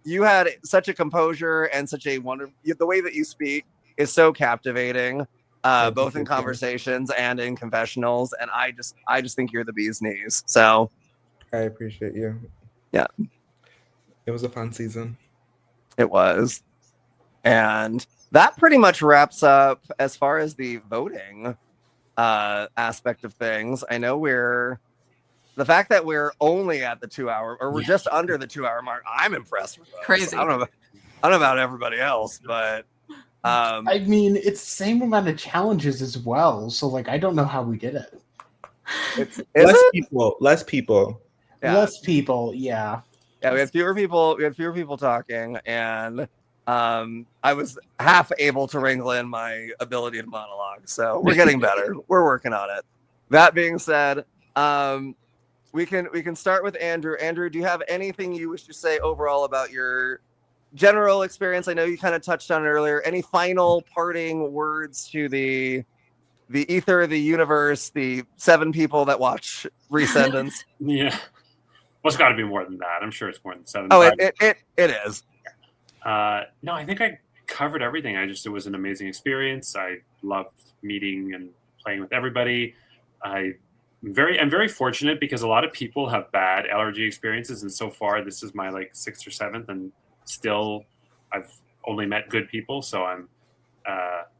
You had such a composure and such a the way that you speak is so captivating, both in conversations and in confessionals. And I just think you're the bee's knees. So I appreciate you. Yeah. It was a fun season. It was. And that pretty much wraps up as far as the voting aspect of things. I know the fact that we're only at the 2 hour, or we're just under the 2 hour mark, I'm impressed with those. Crazy. I don't know about everybody else, but I mean, it's the same amount of challenges as well. So like, I don't know how we did it. Less people. Yeah. Less people, yeah. Yeah, we had fewer people talking, and I was half able to wrangle in my ability to monologue. So we're getting better. We're working on it. That being said, we can start with Andrew. Andrew, do you have anything you wish to say overall about your general experience? I know you kind of touched on it earlier. Any final parting words to the ether, the universe, the 7 people that watch Recendance? Yeah. Well, it's got to be more than that. I'm sure it's more than 7. Oh, it is. No, I think I covered everything. It was an amazing experience. I loved meeting and playing with everybody. I I'm very fortunate because a lot of people have bad allergy experiences, and so far this is my like 6th or 7th, and still I've only met good people, so I'm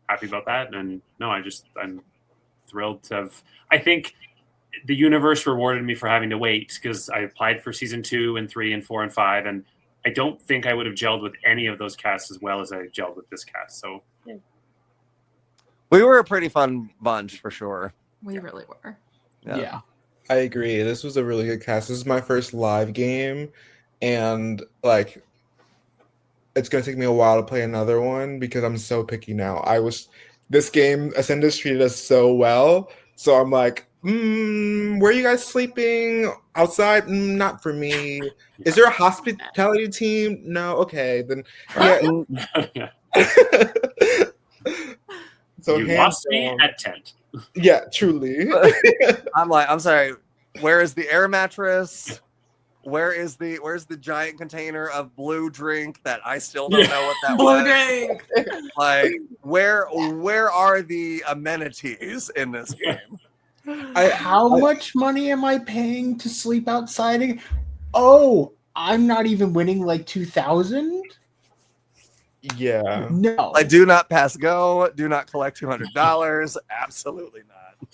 happy about that. And no, I'm thrilled to have. I think the universe rewarded me for having to wait because I applied for season 2 and 3 and 4 and 5, and I don't think I would have gelled with any of those casts as well as I gelled with this cast. So We were a pretty fun bunch for sure. We really were. Yeah. I agree. This was a really good cast. This is my first live game, and like, it's gonna take me a while to play another one because I'm so picky now. This game, Ascendance treated us so well, so I'm like, where are you guys sleeping? Outside? Not for me. Is there a hospitality team? No. Okay, then yeah. yeah. So You hands lost me down- at tent. Yeah, truly. I'm sorry. Where is the air mattress? Where's the giant container of blue drink that I still don't know what that Blue was? drink. Like, where are the amenities in this game? How much money am I paying to sleep outside? Oh, I'm not even winning like 2,000. Yeah. No. Like, do not pass go. Do not collect $200. Absolutely not.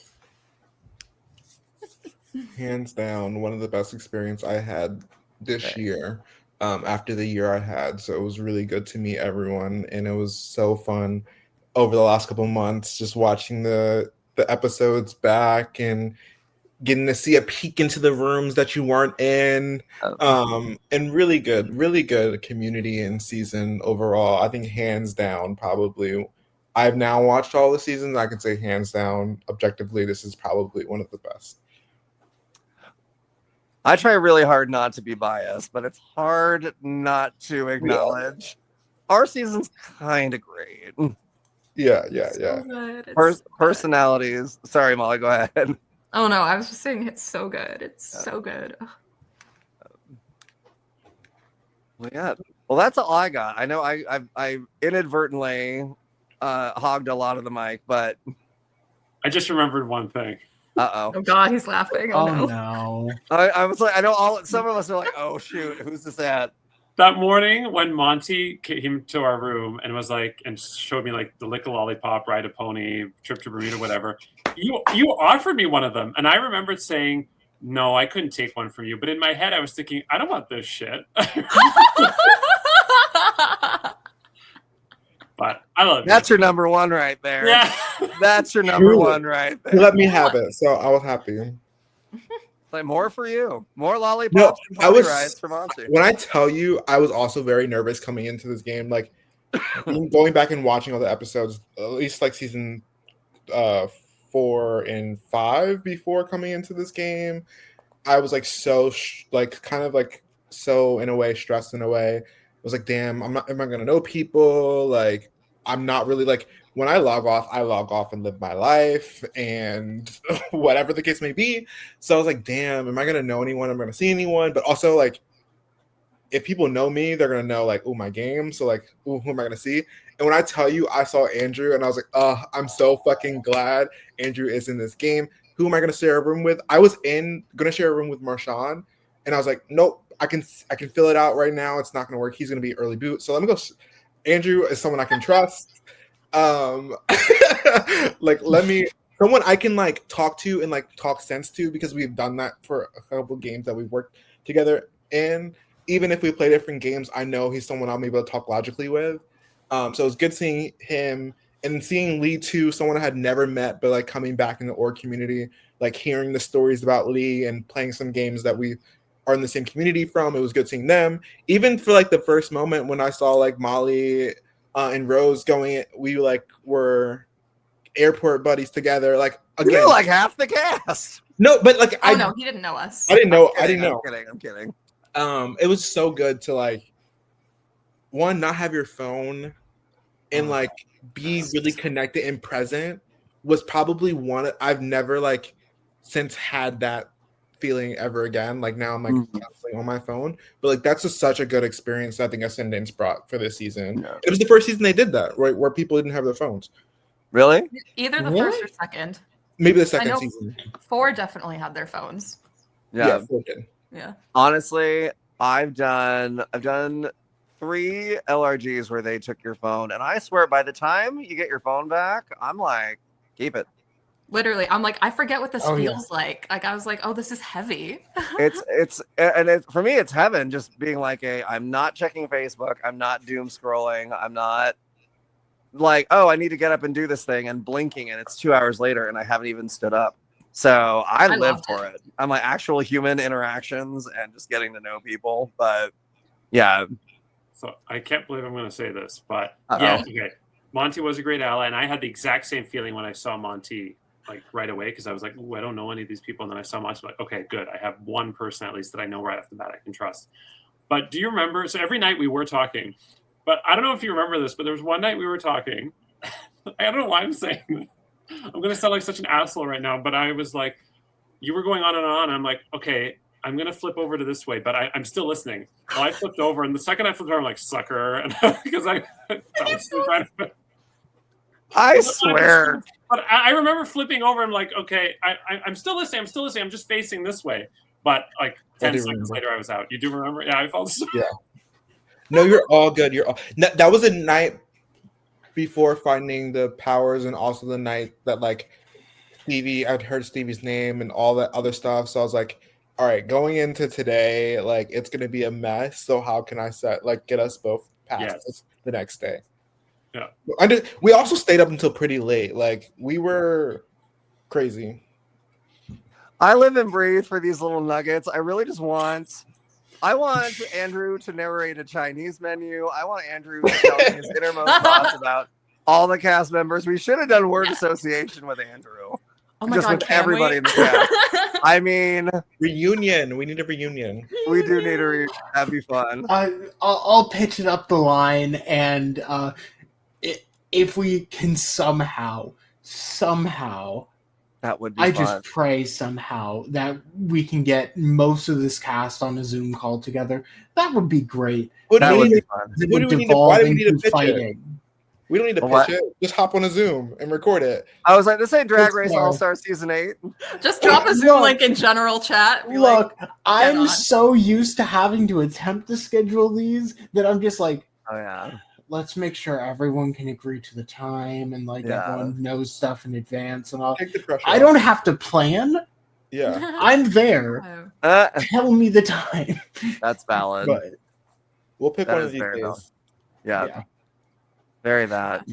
Hands down, one of the best experience I had this year, after the year I had. So it was really good to meet everyone, and it was so fun over the last couple months, just watching the episodes back and getting to see a peek into the rooms that you weren't in. And really good community and season overall. I think hands down, probably. I've now watched all the seasons. I can say hands down, objectively, this is probably one of the best. I try really hard not to be biased, but it's hard not to acknowledge our season's kind of great. Yeah. So good. It's Personalities. Sorry, Molly, go ahead. Oh no, I was just saying it's so good. It's so good. Well, yeah. Well, that's all I got. I know I inadvertently hogged a lot of the mic, but I just remembered one thing. uh-oh. Oh god, he's laughing. Oh Oh no. no. I was like, I know some of us are like, oh shoot, who's this at? That morning when Monty came to our room and was like, and showed me like the lick a lollipop, ride a pony, trip to Bermuda, whatever, you offered me one of them. And I remembered saying, no, I couldn't take one from you. But in my head, I was thinking, I don't want this shit. But I love That's your number one right there. Yeah. That's your number one right He there. let me have it, so I was happy. Like, more for you. More lollipops No, and I pony was- rides for Monty. When I tell you, I was also very nervous coming into this game. Like, going back and watching all the episodes, at least like season 4 and 5 before coming into this game, I was like so so in a way stressed in a way. I was like, damn, am I gonna know people? Like, I'm not really like, when I log off and live my life and whatever the case may be. So I was like, damn, am I gonna know anyone? Am I gonna see anyone? But also, like, if people know me, they're gonna know like, oh, my game. So like, ooh, who am I gonna see? And when I tell you, I saw Andrew, and I was like, oh, I'm so fucking glad Andrew is in this game. Who am I gonna share a room with? I was gonna share a room with Marshawn, and I was like, nope, I can fill it out right now. It's not gonna work. He's gonna be early boot. So let me go. Andrew is someone I can trust. Like, someone I can like talk to and like talk sense to, because we've done that for a couple games that we've worked together in. Even if we play different games, I know he's someone I'll be able to talk logically with. So it's good seeing him and seeing Lee too, someone I had never met, but like coming back in the org community, like hearing the stories about Lee and playing some games that we are in the same community from. It was good seeing them. Even for like the first moment when I saw like Molly and Rose going, we like were airport buddies together. Like, again, You're like half the cast. no, but like Oh no, he didn't know us. I didn't know. I'm I didn't kidding, know. I'm kidding. It was so good to like, one, not have your phone and like be really connected and present was probably one I've never like since had that feeling ever again. Like, now I'm like constantly on my phone, but like that's just such a good experience I think Ascendance brought for this season. Yeah. It was the first season they did that, right, where people didn't have their phones. Really? Either the Really? first or second. Maybe the I second know season. 4 definitely had their phones. Yeah. 4 did. Yeah. Honestly, I've done 3 LRGs where they took your phone, and I swear by the time you get your phone back, I'm like, keep it. Literally, I'm like, I forget what this Oh, yeah. feels like. Like I was like, oh, this is heavy. For me, it's heaven just being like I'm not checking Facebook, I'm not doom scrolling, I'm not like, oh, I need to get up and do this thing and blinking, and it's 2 hours later and I haven't even stood up. So I live loved for it. I'm like actual human interactions and just getting to know people. But yeah. So I can't believe I'm going to say this, but Uh-oh. yeah, okay. Monty was a great ally, and I had the exact same feeling when I saw Monty like right away because I was like, "Ooh, I don't know any of these people," and then I saw Monty, like, okay, good, I have one person at least that I know right off the bat I can trust. But do you remember? So every night we were talking, but I don't know if you remember this, but there was one night we were talking. I don't know why I'm saying this. I'm going to sound like such an asshole right now, but I was like, you were going on and on. And I'm like, okay, I'm going to flip over to this way, but I'm still listening. Well, I flipped over, and the second I flipped over, I'm like, sucker. And because I fell asleep right away. I swear. But I remember flipping over. I'm like, okay, I'm still listening. I'm just facing this way. But like 10 seconds remember. later, I was out. You do remember? Yeah, I fell asleep. Yeah. No, you're all good. That was a night before finding the powers, and also the night that like Stevie, I'd heard Stevie's name and all that other stuff. So I was like, all right, going into today, like it's gonna be a mess. So how can I get us both past this the next day? Yeah. We also stayed up until pretty late. Like we were crazy. I live and breathe for these little nuggets. I really just want Andrew to narrate a Chinese menu. I want Andrew to tell me his innermost thoughts about all the cast members. We should have done word association with Andrew. Oh my just God, with can everybody we? in the cast. I mean, reunion. We need a reunion. We do need a reunion. That'd be fun. I'll pitch it up the line, and if we can somehow, that would be I fun. just pray somehow that we can get most of this cast on a Zoom call together. That would be great. That would be fun. It would devolve into fighting. We don't need to pitch it. Just hop on a Zoom and record it. I was like, this ain't Drag Race All-Star Season 8. Just drop a Zoom link in general chat. Look, I'm so used to having to attempt to schedule these that I'm just like, oh yeah, let's make sure everyone can agree to the time and everyone knows stuff in advance and all. Take the pressure I don't have to plan. Yeah. I'm there. Tell me the time. That's valid. But we'll pick one of these days. Yeah. Very that.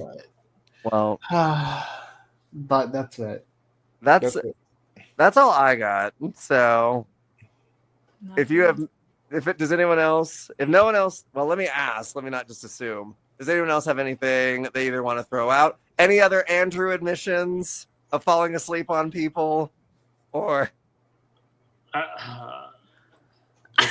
Well, but that's it. That's all I got. So if no one else, well, let me ask, let me not just assume. Does anyone else have anything they either want to throw out? Any other Andrew admissions of falling asleep on people? Or there's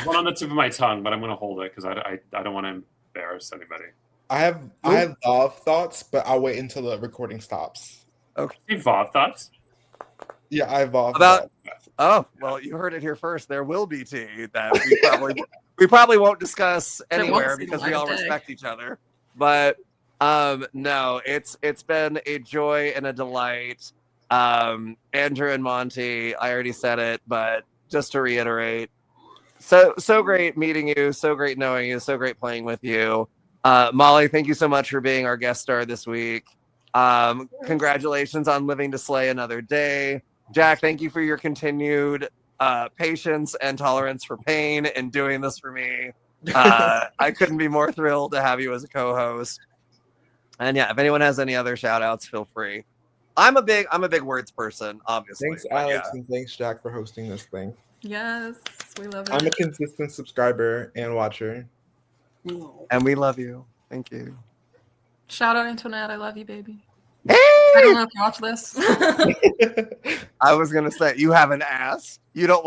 one on the tip of my tongue, but I'm going to hold it because I don't want to embarrass anybody. I have Vav thoughts, but I'll wait until the recording stops. Okay. Vav thoughts? Yeah, I have Vav about. Oh well, you heard it here first. There will be tea that we probably won't discuss anywhere because we all respect each other. But no, it's been a joy and a delight. Andrew and Monty, I already said it, but just to reiterate, so great meeting you, so great knowing you, so great playing with you. Molly, thank you so much for being our guest star this week. Congratulations on living to slay another day. Jack, thank you for your continued patience and tolerance for pain in doing this for me. I couldn't be more thrilled to have you as a co-host. And yeah, if anyone has any other shout outs, feel free. I'm a big words person, obviously. Thanks, Alex, and thanks, Jack, for hosting this thing. Yes, we love it. I'm a consistent subscriber and watcher. And we love you. Thank you. Shout out Antoinette. I love you, baby. Hey! I don't know if you watch this. I was gonna say you have an ass. You don't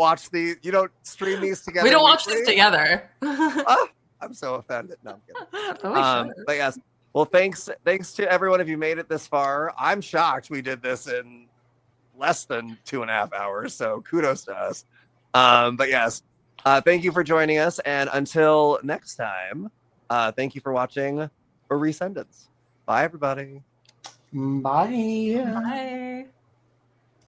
stream these together. We don't watch this together. I'm so offended. No, I'm kidding. But yes. Well, thanks to everyone if you made it this far. I'm shocked we did this in less than 2.5 hours. So kudos to us. But yes. Thank you for joining us, and until next time, thank you for watching Recendance. Bye, everybody. Bye. Bye.